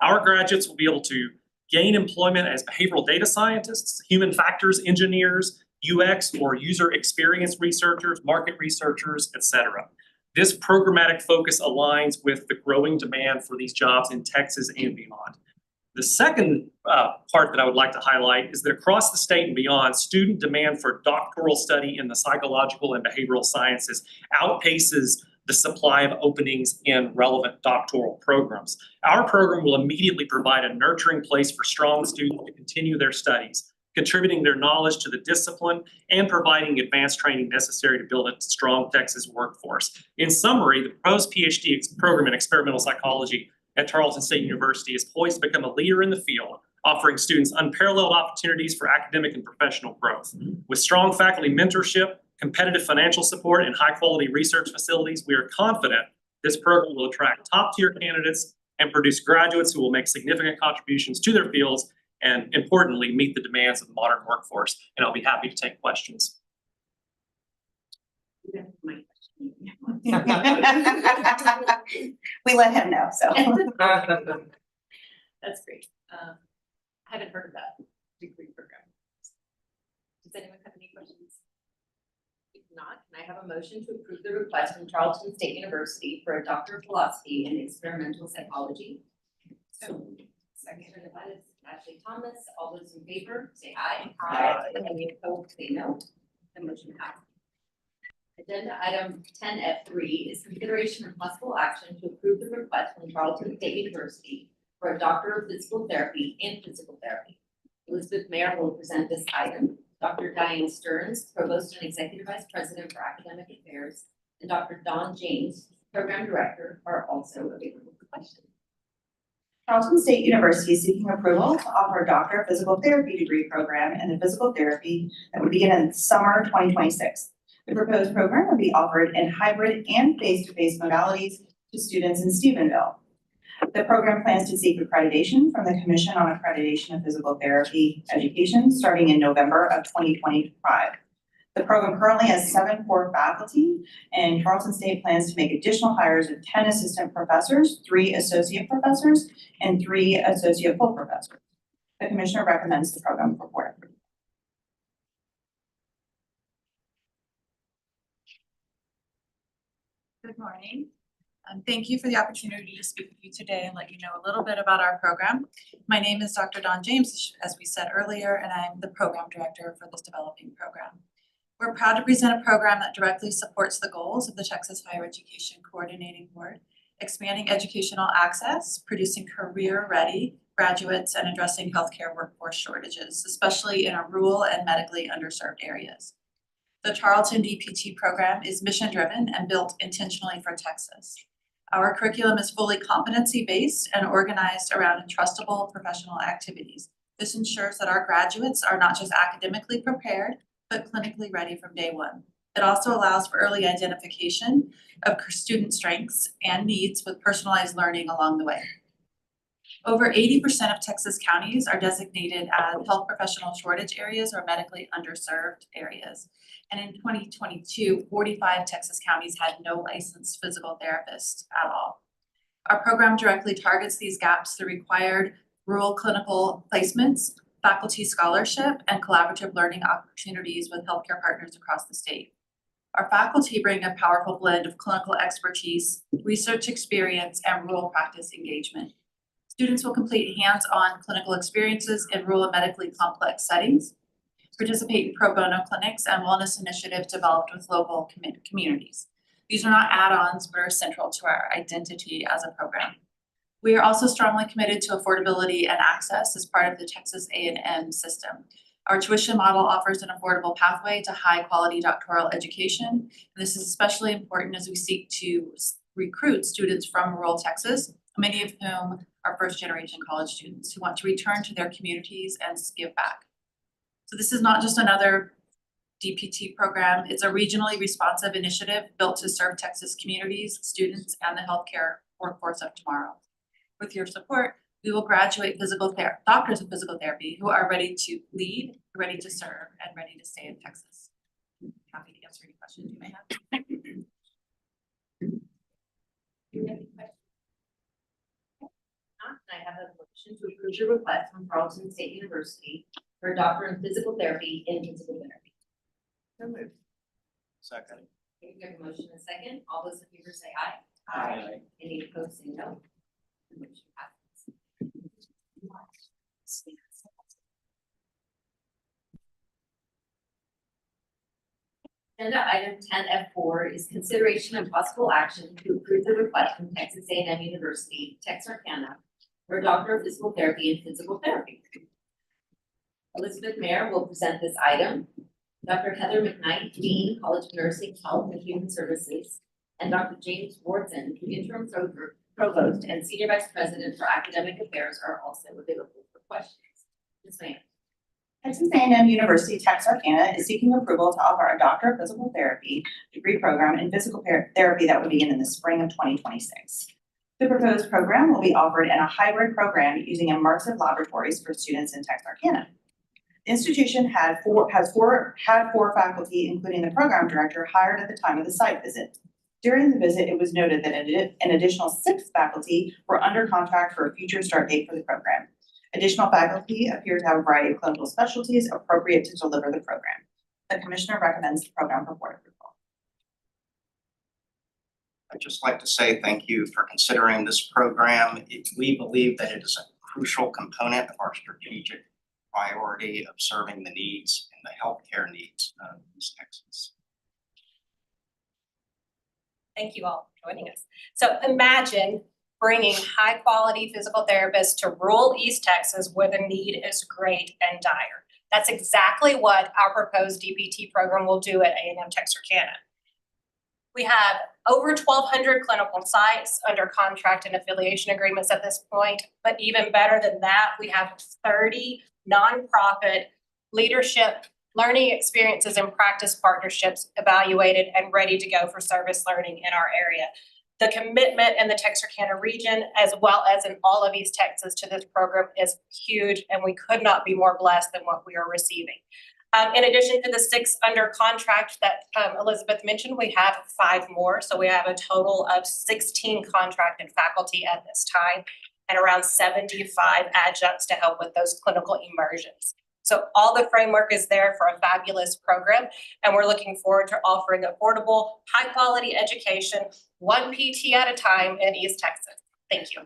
Our graduates will be able to gain employment as behavioral data scientists, human factors engineers, UX or user experience researchers, market researchers, etc. This programmatic focus aligns with the growing demand for these jobs in Texas and beyond. The second part that I would like to highlight is that across the state and beyond, student demand for doctoral study in the psychological and behavioral sciences outpaces the supply of openings in relevant doctoral programs. Our program will immediately provide a nurturing place for strong students to continue their studies, contributing their knowledge to the discipline and providing advanced training necessary to build a strong Texas workforce. In summary, the proposed PhD program in experimental psychology at Tarleton State University is poised to become a leader in the field, offering students unparalleled opportunities for academic and professional growth. With strong faculty mentorship, competitive financial support, and high-quality research facilities, we are confident this program will attract top-tier candidates and produce graduates who will make significant contributions to their fields and, importantly, meet the demands of the modern workforce. And I'll be happy to take questions. We let him know, so. That's great. I haven't heard of that degree program. Does anyone have any questions? If not, can I have a motion to approve the request from Tarleton State University for a Doctor of Philosophy in Experimental Psychology? So, second by Ashley Thomas. All those in favor, say aye. Aye. Any opposed, say no. The motion passes. Agenda item 10F3 is consideration and possible action to approve the request from Tarleton State University for a Doctor of Physical Therapy in Physical Therapy. Elizabeth Mayer will present this item. Dr. Diane Stearns, Provost and Executive Vice President for Academic Affairs, and Dr. Don James, Program Director are also available for questions. Charleston State University is seeking approval to offer a Doctor of Physical Therapy degree program in the physical therapy that would begin in summer 2026. The proposed program will be offered in hybrid and face-to-face modalities to students in Stephenville. The program plans to seek accreditation from the Commission on Accreditation of Physical Therapy Education starting in November of 2025. The program currently has 7 core faculty, and Charleston State plans to make additional hires of 10 assistant professors, 3 associate professors, and 3 associate full professors. The Commissioner recommends the program for board approval. Good morning. Thank you for the opportunity to speak with you today and let you know a little bit about our program. My name is Dr. Dawn James, as we said earlier, and I'm the program director for this developing program. We're proud to present a program that directly supports the goals of the Texas Higher Education Coordinating Board, expanding educational access, producing career-ready graduates, and addressing healthcare workforce shortages, especially in our rural and medically underserved areas. The Charlton DPT program is mission-driven and built intentionally for Texas. Our curriculum is fully competency-based and organized around entrustable professional activities. This ensures that our graduates are not just academically prepared, but clinically ready from day one. It also allows for early identification of student strengths and needs with personalized learning along the way. Over 80% of Texas counties are designated as health professional shortage areas or medically underserved areas. And in 2022, 45 Texas counties had no licensed physical therapists at all. Our program directly targets these gaps through required rural clinical placements, faculty scholarship, and collaborative learning opportunities with healthcare partners across the state. Our faculty bring a powerful blend of clinical expertise, research experience, and rural practice engagement. Students will complete hands-on clinical experiences in rural and medically complex settings, participate in pro bono clinics and wellness initiatives developed with local communities. These are not add-ons, but are central to our identity as a program. We are also strongly committed to affordability and access as part of the Texas A&M system. Our tuition model offers an affordable pathway to high-quality doctoral education. And this is especially important as we seek to recruit students from rural Texas, many of whom are first-generation college students who want to return to their communities and give back. So this is not just another DPT program. It's a regionally responsive initiative built to serve Texas communities, students, and the healthcare workforce of tomorrow. With your support, we will graduate doctors of physical therapy who are ready to lead, ready to serve, and ready to stay in Texas. Happy to answer any questions you may have. I have a motion to approve the request from Charleston State University for a doctor in physical therapy in physical therapy. So moved. Second. Okay, we have a motion and a second. All those in favor say aye. Aye. Any opposed say no. The motion passes. Agenda item 10F4 is consideration and possible action to approve the request from Texas A&M University, Texarkana, for a doctor of physical therapy in physical therapy. Elizabeth Mayer will present this item. Dr. Heather McKnight, Dean, College of Nursing, Health and Human Services, and Dr. James Wardson, Interim Provost and Senior Vice President for Academic Affairs, are also available for questions. Ms. Mayer. Texas A&M University Texarkana is seeking approval to offer a Doctor of Physical Therapy degree program in physical therapy that will begin in the spring of 2026. The proposed program will be offered in a hybrid program using immersive laboratories for students in Texarkana. The institution had four faculty, including the program director, hired at the time of the site visit. During the visit, it was noted that an additional 6 faculty were under contract for a future start date for the program. Additional faculty appear to have a variety of clinical specialties appropriate to deliver the program. The Commissioner recommends the program for board approval. I'd just like to say thank you for considering this program. We believe that it is a crucial component of our strategic priority of serving the needs and the healthcare needs of East Texas. Thank you all for joining us. So imagine bringing high quality physical therapists to rural East Texas where the need is great and dire. That's exactly what our proposed DPT program will do at A&M Texarkana. We have over 1,200 clinical sites under contract and affiliation agreements at this point. But even better than that, we have 30 nonprofit leadership, learning experiences, and practice partnerships evaluated and ready to go for service learning in our area. The commitment in the Texarkana region, as well as in all of East Texas, to this program is huge, and we could not be more blessed than what we are receiving. In addition to the 6 under contract that Elizabeth mentioned, we have 5 more. So we have a total of 16 contracted faculty at this time and around 75 adjuncts to help with those clinical immersions. So all the framework is there for a fabulous program, and we're looking forward to offering affordable, high-quality education, 1 PT at a time in East Texas. Thank you.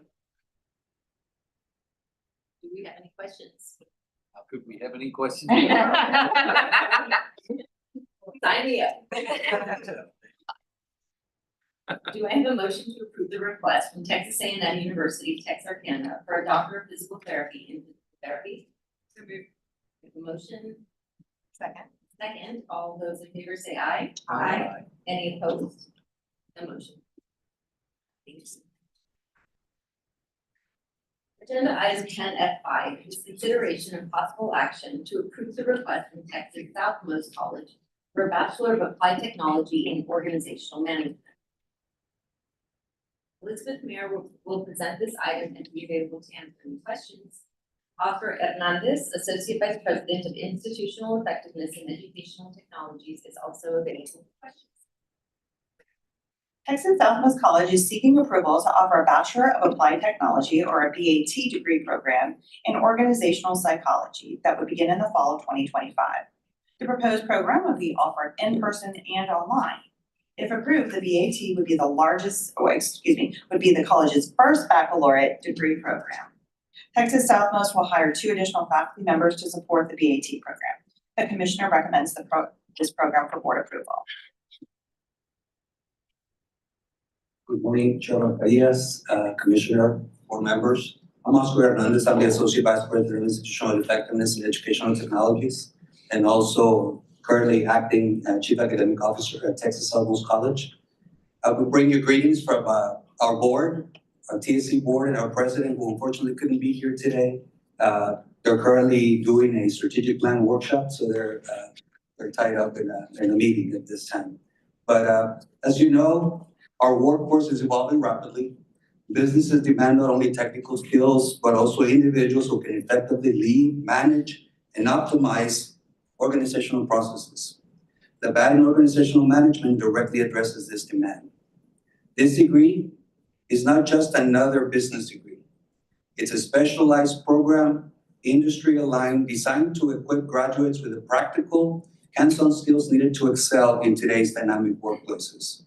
Do we have any questions? How could we have any questions? Sign me up. Do I have a motion to approve the request from Texas A&M University, Texarkana for a Doctor of Physical Therapy in Physical Therapy? So moved. We have a motion. Second. Second, all those in favor say aye. Aye. Any opposed? The motion. Thanks. Agenda item 10F5 is consideration of possible action to approve the request from Texas Southmost College for a Bachelor of Applied Technology in Organizational Management. Elizabeth Mayer will present this item and be available to answer any questions. Oscar Hernandez, Associate Vice President of Institutional Effectiveness and Educational Technologies, is also available for questions. Texas Southmost College is seeking approval to offer a Bachelor of Applied Technology, or a BAT degree program in organizational psychology that would begin in the fall of 2025. The proposed program would be offered in person and online. If approved, the BAT would be would be the college's first baccalaureate degree program. Texas Southmost will hire 2 additional faculty members to support the BAT program. The commissioner recommends this program for board approval. Good morning, Chairman Diaz, Commissioner, board members. I'm Oscar Hernandez. I'm the Associate Vice President of Institutional Effectiveness and Educational Technologies, and also currently acting Chief Academic Officer at Texas Southmost College. I will bring you greetings from our board, our TSC board, and our president, who unfortunately couldn't be here today. They're currently doing a strategic plan workshop, so they're tied up in a meeting at this time. But as you know, our workforce is evolving rapidly. Businesses demand not only technical skills, but also individuals who can effectively lead, manage, and optimize organizational processes. The BAT in organizational management directly addresses this demand. This degree is not just another business degree. It's a specialized program, industry aligned, designed to equip graduates with the practical, hands-on skills needed to excel in today's dynamic workplaces.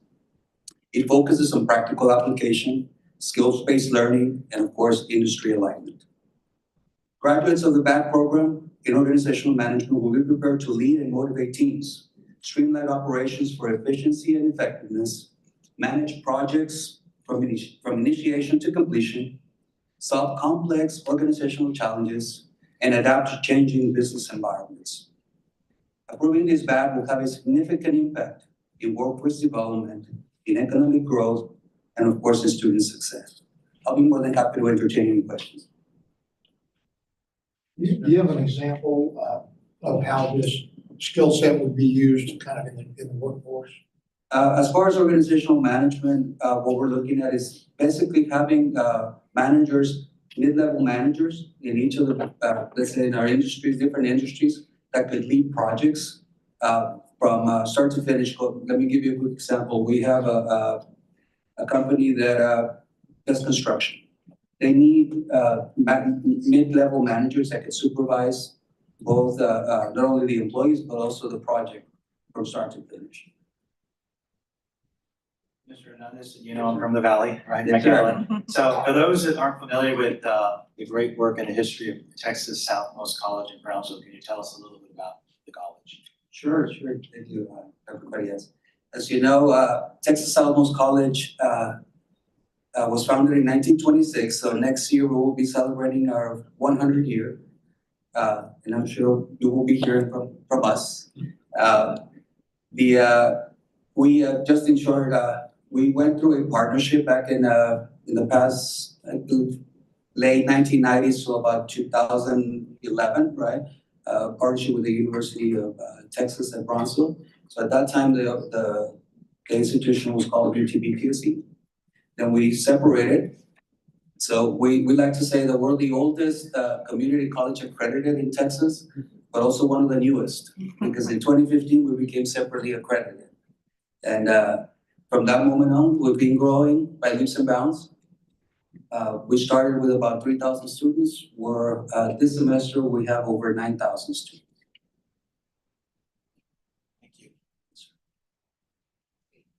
It focuses on practical application, skills-based learning, and of course, industry alignment. Graduates of the BAT program in organizational management will be prepared to lead and motivate teams, streamline operations for efficiency and effectiveness, manage projects from initiation to completion, solve complex organizational challenges, and adapt to changing business environments. Approving this BAT will have a significant impact in workforce development, in economic growth, and of course, in student success. I'll be more than happy to entertain any questions. Do you have an example of how this skill set would be used kind of in the workforce? As far as organizational management, what we're looking at is basically having managers, mid-level managers in each of the, let's say in our industries, different industries, that could lead projects from start to finish. Let me give you a quick example. We have a company that does construction. They need mid-level managers that can supervise both not only the employees, but also the project from start to finish. Mr. Hernandez, you know, I'm from the Valley, right in Thank you. Maryland. So for those that aren't familiar with the great work and the history of Texas Southmost College in Brownsville, can you tell us a little bit about the college? Sure. Thank you, everybody else. As you know, Texas Southmost College was founded in 1926. So next year we will be celebrating our 100th year. And I'm sure you will be hearing from us. We, just in short, we went through a partnership back in the past, I believe, late 1990s to about 2011, right? Partnership with the University of Texas at Bronzeville. So at that time, the institution was called UTBPSC. Then we separated. So we like to say that we're the oldest community college accredited in Texas, but also one of the newest, because in 2015, we became separately accredited. And from that moment on, we've been growing by leaps and bounds. We started with about 3,000 students, where this semester we have over 9,000 students. Thank you.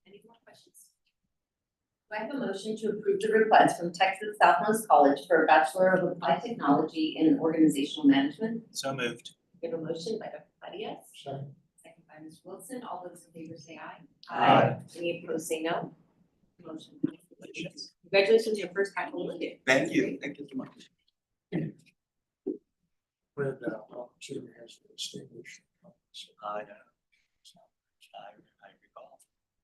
Any more questions? Do I have a motion to approve the request from Texas Southmost College for a Bachelor of Applied Technology in Organizational Management? So moved. We have a motion by Dr. Farias. Second. Second by Ms. Wilson. All those in favor say aye. Aye. Any opposed say no. Motion passes. Congratulations, your first time holding. Thank you. Thank you so much. Fred, Chairman has distinguished. I recall.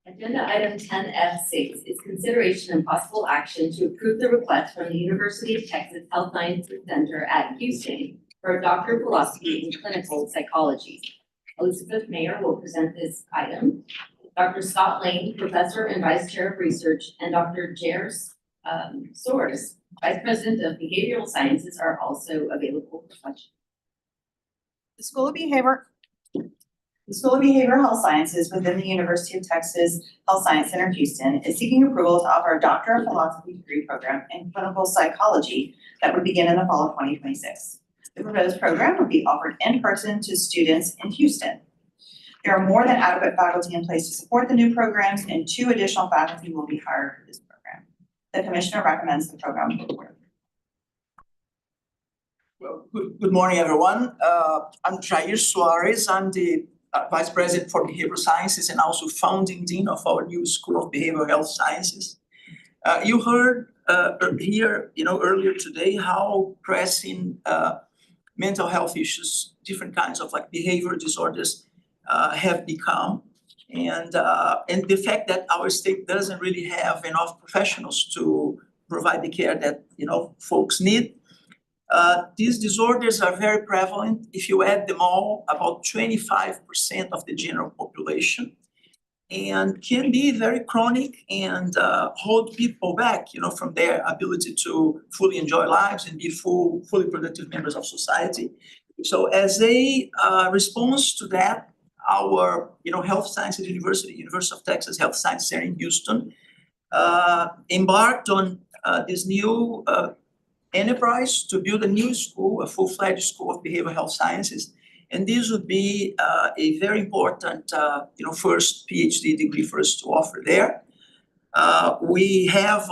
Agenda item 10F6 is consideration and possible action to approve the request from the University of Texas Health Sciences Center at Houston for a Doctor of Philosophy in Clinical Psychology. Elizabeth Mayer will present this item. Dr. Scott Lane, Professor and Vice Chair of Research, and Dr. Jairus Soares, Vice President of Behavioral Sciences, are also available for questions. The School of Behavioral Health Sciences within the University of Texas Health Science Center Houston is seeking approval to offer a Doctor of Philosophy degree program in clinical psychology that would begin in the fall of 2026. The proposed program would be offered in person to students in Houston. There are more than adequate faculty in place to support the new programs, and 2 additional faculty will be hired for this program. The Commissioner recommends the program go forward. Well, good morning, everyone. I'm Jairus Soares. I'm the Vice President for Behavioral Sciences and also founding Dean of our new School of Behavioral Health Sciences. You heard here, earlier today how pressing mental health issues, different kinds of like behavioral disorders have become. And the fact that our state doesn't really have enough professionals to provide the care that, folks need. These disorders are very prevalent. If you add them all, about 25% of the general population, and can be very chronic and hold people back, from their ability to fully enjoy lives and be fully productive members of society. So as a response to that, our, Health Sciences University of Texas Health Science Center in Houston, embarked on this new enterprise to build a new school, a full-fledged School of Behavioral Health Sciences. And this would be a very important, first PhD degree for us to offer there. We have,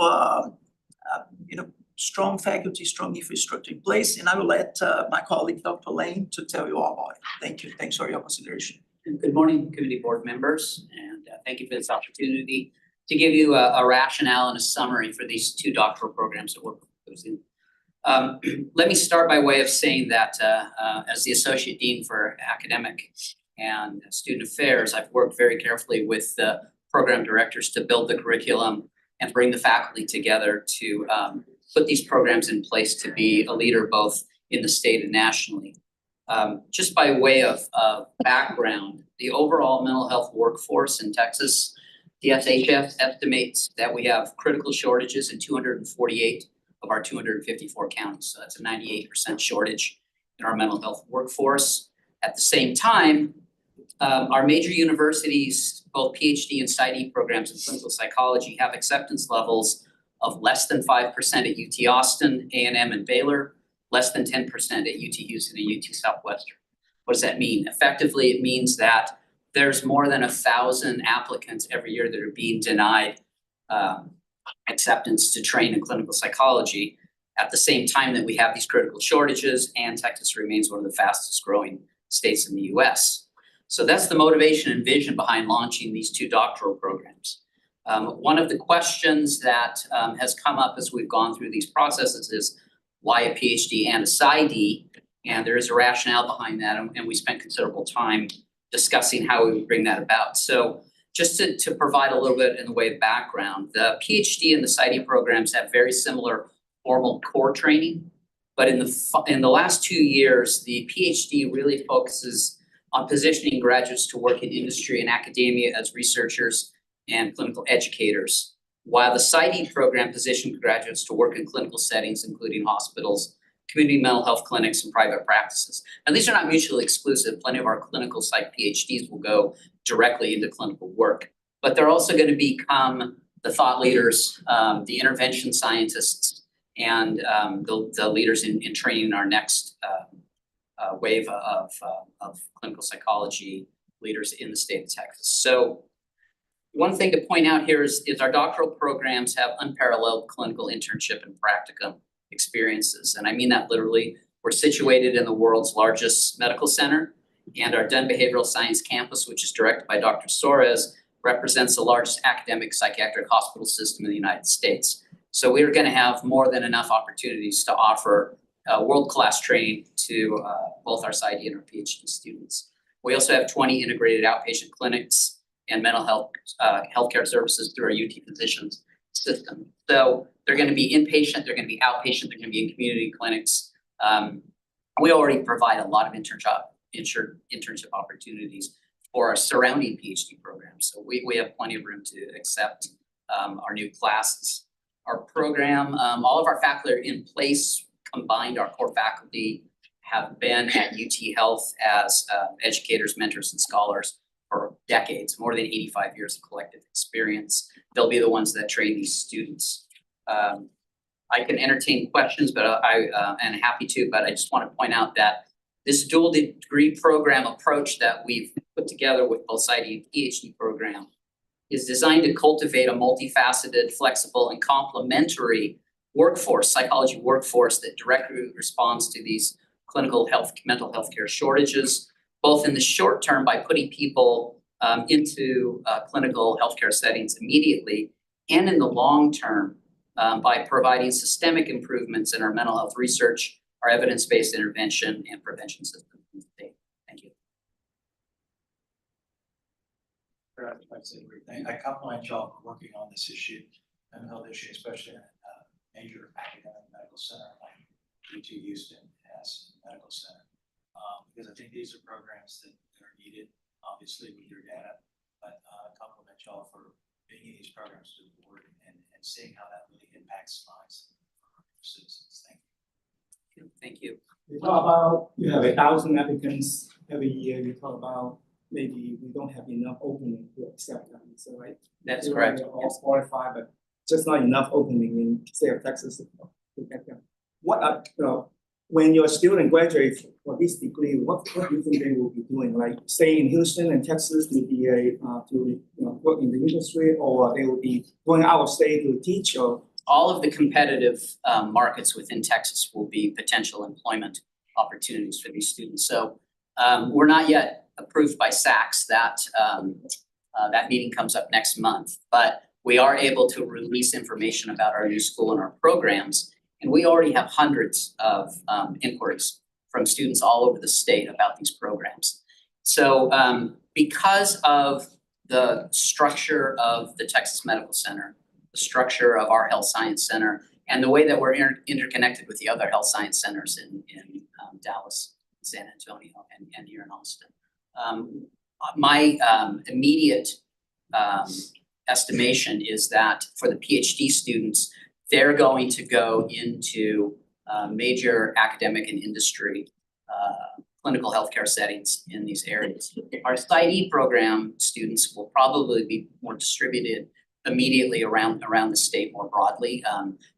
strong faculty, strong infrastructure in place, and I will let my colleague, Dr. Lane, to tell you all about it. Thank you. Thanks for your consideration. Good morning, committee board members, and thank you for this opportunity to give you a rationale and a summary for these 2 doctoral programs that we're proposing. Let me start by way of saying that as the Associate Dean for Academic and Student Affairs, I've worked very carefully with the program directors to build the curriculum and bring the faculty together to put these programs in place to be a leader both in the state and nationally. Just by way of background, the overall mental health workforce in Texas, the SHS estimates that we have critical shortages in 248 of our 254 counties. So that's a 98% shortage in our mental health workforce. At the same time, our major universities, both PhD and PsyD programs in clinical psychology, have acceptance levels of less than 5% at UT Austin, A&M, and Baylor, less than 10% at UT Houston and UT Southwestern. What does that mean? Effectively, it means that there's more than 1,000 applicants every year that are being denied acceptance to train in clinical psychology at the same time that we have these critical shortages, and Texas remains one of the fastest growing states in the US. So that's the motivation and vision behind launching these 2 doctoral programs. One of the questions that has come up as we've gone through these processes is why a PhD and a PsyD? And there is a rationale behind that, and we spent considerable time discussing how we would bring that about. So just to provide a little bit in the way of background, the PhD and the PsyD programs have very similar formal core training. But in the last 2 years, the PhD really focuses on positioning graduates to work in industry and academia as researchers and clinical educators, while the PsyD program positions graduates to work in clinical settings, including hospitals, community mental health clinics, and private practices. Now, these are not mutually exclusive. Plenty of our clinical psych PhDs will go directly into clinical work, but they're also going to become the thought leaders, the intervention scientists, and the leaders in training our next wave of clinical psychology leaders in the state of Texas. So one thing to point out here is our doctoral programs have unparalleled clinical internship and practicum experiences. And I mean that literally. We're situated in the world's largest medical center, and our Dunn Behavioral Science Campus, which is directed by Dr. Suarez, represents the largest academic psychiatric hospital system in the United States. So we're going to have more than enough opportunities to offer world-class training to both our PsyD and our PhD students. We also have 20 integrated outpatient clinics and mental health healthcare services through our UT Physicians system. So they're going to be inpatient, they're going to be outpatient, they're going to be in community clinics. We already provide a lot of internship opportunities for our surrounding PhD programs. So we have plenty of room to accept our new classes. Our program, all of our faculty are in place. Combined, our core faculty have been at UT Health as educators, mentors, and scholars for decades, more than 85 years of collective experience. They'll be the ones that train these students. I can entertain questions, but I am happy to, but I just want to point out that this dual degree program approach that we've put together with both PsyD and PhD program is designed to cultivate a multifaceted, flexible, and complementary workforce, psychology workforce that directly responds to these clinical health, mental health care shortages, both in the short term by putting people into clinical healthcare settings immediately, and in the long term by providing systemic improvements in our mental health research, our evidence-based intervention and prevention system. Thank you. I compliment y'all for working on this issue, mental health issue, especially in a major academic medical center like UT Houston has a medical center. Because I think these are programs that are needed, obviously with your data, but compliment y'all for bringing these programs to the board and seeing how that really impacts lives for citizens. Thank you. Thank you. You talk about you have 1,000 applicants every year. You talk about maybe we don't have enough opening to accept them. So right? That's correct. They're all qualified, but just not enough opening in state of Texas to get them. What when your student graduates for this degree, what do you think they will be doing? Like stay in Houston and Texas to be to work in the industry, or they will be going out of state to teach, or all of the competitive markets within Texas will be potential employment opportunities for these students. So we're not yet approved by SACS. That meeting comes up next month, but we are able to release information about our new school and our programs. And we already have hundreds of inquiries from students all over the state about these programs. So because of the structure of the Texas Medical Center, the structure of our Health Science Center, and the way that we're interconnected with the other health science centers in Dallas, San Antonio, and here in Austin. My immediate estimation is that for the PhD students, they're going to go into major academic and industry clinical healthcare settings in these areas. Our PsyD program students will probably be more distributed immediately around the state more broadly.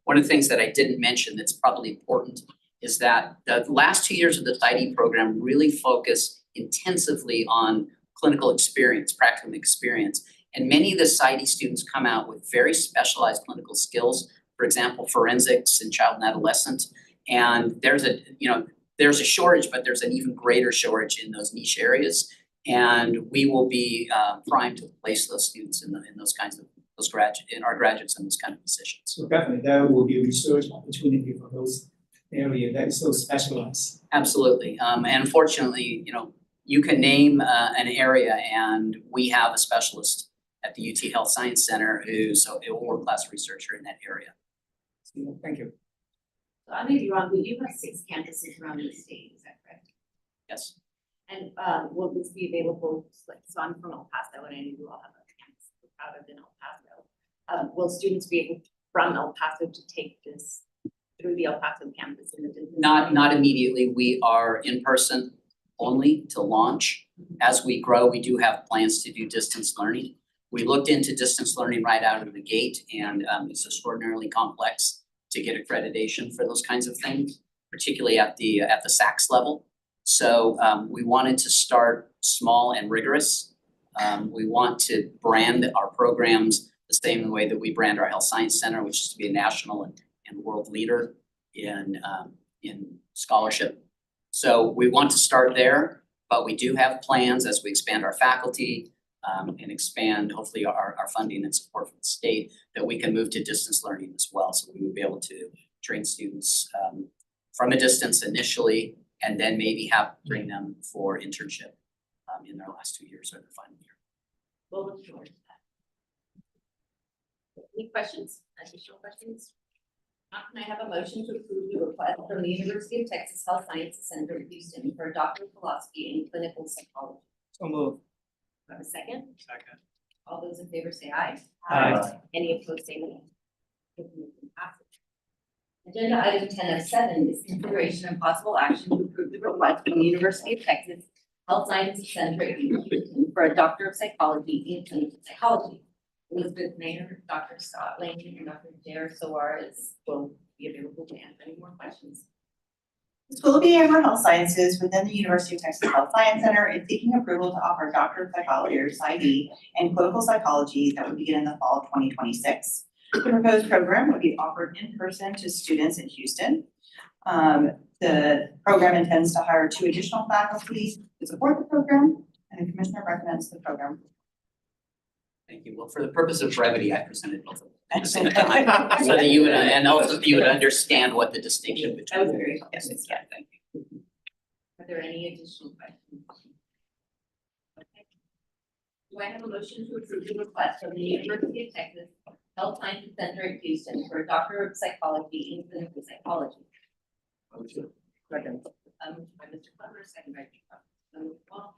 One of the things that I didn't mention that's probably important is that the last 2 years of the PsyD program really focus intensively on clinical experience, practical experience. And many of the PsyD students come out with very specialized clinical skills, for example, forensics in child and adolescent. And there's a shortage, but there's an even greater shortage in those niche areas. And we will be primed to place those students in those kinds of our graduates in those kind of positions. So definitely there will be research opportunity for those areas that is so specialized. Absolutely. And unfortunately, you can name an area and we have a specialist at the UT Health Science Center, who's a world-class researcher in that area. Thank you. So I may be wrong, but you have 6 campuses around the state, is that correct? Yes. And will this be available, like, so I'm from El Paso and I know you all have a campus out of in El Paso. Will students be able from El Paso to take this through the El Paso campus in the distance? Not immediately. We are in person only to launch. As we grow, we do have plans to do distance learning. We looked into distance learning right out of the gate, and it's extraordinarily complex to get accreditation for those kinds of things, particularly at the SACS level. So we wanted to start small and rigorous. We want to brand our programs the same way that we brand our Health Science Center, which is to be a national and world leader in scholarship. So we want to start there, but we do have plans as we expand our faculty and expand hopefully our funding and support from the state, that we can move to distance learning as well. So we would be able to train students from a distance initially, and then maybe bring them for internship in their last 2 years or their final year. We'll look forward to that. Any questions, additional questions? Can I have a motion to approve the request from the University of Texas Health Sciences Center in Houston for a Doctor of Philosophy in Clinical Psychology? So moved. Do I have a second? Second. All those in favor say aye. Aye. Any opposed say no. Agenda item 10:07 is consideration and possible action to approve the request from the University of Texas Health Sciences Center in Houston for a Doctor of Psychology in Clinical Psychology. Elizabeth Mayer, Dr. Scott Lane, and Dr. Jared Soares will be available to answer any more questions. The School of Behavioral Health Sciences within the University of Texas Health Science Center is seeking approval to offer Doctor of Psychology or PsyD in clinical psychology that would begin in the fall of 2026. The proposed program would be offered in person to students in Houston. The program intends to hire 2 additional faculty to support the program, and the commissioner recommends the program. Thank you. Well, for the purpose of brevity, I presented both of them at the same time, so that you would, and also you would understand what the distinction between. That was very helpful. Yes, yeah, thank you. Are there any additional questions? Okay. Do I have a motion to approve the request from the University of Texas Health Sciences Center in Houston for a Doctor of Psychology in Clinical Psychology? Motion. Second. Moved by Mr. Clever, second by Mr. Wall.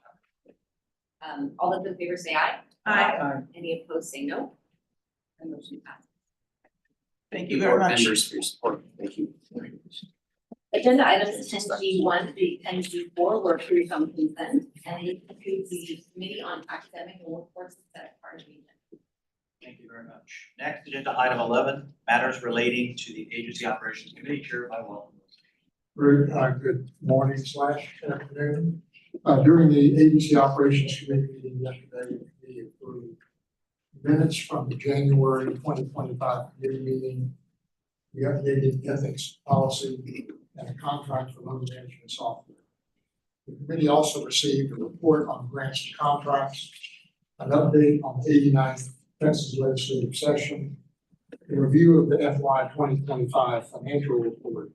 All those in favor say aye. Aye. Any opposed say no. The motion passes. Thank you very much. Board members for your support. Thank you. Agenda items 10G1 through 10G4 were approved on consent, and they include the Committee on Academic and Workforce Success part of the agenda. Thank you very much. Next, agenda item 11, matters relating to the Agency Operations Committee, chaired by Walter. Good morning / afternoon. During the Agency Operations Committee meeting yesterday, we approved minutes from the January 2025 committee meeting, the updated ethics policy, and a contract for loan management software. The committee also received a report on grants and contracts, an update on the 89th Texas legislative session, a review of the FY 2025 financial report,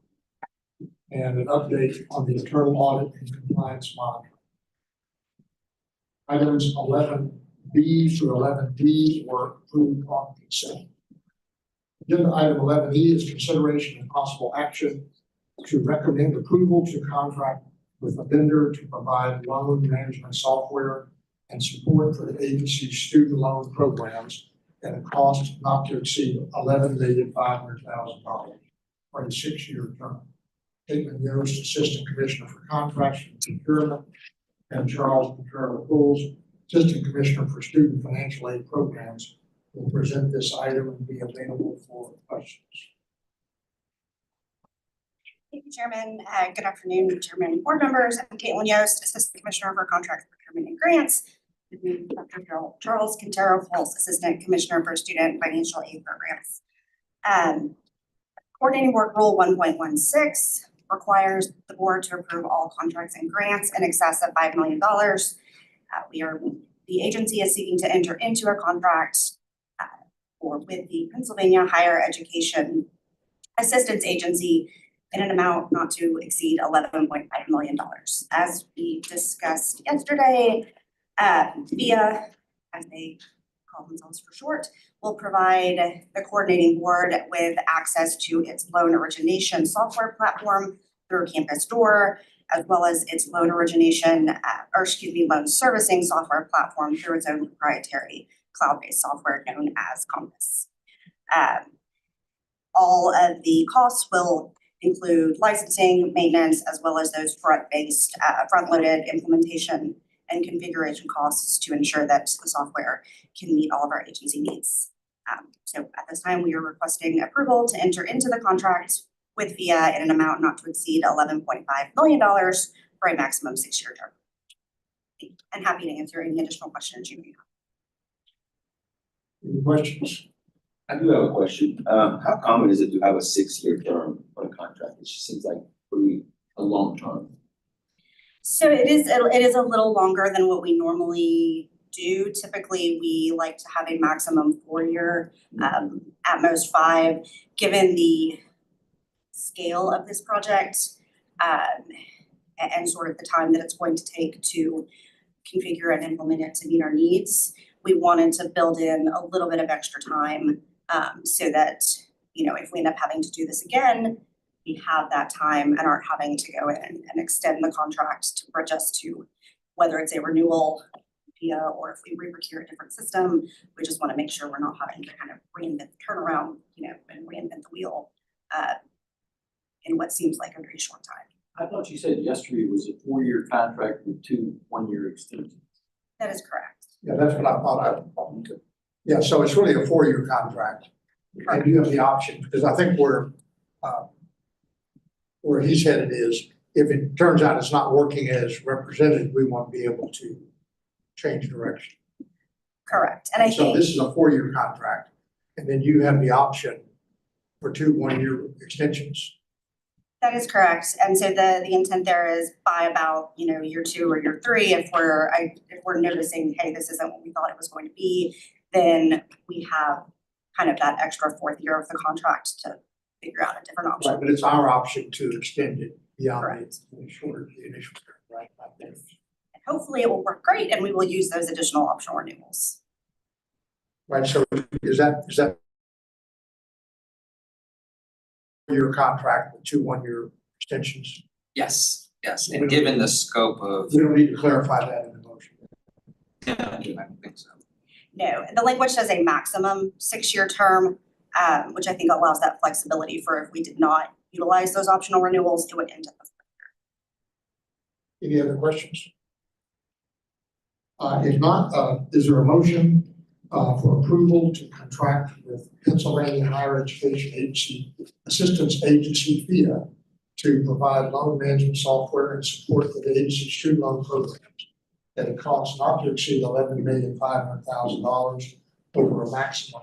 and an update on the internal audit and compliance monitoring. Items 11B through 11D were approved on consent. Agenda item 11E is consideration and possible action to recommend approval to contract with a vendor to provide loan management software and support for the agency's student loan programs at a cost not to exceed $11,500,000 for a 6-year term. Caitlin Yost, Assistant Commissioner for Contracts and Procurement, and Charles Pools, Assistant Commissioner for Student Financial Aid Programs, will present this item and be available for questions. Thank you, Chairman. Good afternoon, Chairman and board members. I'm Caitlin Yost, Assistant Commissioner for Contracts, Procurement, and Grants. With me, Dr. Charles Quintero-Pulse, Assistant Commissioner for Student Financial Aid Programs. Coordinating Work Rule 1.16 requires the board to approve all contracts and grants in excess of $5 million. The agency is seeking to enter into a contract with the Pennsylvania Higher Education Assistance Agency in an amount not to exceed $11.5 million. As we discussed yesterday, VIA, as they call themselves for short, will provide the coordinating board with access to its loan origination software platform through Campus Door, as well as its loan origination, loan servicing software platform through its own proprietary cloud-based software known as Compass. All of the costs will include licensing, maintenance, as well as those front-loaded implementation and configuration costs to ensure that the software can meet all of our agency needs. So at this time, we are requesting approval to enter into the contract with VIA in an amount not to exceed $11.5 million for a maximum 6-year term. I'm happy to answer any additional questions you may have. Any questions? I do have a question. How common is it to have a 6-year term on a contract? It just seems like a long term. So it is a little longer than what we normally do. Typically, we like to have a maximum 4-year, at most 5, given the scale of this project, and sort of the time that it's going to take to configure and implement it to meet our needs. We wanted to build in a little bit of extra time, so that, if we end up having to do this again, we have that time and aren't having to go in and extend the contract to bridge us to whether it's a renewal via or if we re-procure a different system. We just want to make sure we're not having to kind of reinvent the turnaround, and reinvent the wheel in what seems like a very short time. I thought you said yesterday it was a 4-year contract with 2 1-year extensions. That is correct. Yeah, that's what I thought. Yeah, so it's really a 4-year contract. And you have the option, because I think where he's headed is, if it turns out it's not working as represented, we want to be able to change direction. Correct. And I So think this is a 4-year contract, and then you have the option for 2 1-year extensions. that is correct. And so the intent there is by about, year 2 or year 3, if we're noticing, hey, this isn't what we thought it was going to be, then we have kind of that extra 4th year of the contract to figure out a different option. Right, but it's our option to extend it beyond the initial term, right? And hopefully it will work great and we will use those additional optional renewals. Right, so is that your contract with 2 1-year extensions? Yes, and given the scope of. We don't need to clarify that in the motion. Yeah, I don't think so. No, the language says a maximum 6-year term, which I think allows that flexibility for if we did not utilize those optional renewals, it would end at the 4th year. Any other questions? If not, is there a motion for approval to contract with Pennsylvania Higher Education Agency Assistance Agency VIA to provide loan management software and support for the agency's student loan programs at a cost not to exceed $11,500,000 over a maximum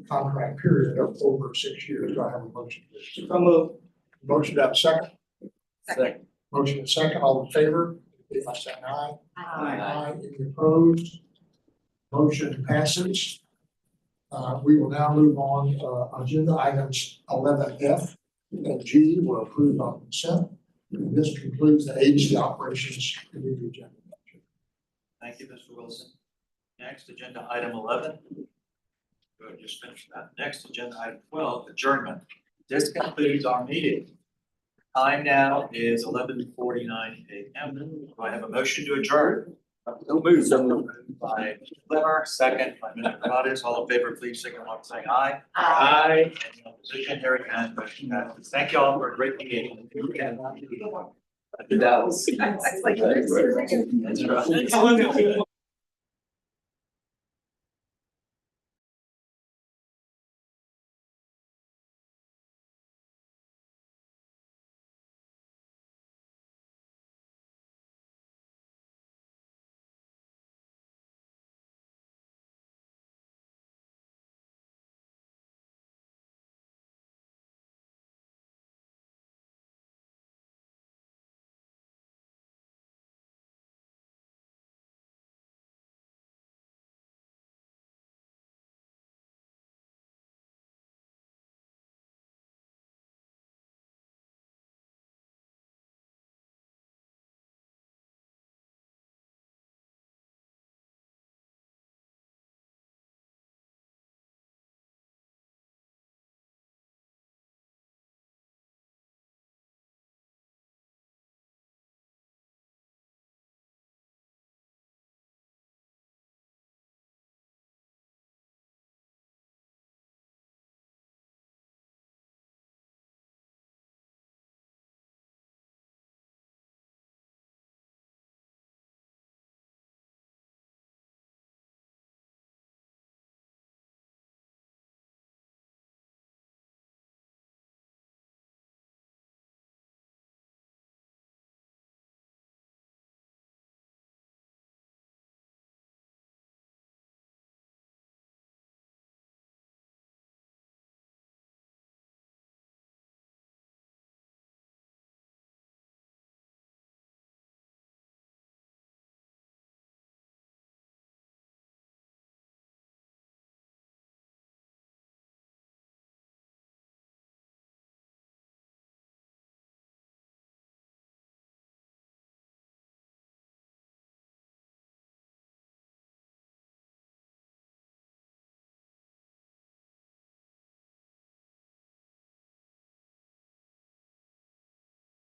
contract period of over 6 years? Do I have a motion? Motion to have a second? Second. Motion and second, all in favor, indicate by saying aye. Aye. Any opposed? Motion passes. We will now move on, agenda items 11F and G were approved on consent. And this concludes the agency operations committee agenda. Thank you, Mr. Wilson. Next, agenda item 11. Good, just finished that. Next, agenda item 12, adjournment. This concludes our meeting. Time now is 11:49 a.m. Do I have a motion to adjourn? By Limmer, second by Mr. Rogers. All in favor, please signify by saying aye. Aye. Any opposition? Hearing none, motion passes. Thank you all for a great meeting. That was.